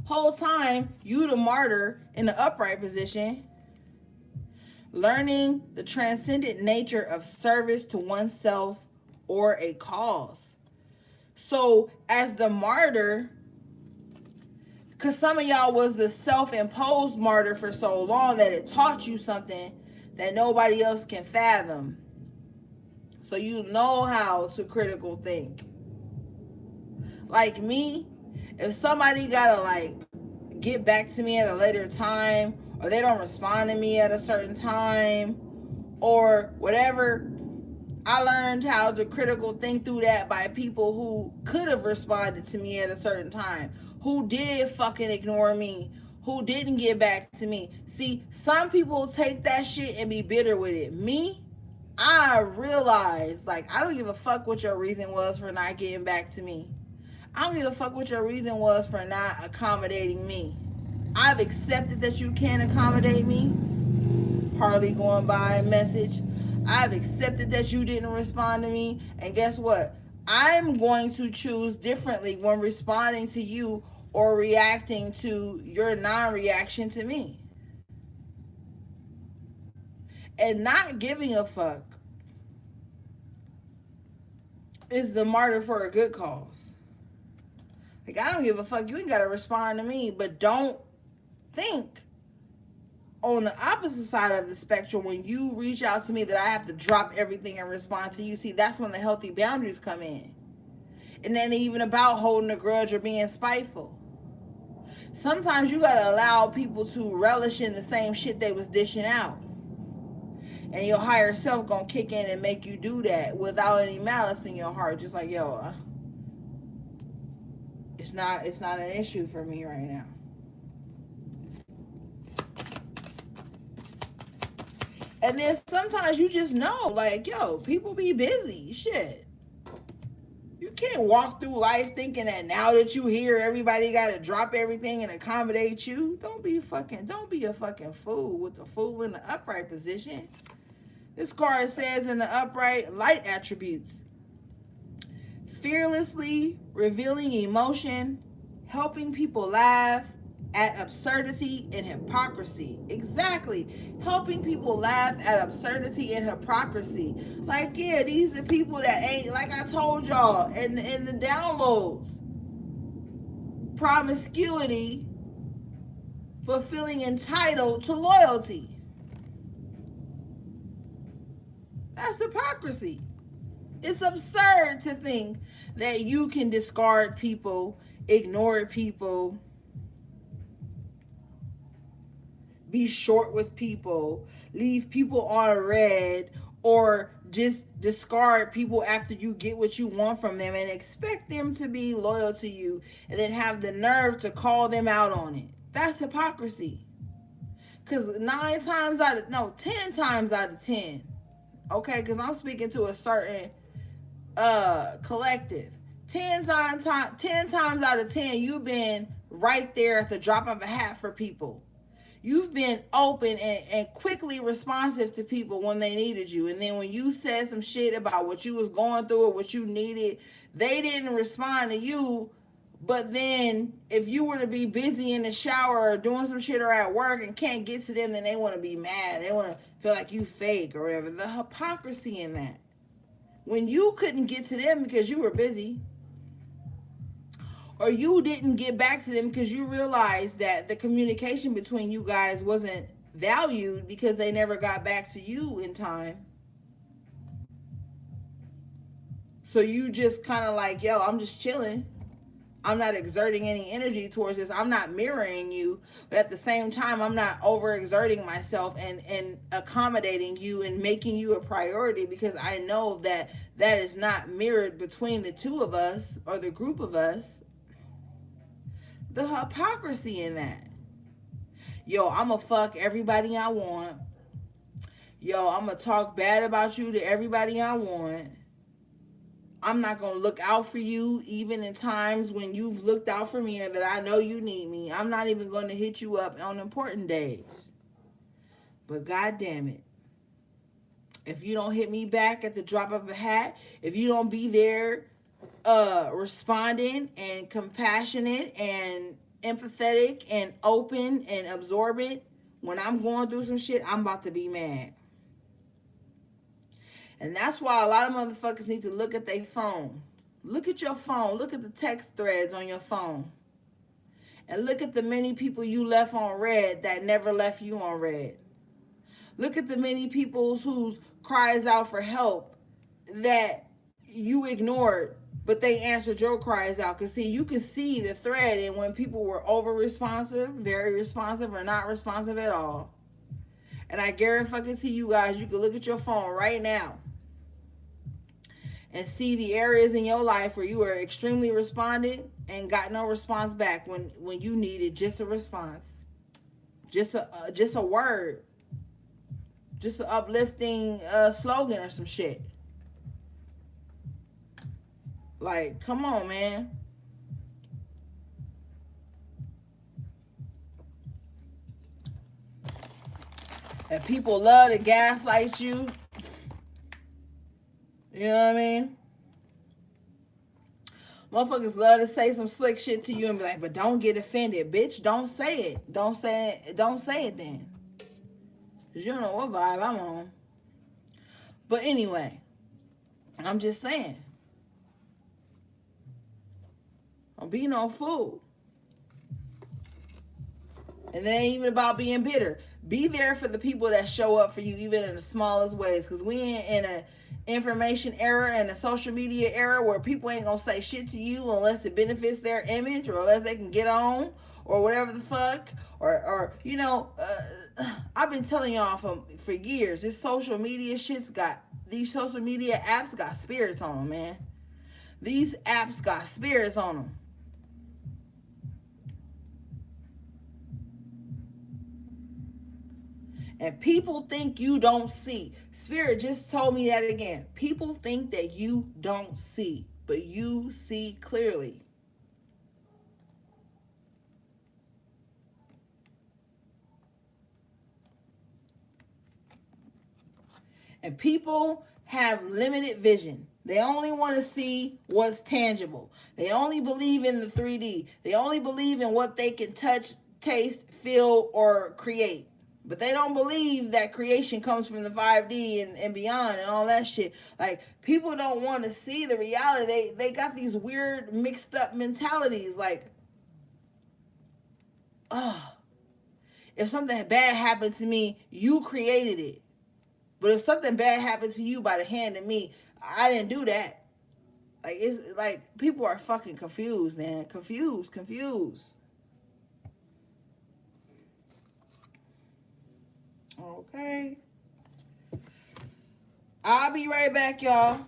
Whole time you the martyr in the upright position, learning the transcendent nature of service to oneself or a cause. So as the martyr, because some of y'all was the self-imposed martyr for so long that it taught you something that nobody else can fathom. So you know how to critical think. Like me, if somebody gotta like get back to me at a later time, or they don't respond to me at a certain time, or whatever, I learned how to critical think through that by people who could have responded to me at a certain time, who did fucking ignore me, who didn't get back to me. See, some people take that shit and be bitter with it. Me, I realized, like, I don't give a fuck what your reason was for not getting back to me. I don't give a fuck what your reason was for not accommodating me. I've accepted that you can't accommodate me. Hardly going by a message. I've accepted that you didn't respond to me. And guess what? I'm going to choose differently when responding to you or reacting to your non-reaction to me. And not giving a fuck is the martyr for a good cause. Like, I don't give a fuck. You ain't got to respond to me. But don't think on the opposite side of the spectrum, when you reach out to me, that I have to drop everything and respond to you. See, that's when the healthy boundaries come in. And then even about holding a grudge or being spiteful. Sometimes you got to allow people to relish in the same shit they was dishing out. And your higher self gonna kick in and make you do that without any malice in your heart. Just like, yo, it's not an issue for me right now. And then sometimes you just know, like, yo, people be busy. Shit. You can't walk through life thinking that now that you here, everybody got to drop everything and accommodate you. Don't be a fucking fool with the fool in the upright position. This card says in the upright, light attributes. Fearlessly revealing emotion, helping people laugh at absurdity and hypocrisy. Exactly. Helping people laugh at absurdity and hypocrisy. Like, yeah, these are people that ain't, like I told y'all in the downloads, promiscuity, but feeling entitled to loyalty. That's hypocrisy. It's absurd to think that you can discard people, ignore people, be short with people, leave people on red, or just discard people after you get what you want from them and expect them to be loyal to you and then have the nerve to call them out on it. That's hypocrisy. Because 10 times out of 10, okay, because I'm speaking to a certain collective. 10 times out of 10, you've been right there at the drop of a hat for people. You've been open and quickly responsive to people when they needed you. And then when you said some shit about what you was going through or what you needed, they didn't respond to you. But then if you were to be busy in the shower or doing some shit or at work and can't get to them, then they want to be mad. They want to feel like you fake or whatever. The hypocrisy in that. When you couldn't get to them because you were busy, or you didn't get back to them because you realized that the communication between you guys wasn't valued because they never got back to you in time. So you just kind of like, yo, I'm just chilling. I'm not exerting any energy towards this. I'm not mirroring you, but at the same time, I'm not overexerting myself and accommodating you and making you a priority because I know that that is not mirrored between the two of us or the group of us. The hypocrisy in that. Yo, I'm going to fuck everybody I want. Yo, I'm going to talk bad about you to everybody I want. I'm not going to look out for you even in times when you've looked out for me and that I know you need me. I'm not even going to hit you up on important days. But God damn it. If you don't hit me back at the drop of a hat, if you don't be there responding and compassionate and empathetic and open and absorbent when I'm going through some shit, I'm about to be mad. And that's why a lot of motherfuckers need to look at their phone. Look at your phone. Look at the text threads on your phone. And look at the many people you left on red that never left you on red. Look at the many people whose cries out for help that you ignored, but they answered your cries out. Cause see, you can see the thread and when people were over responsive, very responsive, or not responsive at all. And I guarantee you guys, you can look at your phone right now and see the areas in your life where you were extremely responded and got no response back when you needed just a response, just a word, just an uplifting slogan or some shit. Like, come on, man. And people love to gaslight you. You know what I mean? Motherfuckers love to say some slick shit to you and be like, but don't get offended. Bitch, don't say it. Don't say it. Don't say it then. Because you don't know what vibe I'm on. But anyway, I'm just saying. Don't be no fool. And it ain't even about being bitter. Be there for the people that show up for you, even in the smallest ways. Because we in an information era and a social media era where people ain't going to say shit to you unless it benefits their image or unless they can get on or whatever the fuck. Or you know, I've been telling y'all for years, this social media shit's got, these social media apps got spirits on them, man. These apps got spirits on them. And people think you don't see. Spirit just told me that again. People think that you don't see, but you see clearly. And people have limited vision. They only want to see what's tangible. They only believe in the 3D. They only believe in what they can touch, taste, feel, or create. But they don't believe that creation comes from the 5D and beyond and all that shit. Like, people don't want to see the reality. They got these weird mixed up mentalities. Like, oh, if something bad happened to me, you created it. But if something bad happened to you by the hand of me, I didn't do that. Like, it's like people are fucking confused, man. Confused. Okay. I'll be right back, y'all.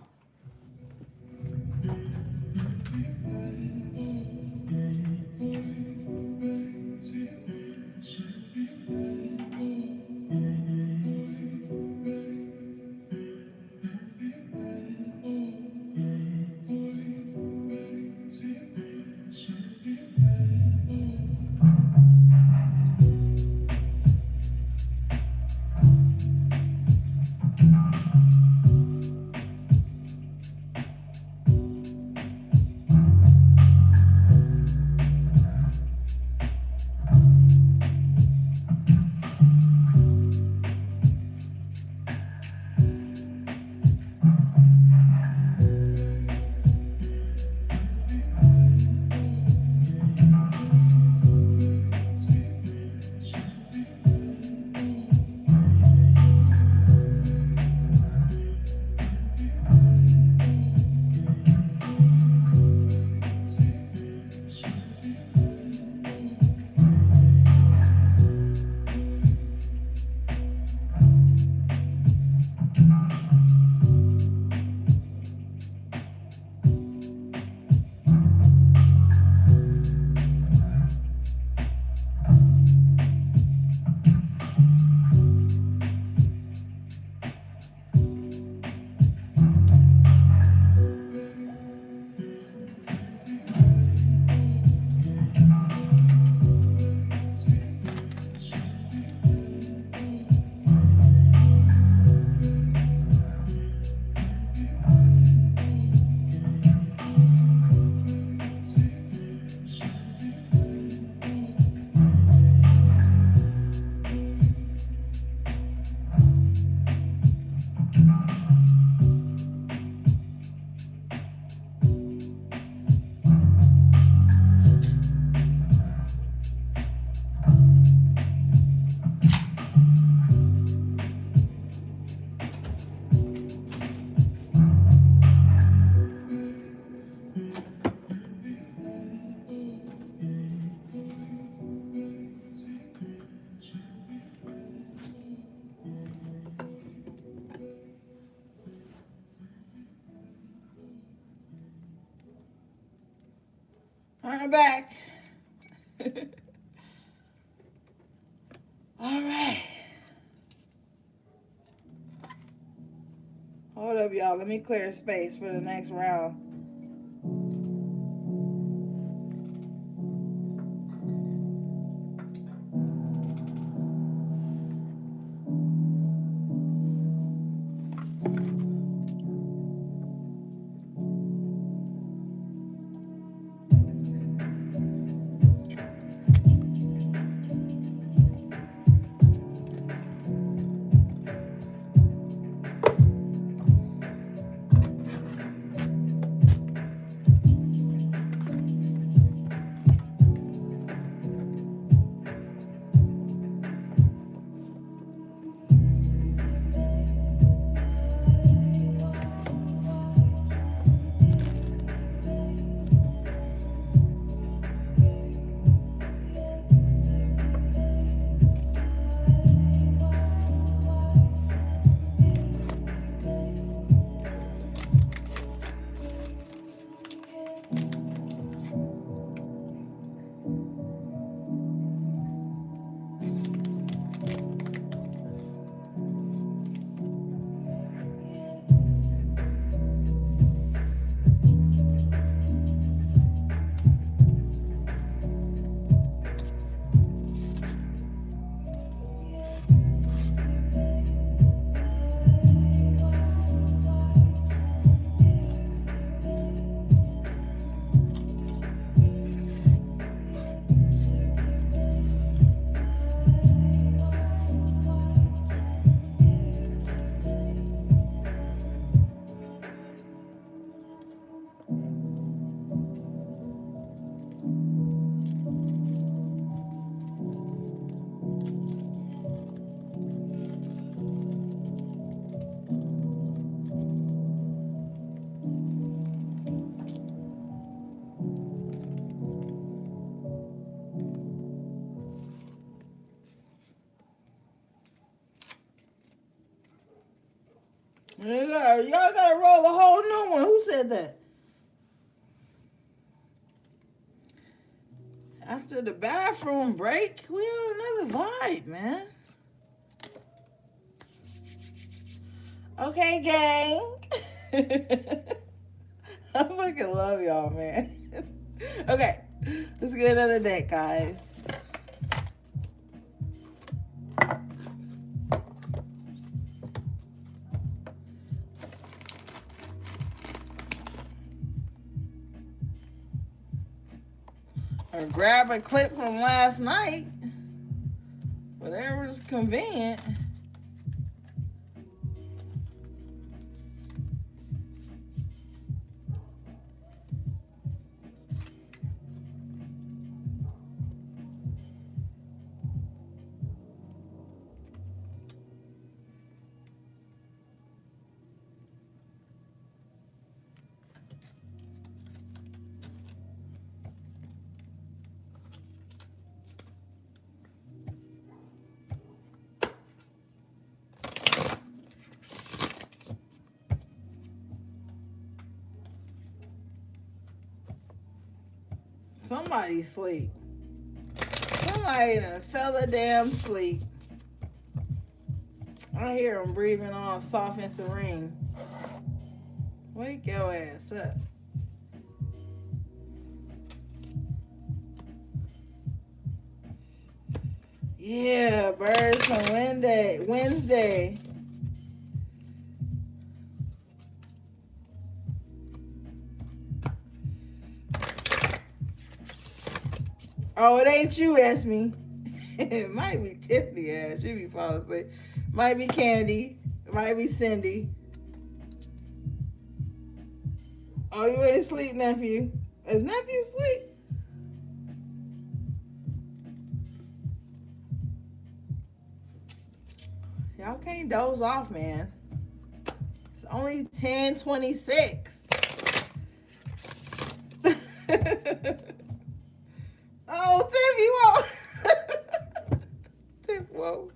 I'm back. All right. Hold up, y'all. Let me clear space for the next round. Y'all gotta roll a whole new one. Who said that? After the bathroom break, we had another vibe, man. Okay, gang. I fucking love y'all, man. Okay, let's get another deck, guys. Or grab a clip from last night. Whatever's convenient. Somebody sleep. Somebody done fell a damn sleep. I hear him breathing all soft and serene. Wake your ass up. Yeah, birds from Wednesday. Oh, it ain't you, Esme. It might be Tiffany ass. She be falling asleep. Might be Candy. Might be Cindy. Oh, you ain't sleep, nephew. Is nephew asleep? Y'all can't doze off, man. It's only 10:26. Oh, Tiff, you won't. Tiff, whoa.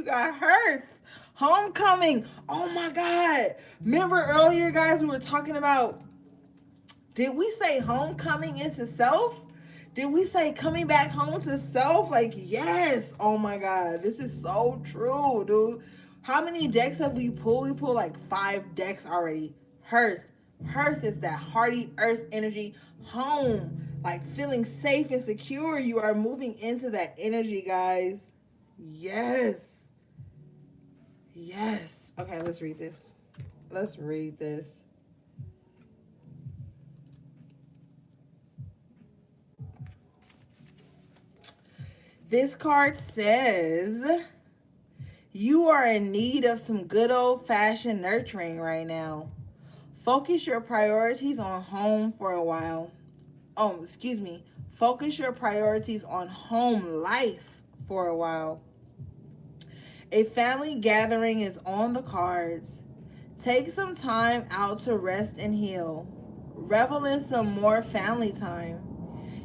got Hearth. Homecoming. Oh my God. Remember earlier, guys, we were talking about, did we say homecoming into self? Did we say coming back home to self? Like, yes. Oh my God. This is so true, dude. How many decks have we pulled? We pulled like 5 decks already. Hearth. Hearth is that hearty earth energy. Home. Like feeling safe and secure. You are moving into that energy, guys. Yes. Yes. Okay, let's read this. Let's read this. This card says, you are in need of some good old-fashioned nurturing right now. Focus your priorities on home for a while. Oh, excuse me. Focus your priorities on home life for a while. A family gathering is on the cards. Take some time out to rest and heal. Revel in some more family time.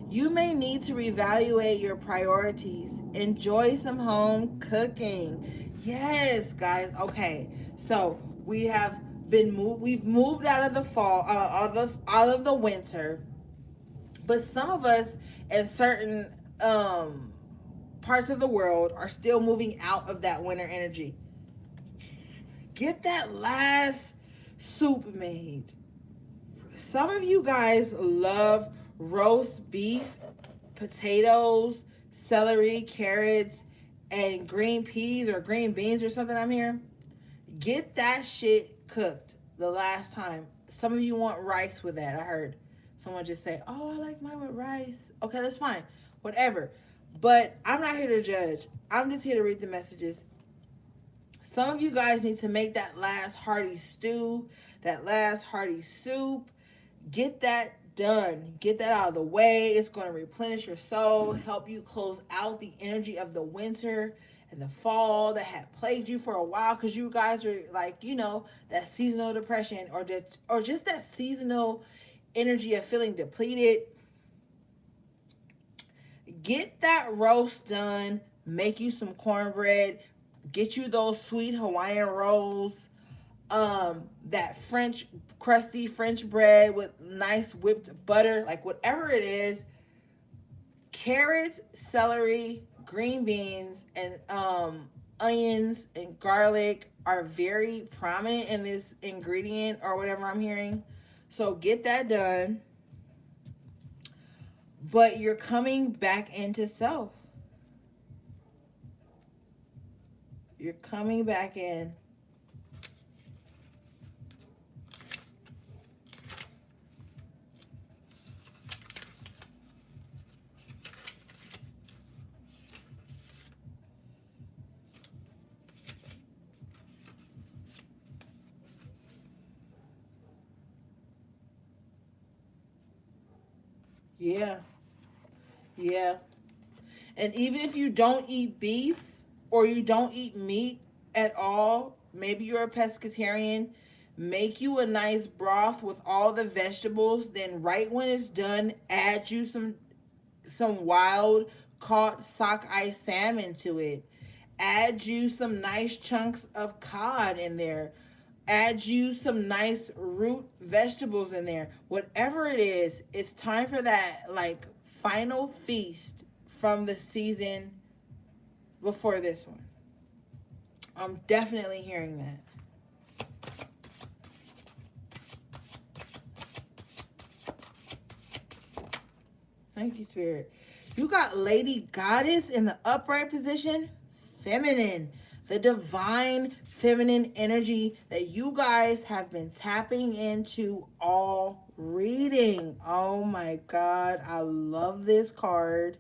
You may need to reevaluate your priorities. Enjoy some home cooking. Yes, guys. Okay, so we've moved out of the fall, out of the winter, but some of us in certain parts of the world are still moving out of that winter energy. Get that last soup made. Some of you guys love roast beef, potatoes, celery, carrots, and green peas or green beans or something. I'm here. Get that shit cooked the last time. Some of you want rice with that. I heard someone just say, oh, I like mine with rice. Okay, that's fine. Whatever. But I'm not here to judge. I'm just here to read the messages. Some of you guys need to make that last hearty stew, that last hearty soup. Get that done. Get that out of the way. It's going to replenish your soul, help you close out the energy of the winter and the fall that had plagued you for a while, because you guys are like, that seasonal depression or just that seasonal energy of feeling depleted. Get that roast done. Make you some cornbread. Get you those sweet Hawaiian rolls. That crusty French bread with nice whipped butter, like whatever it is. Carrots, celery, green beans, and onions and garlic are very prominent in this ingredient or whatever I'm hearing. So get that done. But you're coming back into self. You're coming back in. Yeah. Yeah. And even if you don't eat beef or you don't eat meat at all, maybe you're a pescatarian, make you a nice broth with all the vegetables. Then right when it's done, add you some wild caught sockeye salmon to it. Add you some nice chunks of cod in there. Add you some nice root vegetables in there. Whatever it is, it's time for that like final feast from the season before this one. I'm definitely hearing that. Thank you, Spirit. You got Lady Goddess in the upright position. Feminine. The divine feminine energy that you guys have been tapping into all reading. Oh my God. I love this card.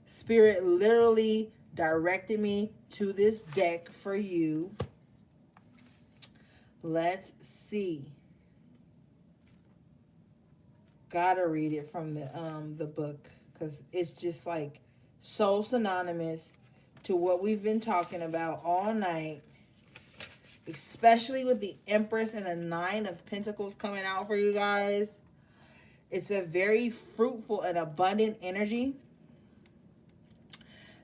Spirit literally directed me to this deck for you. Let's see. Gotta read it from the book, because it's just like so synonymous to what we've been talking about all night, especially with the Empress and the 9 of Pentacles coming out for you guys. It's a very fruitful and abundant energy.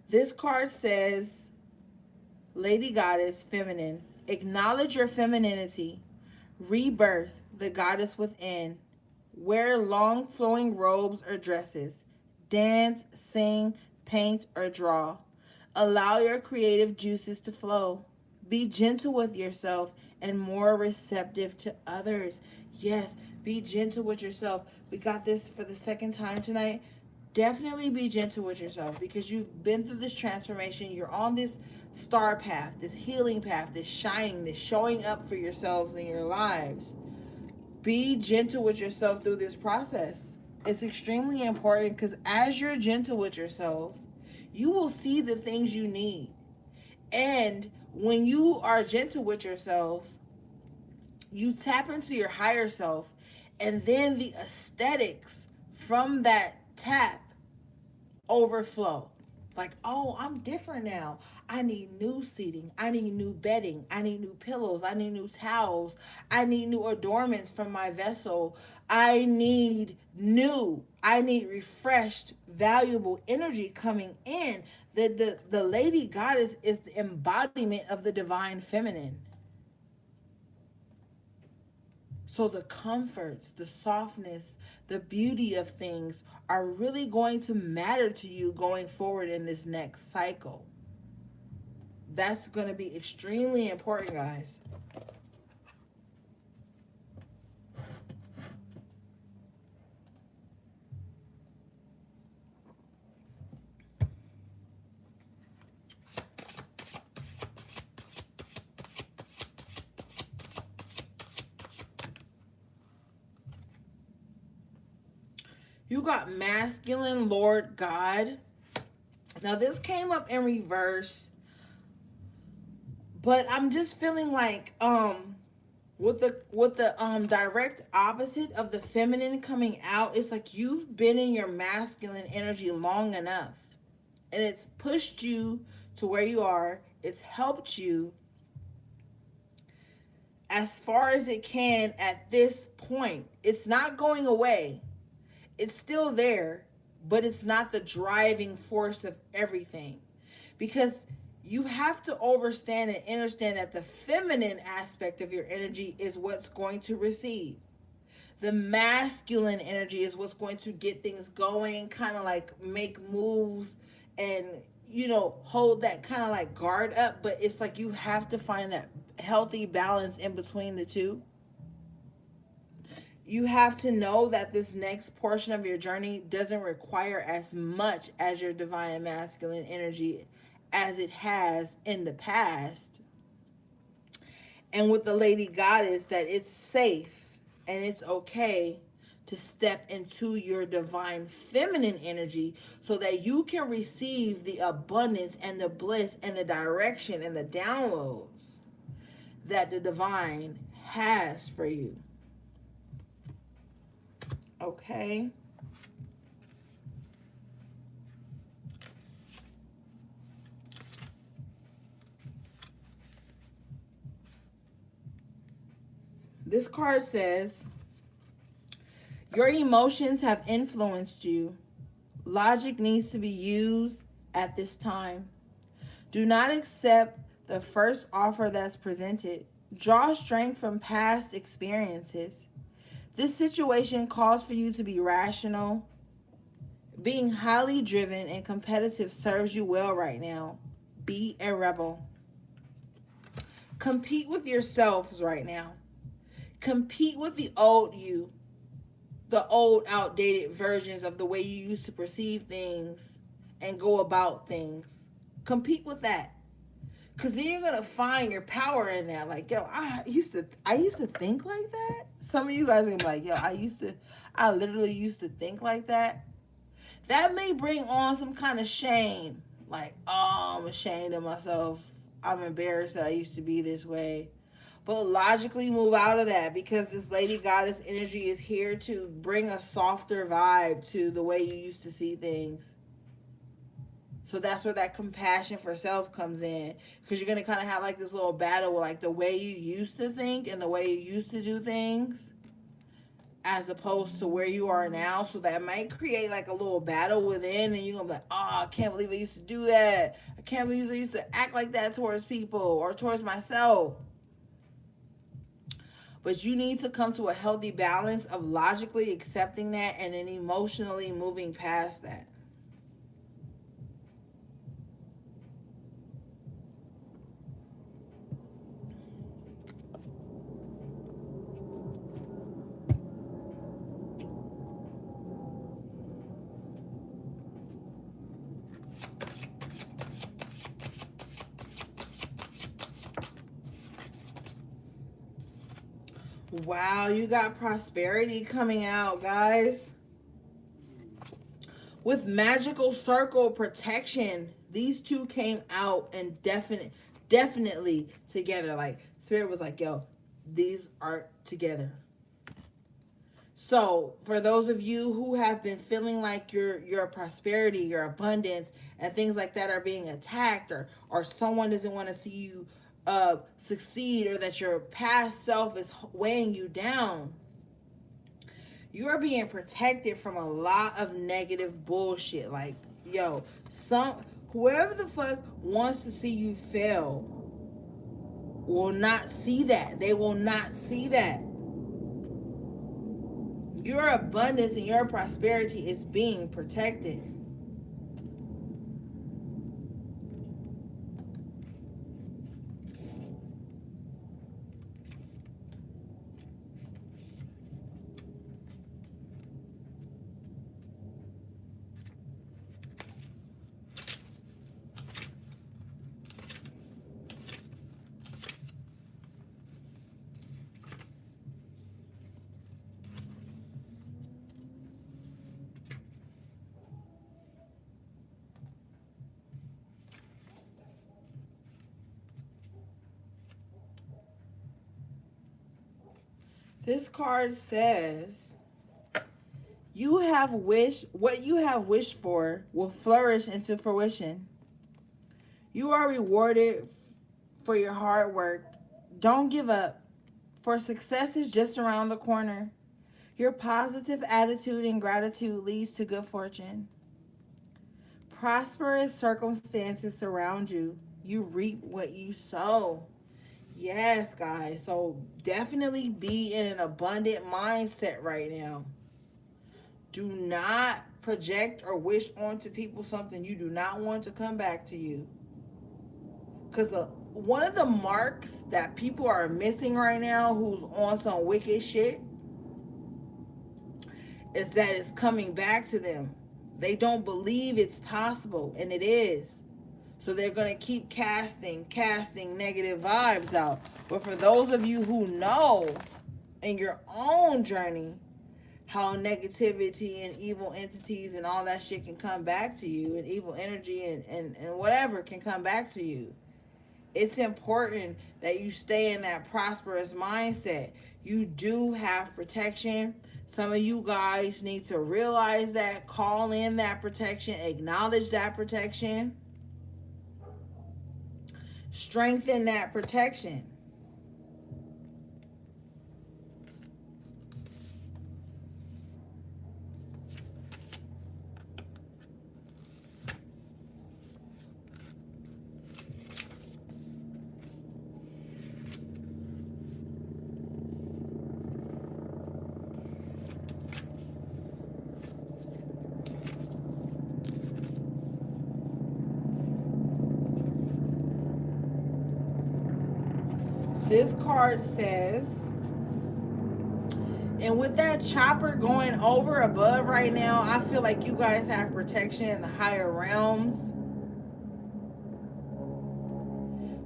This card says, Lady Goddess, feminine. Acknowledge your femininity. Rebirth, the goddess within. Wear long flowing robes or dresses. Dance, sing, paint, or draw. Allow your creative juices to flow. Be gentle with yourself and more receptive to others. Yes, be gentle with yourself. We got this for the second time tonight. Definitely be gentle with yourself because you've been through this transformation. You're on this star path, this healing path, this shining, this showing up for yourselves in your lives. Be gentle with yourself through this process. It's extremely important because as you're gentle with yourselves, you will see the things you need. And when you are gentle with yourselves, you tap into your higher self, and then the aesthetics from that tap overflow. Like, oh, I'm different now. I need new seating. I need new bedding. I need new pillows. I need new towels. I need new adornments from my vessel. I need refreshed, valuable energy coming in. The Lady Goddess is the embodiment of the divine feminine. So the comforts, the softness, the beauty of things are really going to matter to you going forward in this next cycle. That's going to be extremely important, guys. You got masculine Lord God. Now this came up in reverse, but I'm just feeling like with the direct opposite of the feminine coming out, it's like you've been in your masculine energy long enough. And it's pushed you to where you are. It's helped you as far as it can at this point. It's not going away. It's still there, but it's not the driving force of everything. Because you have to understand that the feminine aspect of your energy is what's going to receive. The masculine energy is what's going to get things going, kind of like make moves and, hold that kind of like guard up. But it's like you have to find that healthy balance in between the two. You have to know that this next portion of your journey doesn't require as much as your divine masculine energy as it has in the past. And with the Lady Goddess, that it's safe and it's okay to step into your divine feminine energy so that you can receive the abundance and the bliss and the direction and the downloads that the divine has for you. Okay. This card says, your emotions have influenced you. Logic needs to be used at this time. Do not accept the first offer that's presented. Draw strength from past experiences. This situation calls for you to be rational. Being highly driven and competitive serves you well right now. Be a rebel. Compete with yourselves right now. Compete with the old you, the old outdated versions of the way you used to perceive things and go about things. Compete with that. Cause then you're gonna find your power in that. Like, yo, I used to think like that. Some of you guys are gonna be like, yo, I literally used to think like that. That may bring on some kind of shame. Like, oh, I'm ashamed of myself. I'm embarrassed that I used to be this way. But logically move out of that, because this Lady Goddess energy is here to bring a softer vibe to the way you used to see things. So that's where that compassion for self comes in, because you're going to kind of have like this little battle with like the way you used to think and the way you used to do things. as opposed to where you are now. So that might create like a little battle within, and you're gonna be like, oh, I can't believe I used to do that. I can't believe I used to act like that towards people or towards myself. But you need to come to a healthy balance of logically accepting that and then emotionally moving past that. Wow, you got prosperity coming out, guys. With magical circle protection, these two came out and definitely together. Like Spirit was like, yo, these are together. So for those of you who have been feeling like your prosperity, your abundance, and things like that are being attacked, or someone doesn't want to see you succeed, or that your past self is weighing you down, you are being protected from a lot of negative bullshit. Like, yo, some whoever the fuck wants to see you fail will not see that. They will not see that. Your abundance and your prosperity is being protected. This card says you have wished what you have wished for will flourish into fruition. You are rewarded for your hard work. Don't give up, for success is just around the corner. Your positive attitude and gratitude leads to good fortune. Prosperous circumstances surround you. You reap what you sow. Yes, guys. So definitely be in an abundant mindset right now. Do not project or wish onto people something you do not want to come back to you. Because one of the marks that people are missing right now who's on some wicked shit is that it's coming back to them. They don't believe it's possible, and it is. So they're going to keep casting negative vibes out. But for those of you who know in your own journey how negativity and evil entities and all that shit can come back to you, and evil energy and whatever can come back to you, it's important that you stay in that prosperous mindset. You do have protection. Some of you guys need to realize that, call in that protection, acknowledge that protection, strengthen that protection. This card says, and with that chopper going over above right now, I feel like you guys have protection in the higher realms,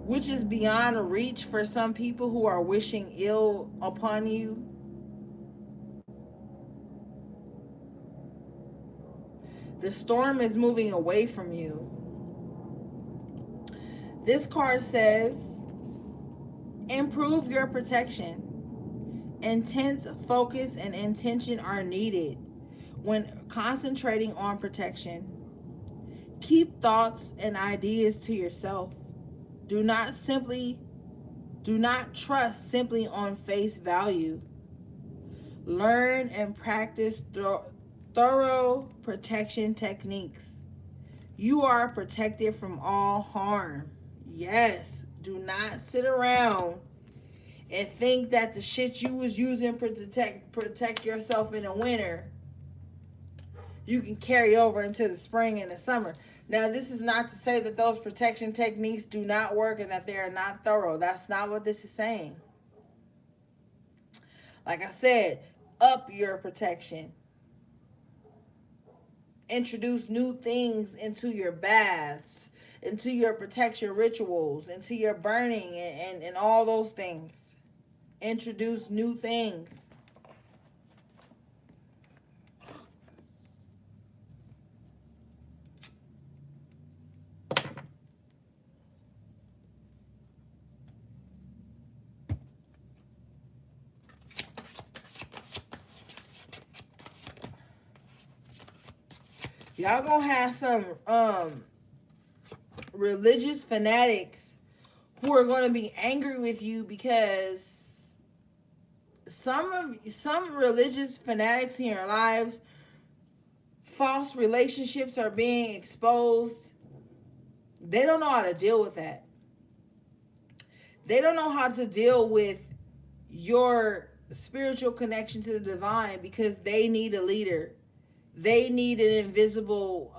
which is beyond reach for some people who are wishing ill upon you. The storm is moving away from you. This card says, improve your protection. Intense focus and intention are needed when concentrating on protection. Keep thoughts and ideas to yourself. Do not trust simply on face value. Learn and practice thorough protection techniques. You are protected from all harm. Yes, do not sit around and think that the shit you was using to protect yourself in the winter, you can carry over into the spring and the summer. Now, this is not to say that those protection techniques do not work and that they are not thorough. That's not what this is saying. Like I said, up your protection. Introduce new things into your baths, into your protection rituals, into your burning and all those things. Introduce new things. Y'all gonna have some religious fanatics who are gonna be angry with you because some religious fanatics in your lives, false relationships are being exposed. They don't know how to deal with that. They don't know how to deal with your spiritual connection to the divine because they need a leader. They need an invisible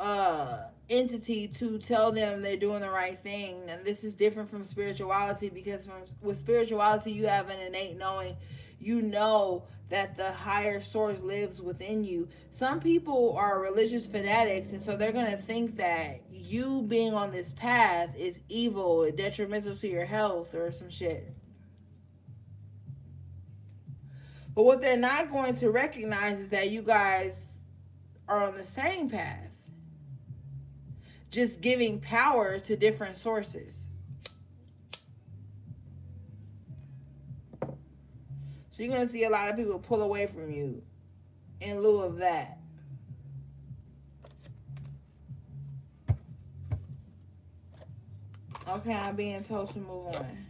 entity to tell them they're doing the right thing. And this is different from spirituality because with spirituality, you have an innate knowing. You know that the higher source lives within you. Some people are religious fanatics, and so they're going to think that you being on this path is evil or detrimental to your health or some shit. But what they're not going to recognize is that you guys are on the same path, just giving power to different sources. So you're going to see a lot of people pull away from you in lieu of that. Okay, I'm being told to move on.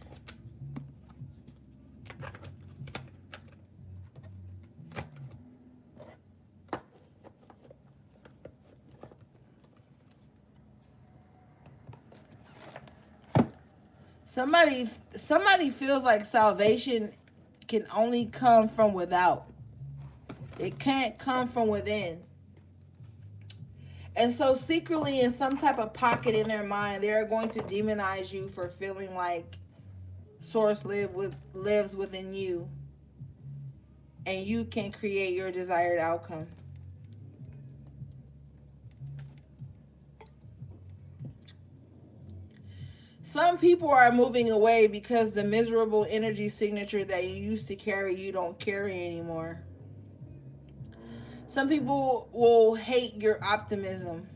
Somebody feels like salvation can only come from without. It can't come from within. And so secretly in some type of pocket in their mind, they are going to demonize you for feeling like source lives within you and you can create your desired outcome. Some people are moving away because the miserable energy signature that you used to carry, you don't carry anymore. Some people will hate your optimism,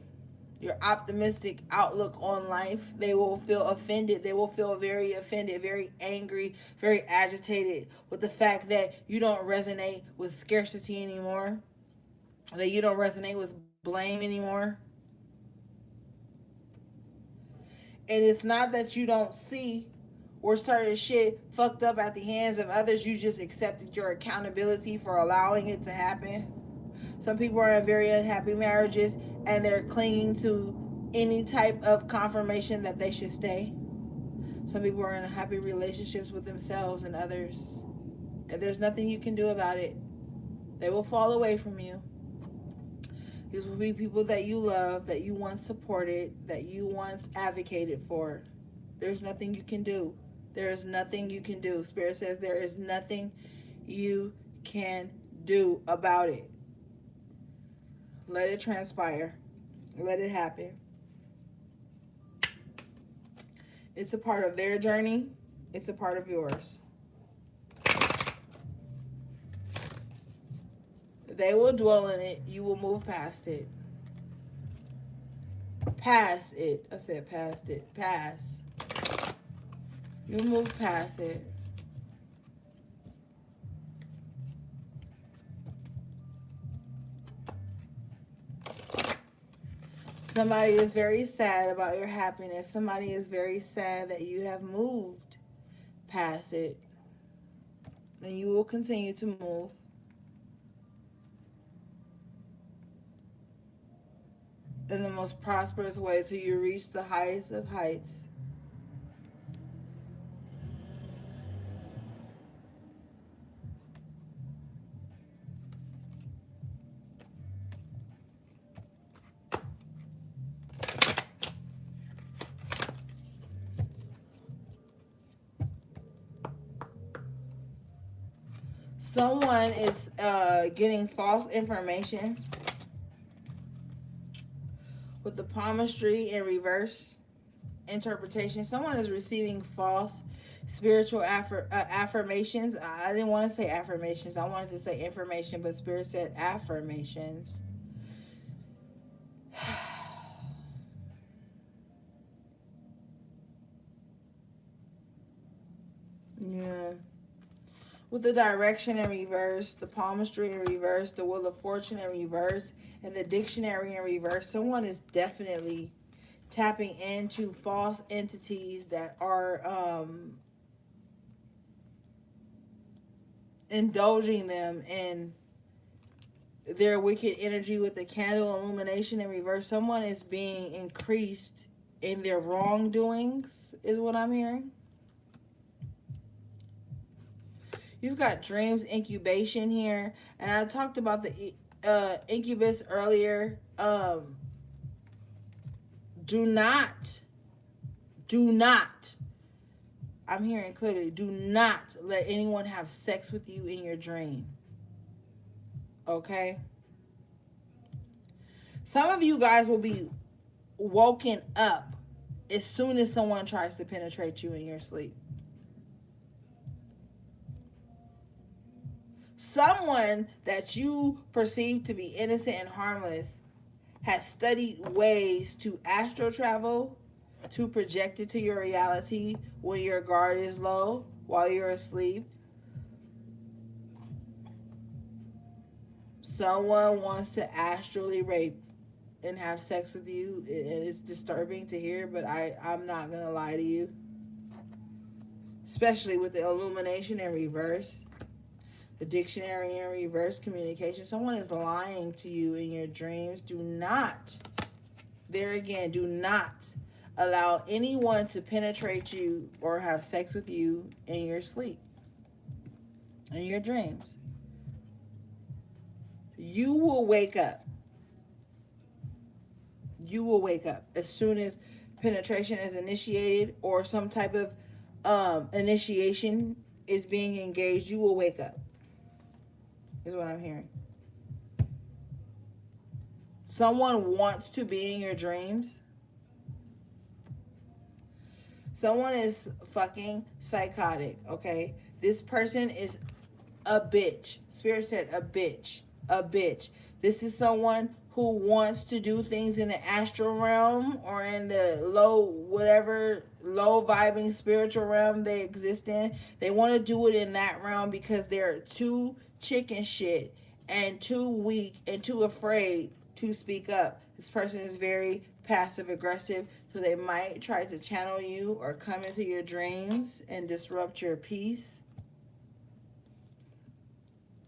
your optimistic outlook on life. They will feel offended. They will feel very offended, very angry, very agitated with the fact that you don't resonate with scarcity anymore, that you don't resonate with blame anymore. And it's not that you don't see or certain shit fucked up at the hands of others. You just accepted your accountability for allowing it to happen. Some people are in very unhappy marriages and they're clinging to any type of confirmation that they should stay. Some people are in happy relationships with themselves and others. And there's nothing you can do about it. They will fall away from you. These will be people that you love, that you once supported, that you once advocated for. There's nothing you can do. There is nothing you can do. Spirit says there is nothing you can do about it. Let it transpire. Let it happen. It's a part of their journey. It's a part of yours. They will dwell in it. You will move past it. Past it. I said past it. Pass. You'll move past it. Somebody is very sad about your happiness. Somebody is very sad that you have moved past it. And you will continue to move. in the most prosperous way till you reach the highest of heights. Someone is getting false information with the palmistry in reverse interpretation. Someone is receiving false spiritual affirmations. I didn't want to say affirmations. I wanted to say information, but Spirit said affirmations. Yeah. With the direction in reverse, the palmistry in reverse, the wheel of fortune in reverse, and the dictionary in reverse, someone is definitely tapping into false entities that are indulging them in their wicked energy with the candle illumination in reverse. Someone is being increased in their wrongdoings, is what I'm hearing. You've got dreams incubation here, and I talked about the incubus earlier. Do not, I'm hearing clearly, do not let anyone have sex with you in your dream. Okay? Some of you guys will be woken up as soon as someone tries to penetrate you in your sleep. Someone that you perceive to be innocent and harmless has studied ways to astral travel, to project it to your reality when your guard is low, while you're asleep. Someone wants to astrally rape and have sex with you. It's disturbing to hear, but I'm not going to lie to you. Especially with the illumination in reverse. The dictionary in reverse communication. Someone is lying to you in your dreams. Do not, there again, do not allow anyone to penetrate you or have sex with you in your sleep, in your dreams. You will wake up. You will wake up as soon as penetration is initiated or some type of initiation is being engaged. You will wake up. Is what I'm hearing. Someone wants to be in your dreams. Someone is fucking psychotic, okay? This person is a bitch. Spirit said a bitch. A bitch. This is someone who wants to do things in the astral realm or in the low vibing spiritual realm they exist in. They want to do it in that realm because they're too chicken shit and too weak and too afraid to speak up. This person is very passive aggressive, so they might try to channel you or come into your dreams and disrupt your peace.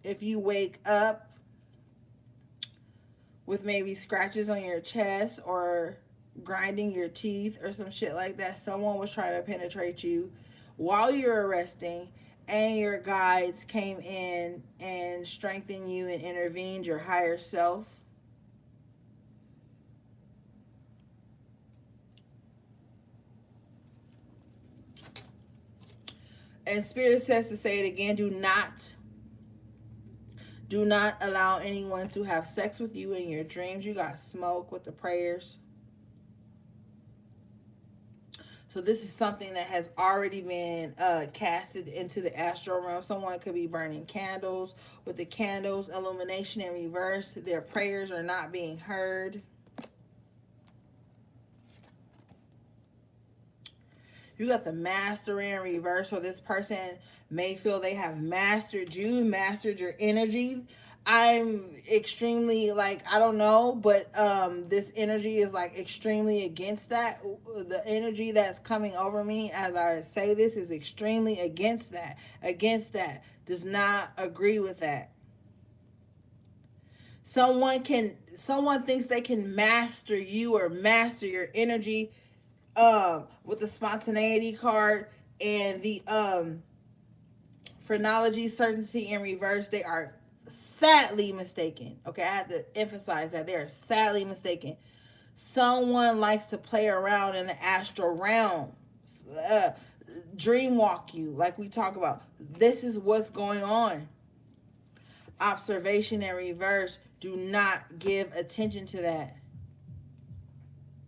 If you wake up with maybe scratches on your chest or grinding your teeth or some shit like that, someone was trying to penetrate you while you're resting, and your guides came in and strengthened you and intervened, your higher self. And Spirit says to say it again, do not allow anyone to have sex with you in your dreams. You got smoke with the prayers. So this is something that has already been casted into the astral realm. Someone could be burning candles. With the candles, illumination in reverse, their prayers are not being heard. You got the master in reverse. So this person may feel they have mastered you, mastered your energy. I'm extremely, like, I don't know, but this energy is like extremely against that. The energy that's coming over me as I say this is extremely against that. Does not agree with that. Someone thinks they can master you or master your energy, with the spontaneity card and the phrenology, certainty in reverse. They are sadly mistaken. Okay, I have to emphasize that they are sadly mistaken. Someone likes to play around in the astral realm, uh, dream walk you, like we talk about. This is what's going on. Observation in reverse. Do not give attention to that.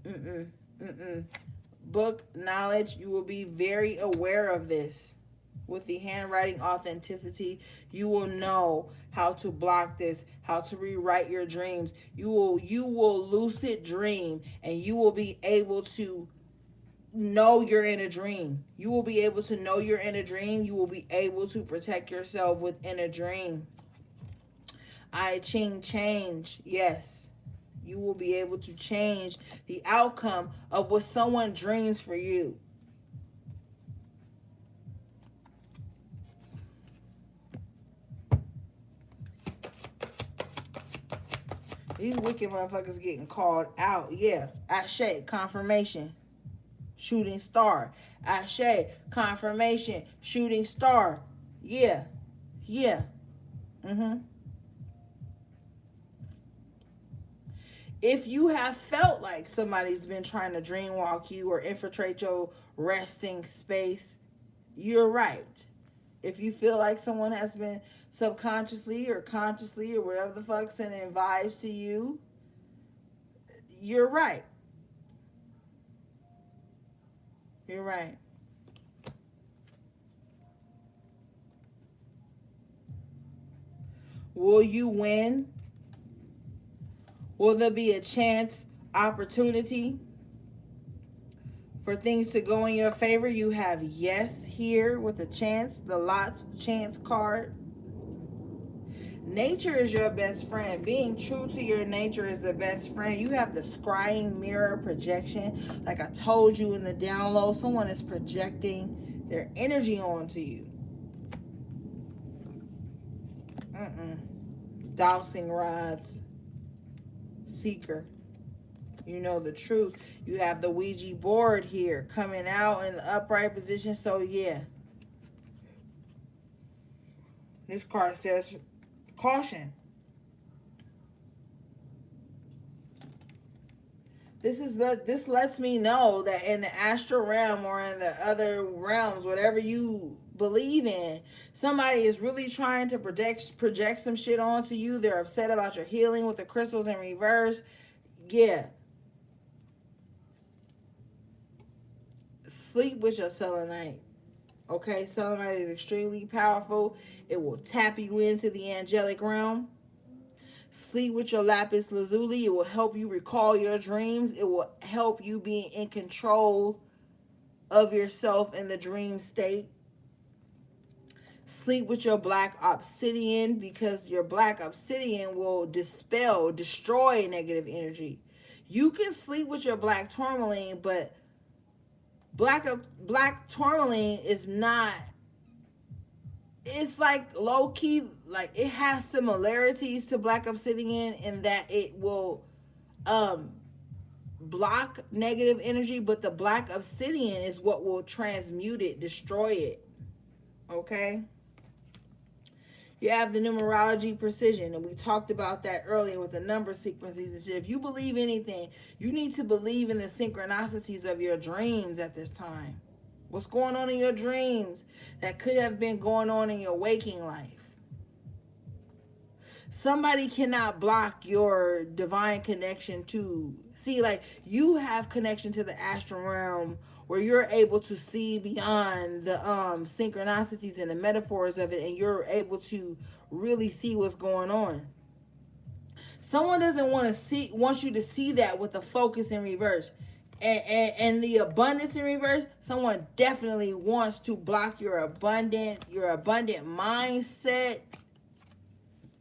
Mm-mm. Mm-mm. Book knowledge. You will be very aware of this. With the handwriting authenticity, you will know how to block this, how to rewrite your dreams. You will lucid dream, and you will be able to know you're in a dream. You will be able to know you're in a dream. You will be able to protect yourself within a dream. I Ching change. Yes. You will be able to change the outcome of what someone dreams for you. These wicked motherfuckers getting called out. Yeah. Ashe, confirmation. Shooting star. Ashe, confirmation. Shooting star. Yeah. Yeah. Mm-hmm. If you have felt like somebody's been trying to dream walk you or infiltrate your resting space, you're right. If you feel like someone has been subconsciously or consciously or whatever the fuck sending vibes to you, you're right. You're right. Will you win? Will there be a chance, opportunity for things to go in your favor? You have yes here with a chance, the lots chance card. Nature is your best friend. Being true to your nature is the best friend. You have the scrying mirror projection. Like I told you in the download, someone is projecting their energy onto you. Dowsing rods. Seeker. You know the truth. You have the Ouija board here coming out in the upright position. So yeah. This card says caution. This lets me know that in the astral realm or in the other realms, whatever you believe in, somebody is really trying to project some shit onto you. They're upset about your healing with the crystals in reverse. Yeah. Sleep with your selenite. Okay, selenite is extremely powerful. It will tap you into the angelic realm. Sleep with your lapis lazuli. It will help you recall your dreams. It will help you be in control of yourself in the dream state. Sleep with your black obsidian, because your black obsidian will destroy negative energy. You can sleep with your black tourmaline, but black tourmaline is not, it's like low key, like it has similarities to black obsidian in that it will block negative energy, but the black obsidian is what will transmute it, destroy it. Okay. You have the numerology precision, and we talked about that earlier with the number sequences and shit. If you believe anything, you need to believe in the synchronicities of your dreams at this time. What's going on in your dreams that could have been going on in your waking life? Somebody cannot block your divine connection to see, like you have connection to the astral realm where you're able to see beyond the synchronicities and the metaphors of it, and you're able to really see what's going on. Someone doesn't want you to see that with the focus in reverse. And the abundance in reverse, someone definitely wants to block your abundant mindset.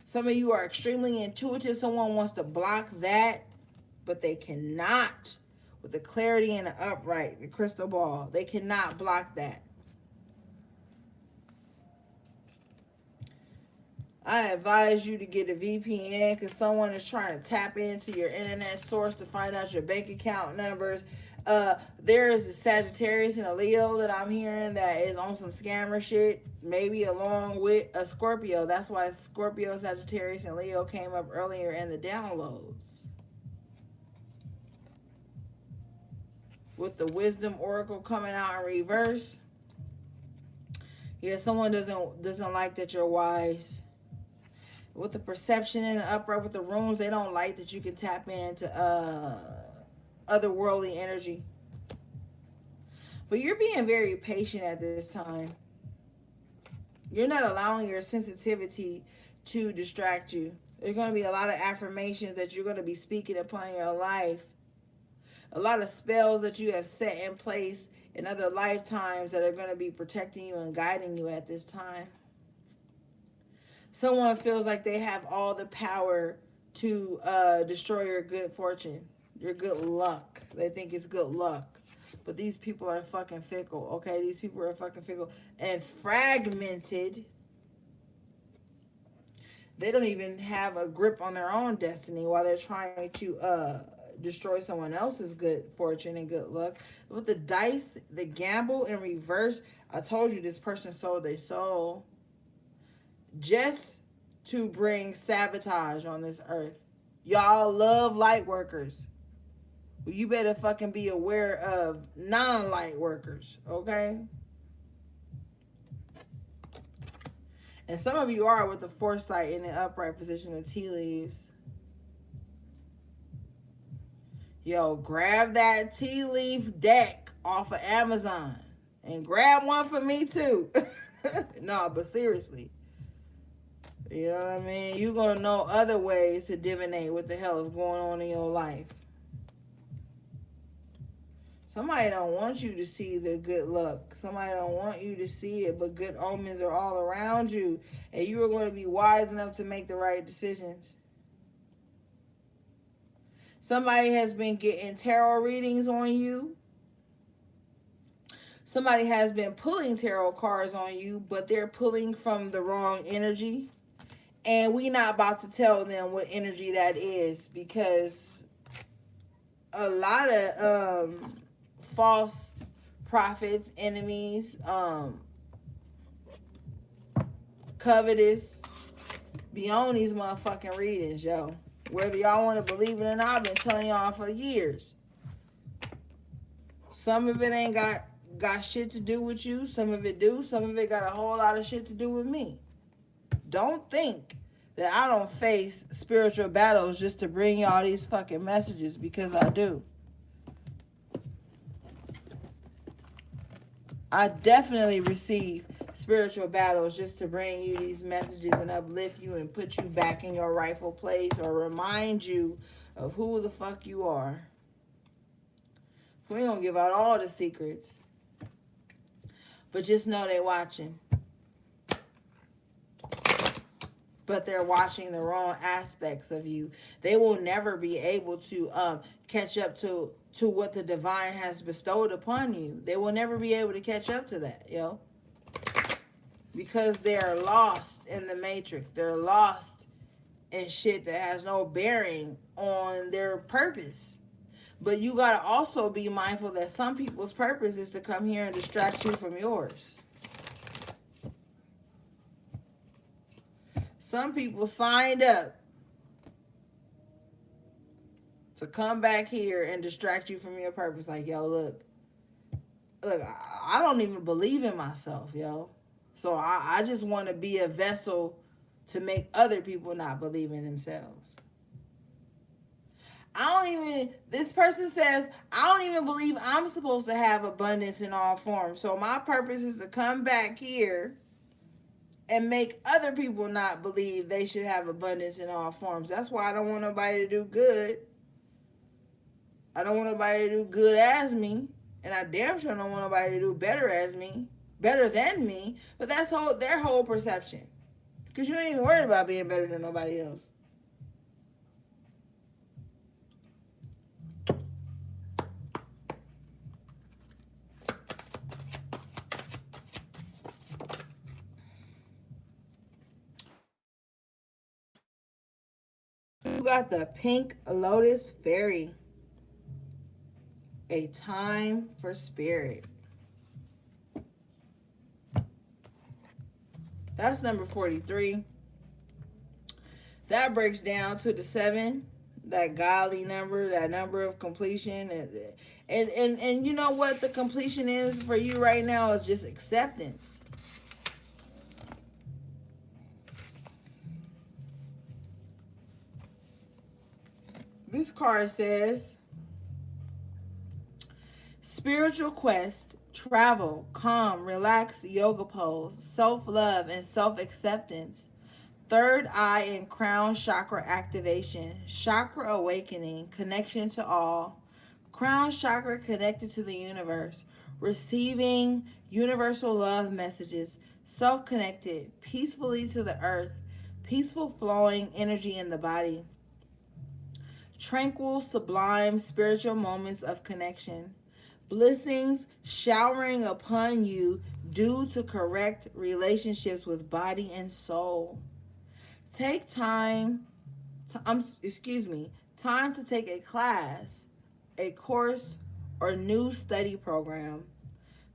Some of you are extremely intuitive. Someone wants to block that, but they cannot. With the clarity and the upright, the crystal ball, they cannot block that. I advise you to get a VPN because someone is trying to tap into your internet source to find out your bank account numbers. There is a Sagittarius and a Leo that I'm hearing that is on some scammer shit, maybe along with a Scorpio. That's why Scorpio, Sagittarius, and Leo came up earlier in the downloads. With the Wisdom Oracle coming out in reverse. Yeah, someone doesn't like that you're wise. With the perception in the upright with the runes, they don't like that you can tap into otherworldly energy. But you're being very patient at this time. You're not allowing your sensitivity to distract you. There's going to be a lot of affirmations that you're going to be speaking upon your life. A lot of spells that you have set in place in other lifetimes that are going to be protecting you and guiding you at this time. Someone feels like they have all the power to destroy your good fortune, your good luck. They think it's good luck. But these people are fucking fickle, okay? These people are fucking fickle and fragmented. They don't even have a grip on their own destiny while they're trying to destroy someone else's good fortune and good luck. With the dice, the gamble in reverse, I told you this person sold their soul just to bring sabotage on this earth. Y'all love light workers. Well, you better fucking be aware of non-light workers, okay? And some of you are with the foresight in the upright position of tea leaves. Yo, grab that tea leaf deck off of Amazon. And grab one for me too. No, but seriously. You know what I mean? You're going to know other ways to divinate what the hell is going on in your life. Somebody don't want you to see the good luck. Somebody don't want you to see it, but good omens are all around you. And you are going to be wise enough to make the right decisions. Somebody has been getting tarot readings on you. Somebody has been pulling tarot cards on you, but they're pulling from the wrong energy. And we not about to tell them what energy that is because a lot of false prophets, enemies, covetous, be on these motherfucking readings, yo. Whether y'all want to believe it or not, I've been telling y'all for years. Some of it ain't got shit to do with you. Some of it do. Some of it got a whole lot of shit to do with me. Don't think that I don't face spiritual battles just to bring y'all these fucking messages, because I do. I definitely receive spiritual battles just to bring you these messages and uplift you and put you back in your rightful place or remind you of who the fuck you are. We don't give out all the secrets. But just know they're watching. But they're watching the wrong aspects of you. They will never be able to catch up to what the divine has bestowed upon you. They will never be able to catch up to that, yo. Because they're lost in the matrix. They're lost in shit that has no bearing on their purpose. But you got to also be mindful that some people's purpose is to come here and distract you from yours. Some people signed up to come back here and distract you from your purpose. Like, yo, look, I don't even believe in myself, yo. So I just want to be a vessel to make other people not believe in themselves. This person says, I don't even believe I'm supposed to have abundance in all forms. So my purpose is to come back here and make other people not believe they should have abundance in all forms. That's why I don't want nobody to do good. I don't want nobody to do good as me. And I damn sure don't want nobody to do better than me. But that's their whole perception. Because you ain't even worried about being better than nobody else. got the Pink Lotus Fairy. A time for spirit. That's number 43. That breaks down to the 7, that godly number, that number of completion. And you know what the completion is for you right now is just acceptance. This card says spiritual quest, travel, calm, relax, yoga pose, self-love and self-acceptance. Third eye and crown chakra activation, chakra awakening, connection to all. Crown chakra connected to the universe, receiving universal love messages, self-connected, peacefully to the earth, peaceful flowing energy in the body. Tranquil, sublime, spiritual moments of connection. Blessings showering upon you due to correct relationships with body and soul. Take time time to take a class, a course, or new study program.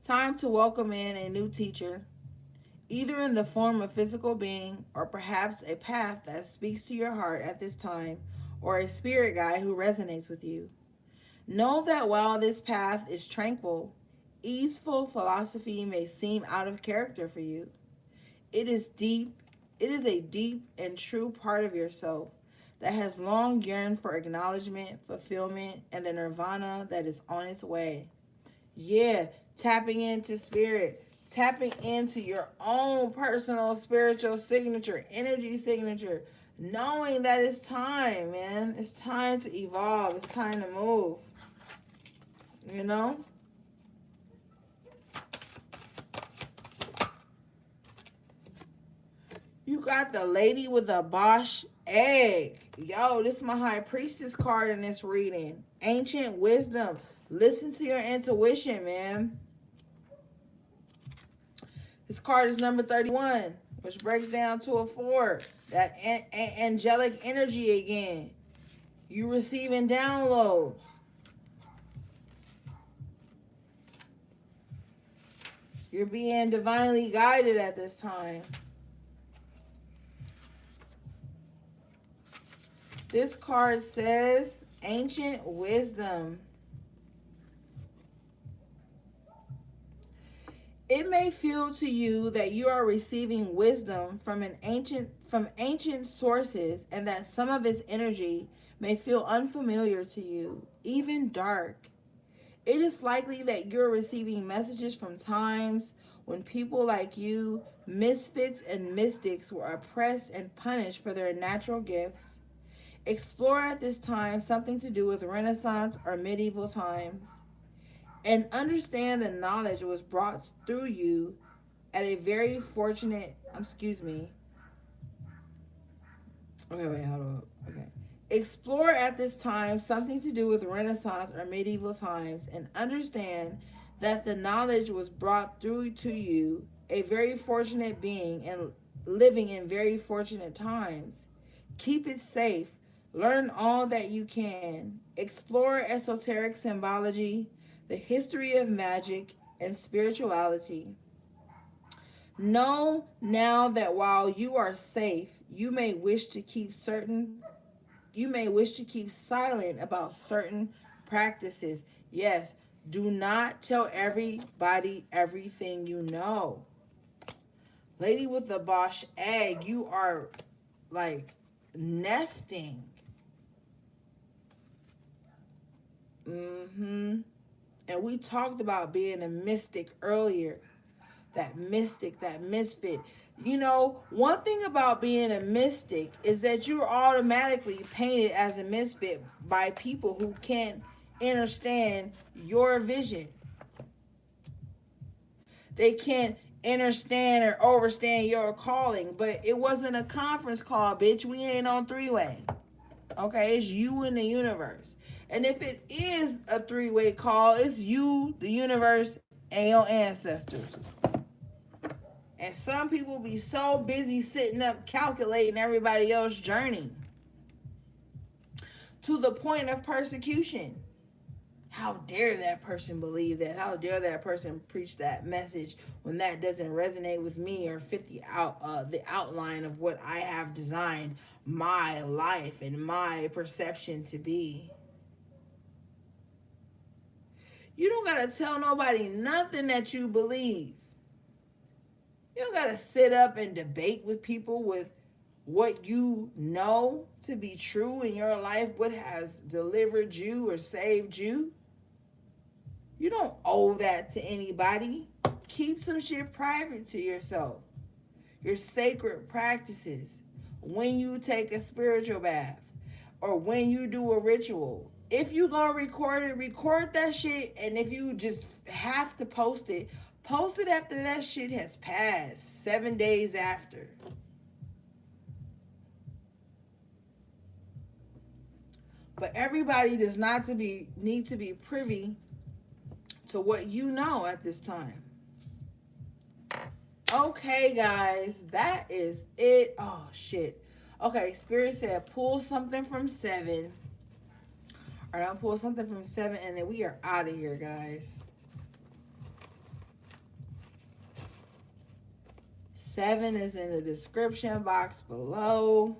Time to welcome in a new teacher, either in the form of physical being or perhaps a path that speaks to your heart at this time, or a spirit guide who resonates with you. Know that while this path is tranquil, easeful philosophy may seem out of character for you. It is deep. It is a deep and true part of yourself that has long yearned for acknowledgement, fulfillment, and the nirvana that is on its way. Yeah, tapping into spirit, tapping into your own personal spiritual signature, energy signature, knowing that it's time, man. It's time to evolve. It's time to move. You know? You got the Lady with a Bosch egg. Yo, this is my High Priestess card in this reading. Ancient wisdom. Listen to your intuition, man. This card is number 31, which breaks down to a 4. That angelic energy again. You receiving downloads. You're being divinely guided at this time. This card says ancient wisdom. It may feel to you that you are receiving wisdom from ancient sources, and that some of its energy may feel unfamiliar to you, even dark. It is likely that you're receiving messages from times when people like you, misfits and mystics, were oppressed and punished for their natural gifts. Explore at this time something to do with Renaissance or medieval times, and understand the knowledge was brought through you at a very fortunate, Explore at this time something to do with Renaissance or medieval times, and understand that the knowledge was brought through to you, a very fortunate being and living in very fortunate times. Keep it safe. Learn all that you can. Explore esoteric symbology, the history of magic, and spirituality. Know now that while you are safe, you may wish to keep silent about certain practices. Yes, do not tell everybody everything you know. Lady with the Bosch egg, you are like nesting. And we talked about being a mystic earlier. That mystic, that misfit. You know, one thing about being a mystic is that you're automatically painted as a misfit by people who can't understand your vision. They can't understand or overstand your calling. But it wasn't a conference call, bitch. We ain't on three-way. Okay, it's you and the universe. And if it is a three-way call, it's you, the universe, and your ancestors. And some people be so busy sitting up calculating everybody else's journey. to the point of persecution. How dare that person believe that? How dare that person preach that message when that doesn't resonate with me or fit the outline of what I have designed my life and my perception to be? You don't gotta tell nobody nothing that you believe. You don't gotta sit up and debate with people with what you know to be true in your life, what has delivered you or saved you. You don't owe that to anybody. Keep some shit private to yourself. Your sacred practices. When you take a spiritual bath or when you do a ritual. If you gonna record it, record that shit. And if you just have to post it after that shit has passed. 7 days after. But everybody does not need to be privy to what you know at this time. Okay, guys, that is it. Oh, shit. Okay, Spirit said pull something from 7. All right, I'll pull something from 7, and then we are out of here, guys. 7 is in the description box below.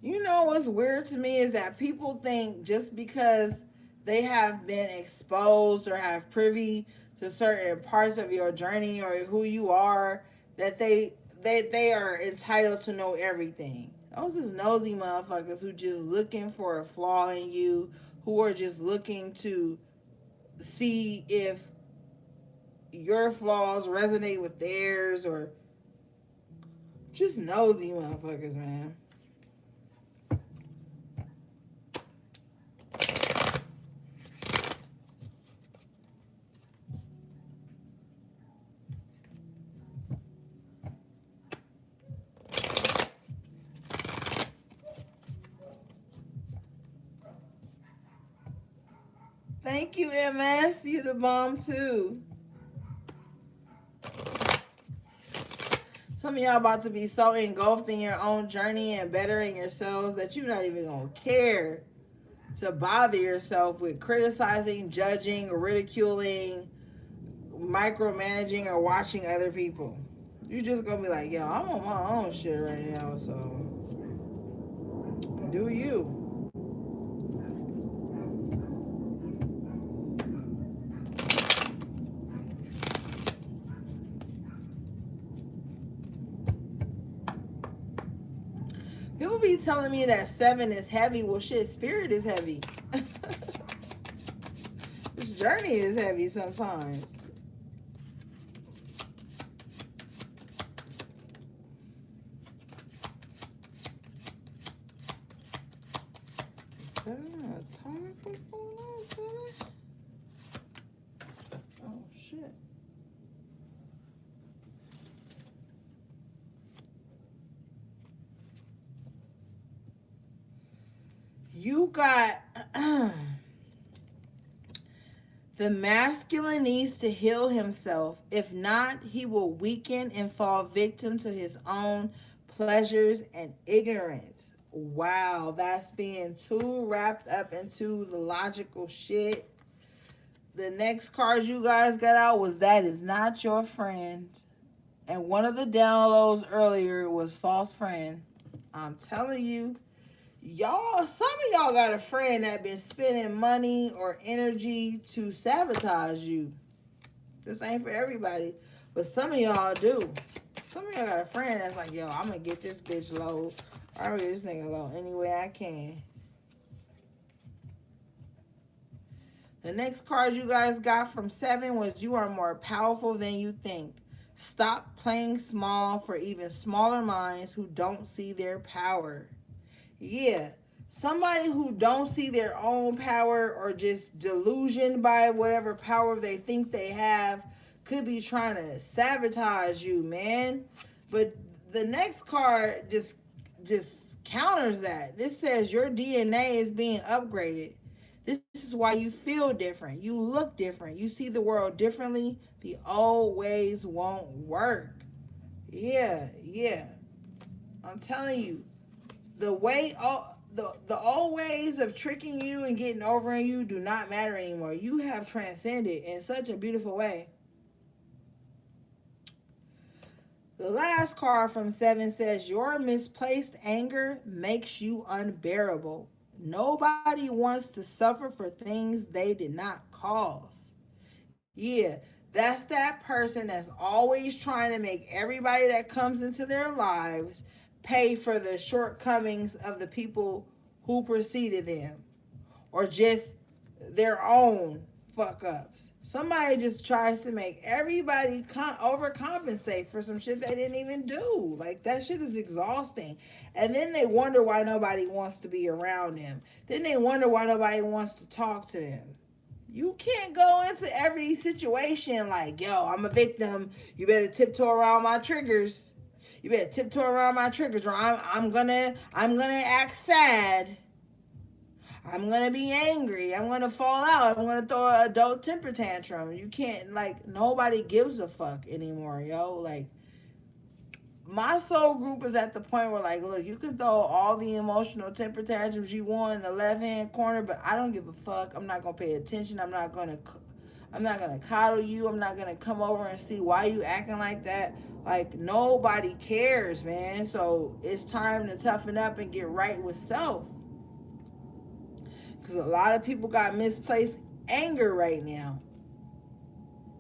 You know what's weird to me is that people think just because they have been exposed or have privy to certain parts of your journey or who you are, that they are entitled to know everything. Those is nosy motherfuckers who just looking for a flaw in you, who are just looking to see if your flaws resonate with theirs, or just nosy motherfuckers, man. Thank you, MS. You the bomb too. Some of y'all about to be so engulfed in your own journey and bettering yourselves that you're not even gonna care to bother yourself with criticizing, judging, ridiculing, micromanaging, or watching other people. You're just gonna be like, yo, I'm on my own shit right now, so do you. People be telling me that 7 is heavy. Well, shit, spirit is heavy. This journey is heavy sometimes. Is 7 gonna talk? What's going on, 7? Oh, shit. You got the masculine needs to heal himself. If not, he will weaken and fall victim to his own pleasures and ignorance. Wow, that's being too wrapped up into the logical shit. The next card you guys got out was that is not your friend. And one of the downloads earlier was false friend. I'm telling you. Y'all, some of y'all got a friend that been spending money or energy to sabotage you. This ain't for everybody, but some of y'all do. Some of y'all got a friend that's like, yo, I'm gonna get this bitch low. Or I'm gonna get this nigga low any way I can. The next card you guys got from 7 was you are more powerful than you think. Stop playing small for even smaller minds who don't see their power. Yeah, somebody who don't see their own power or just delusioned by whatever power they think they have could be trying to sabotage you, man. But the next card just counters that. This says your DNA is being upgraded. This is why you feel different. You look different. You see the world differently. The old ways won't work. Yeah, yeah. I'm telling you, the old ways of tricking you and getting over on you do not matter anymore. You have transcended in such a beautiful way. The last card from 7 says, your misplaced anger makes you unbearable. Nobody wants to suffer for things they did not cause. Yeah, that's that person that's always trying to make everybody that comes into their lives pay for the shortcomings of the people who preceded them, or just their own fuck ups. Somebody just tries to make everybody overcompensate for some shit they didn't even do. Like, that shit is exhausting. And then they wonder why nobody wants to be around them. Then they wonder why nobody wants to talk to them. You can't go into every situation like, yo, I'm a victim. You better tiptoe around my triggers. You better tiptoe around my triggers, or I'm gonna act sad. I'm gonna be angry. I'm gonna fall out. I'm gonna throw an adult temper tantrum. You can't, like, nobody gives a fuck anymore, yo. Like, my soul group is at the point where, like, look, you can throw all the emotional temper tantrums you want in the left hand corner, but I don't give a fuck. I'm not gonna pay attention. I'm not gonna coddle you. I'm not gonna come over and see why you acting like that. Like, nobody cares, man. So it's time to toughen up and get right with self. Because a lot of people got misplaced anger right now.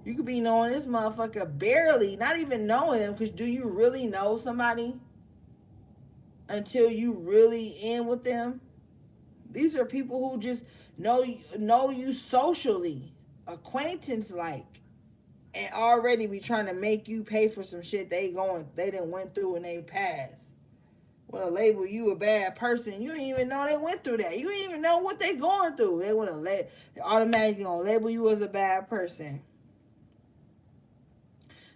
You could be knowing this motherfucker barely, not even knowing him, because do you really know somebody until you really in with them? These are people who just know you socially, acquaintance like, and already be trying to make you pay for some shit they done went through in they past. Want to label you a bad person. You didn't even know they went through that. You didn't even know what they going through. They automatically gonna label you as a bad person.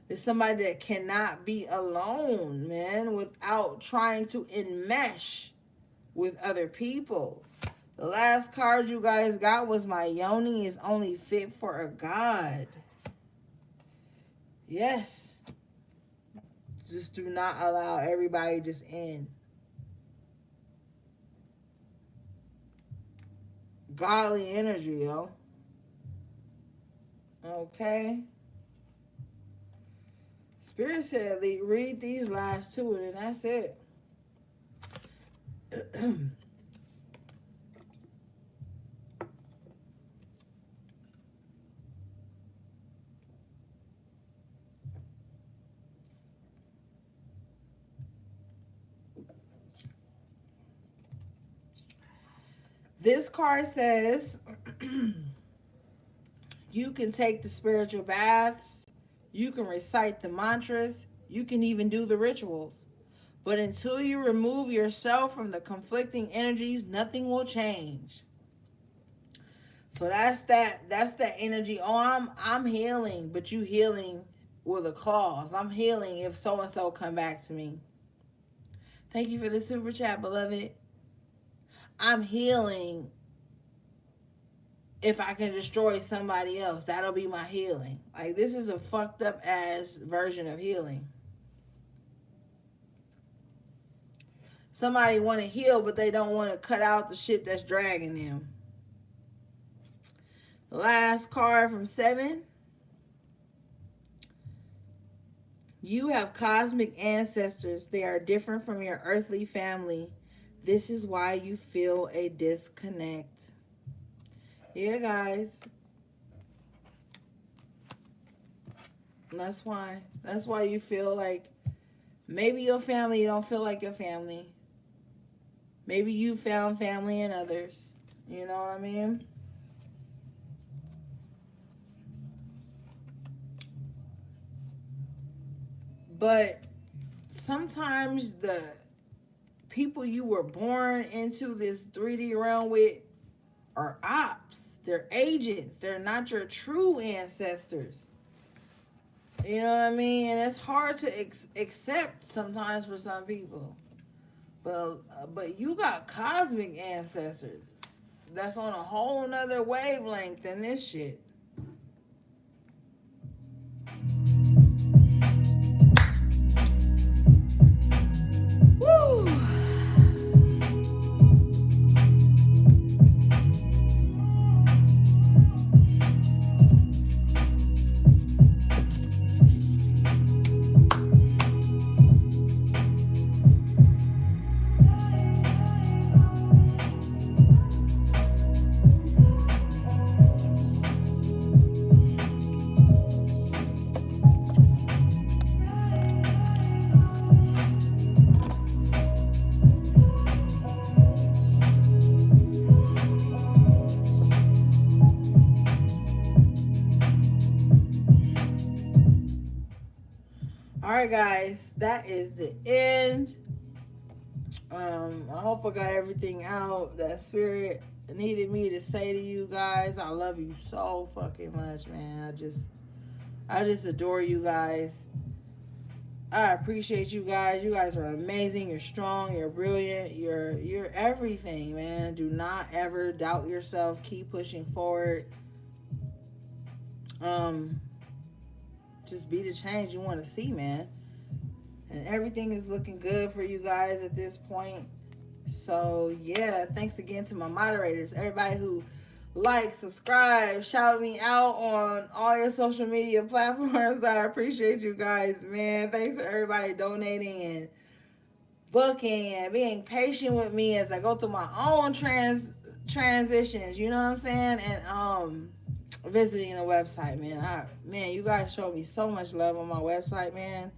There's somebody that cannot be alone, man, without trying to enmesh with other people. The last card you guys got was, my yoni is only fit for a god. Yes. Just do not allow everybody just in. Godly energy, yo. Okay. Spirit said, read these last two, and that's it. This card says, you can take the spiritual baths, you can recite the mantras, you can even do the rituals. But until you remove yourself from the conflicting energies, nothing will change. So that's that energy. Oh, I'm healing, but you healing with a clause. I'm healing if so and so come back to me. Thank you for the super chat, beloved. I'm healing if I can destroy somebody else. That'll be my healing. Like, this is a fucked up ass version of healing. Somebody want to heal, but they don't want to cut out the shit that's dragging them. The last card from 7. You have cosmic ancestors. They are different from your earthly family. This is why you feel a disconnect. Yeah, guys. That's why. That's why you feel like maybe your family don't feel like your family. Maybe you found family in others. You know what I mean? But sometimes the people you were born into this 3D realm with are ops. They're agents. They're not your true ancestors. You know what I mean? And it's hard to accept sometimes for some people. But you got cosmic ancestors that's on a whole nother wavelength than this shit. Woo! All right, guys, that is the end. I hope I got everything out that spirit needed me to say to you guys. I love you so fucking much, man. I just adore you guys. I appreciate you guys. You guys are amazing. You're strong. You're brilliant. You're everything, man. Do not ever doubt yourself. Keep pushing forward. Just be the change you want to see, man. And everything is looking good for you guys at this point. So yeah, thanks again to my moderators, everybody who like, subscribe, shout me out on all your social media platforms. I appreciate you guys, man. Thanks for everybody donating and booking and being patient with me as I go through my own transitions. You know what I'm saying? And visiting the website, man. Man, you guys showed me so much love on my website, man.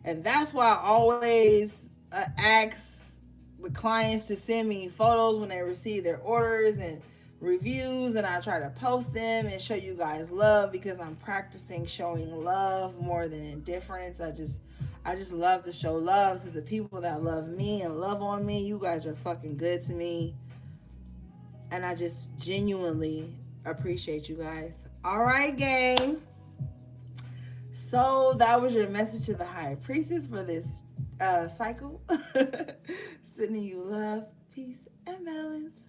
And that's why I always ask the clients to send me photos when they receive their orders and reviews, and I try to post them and show you guys love, because I'm practicing showing love more than indifference. I just love to show love to the people that love me and love on me. You guys are fucking good to me, and I just genuinely appreciate you guys. All right, gang. So that was your message to the High Priestess for this cycle. Sending you love, peace, and balance.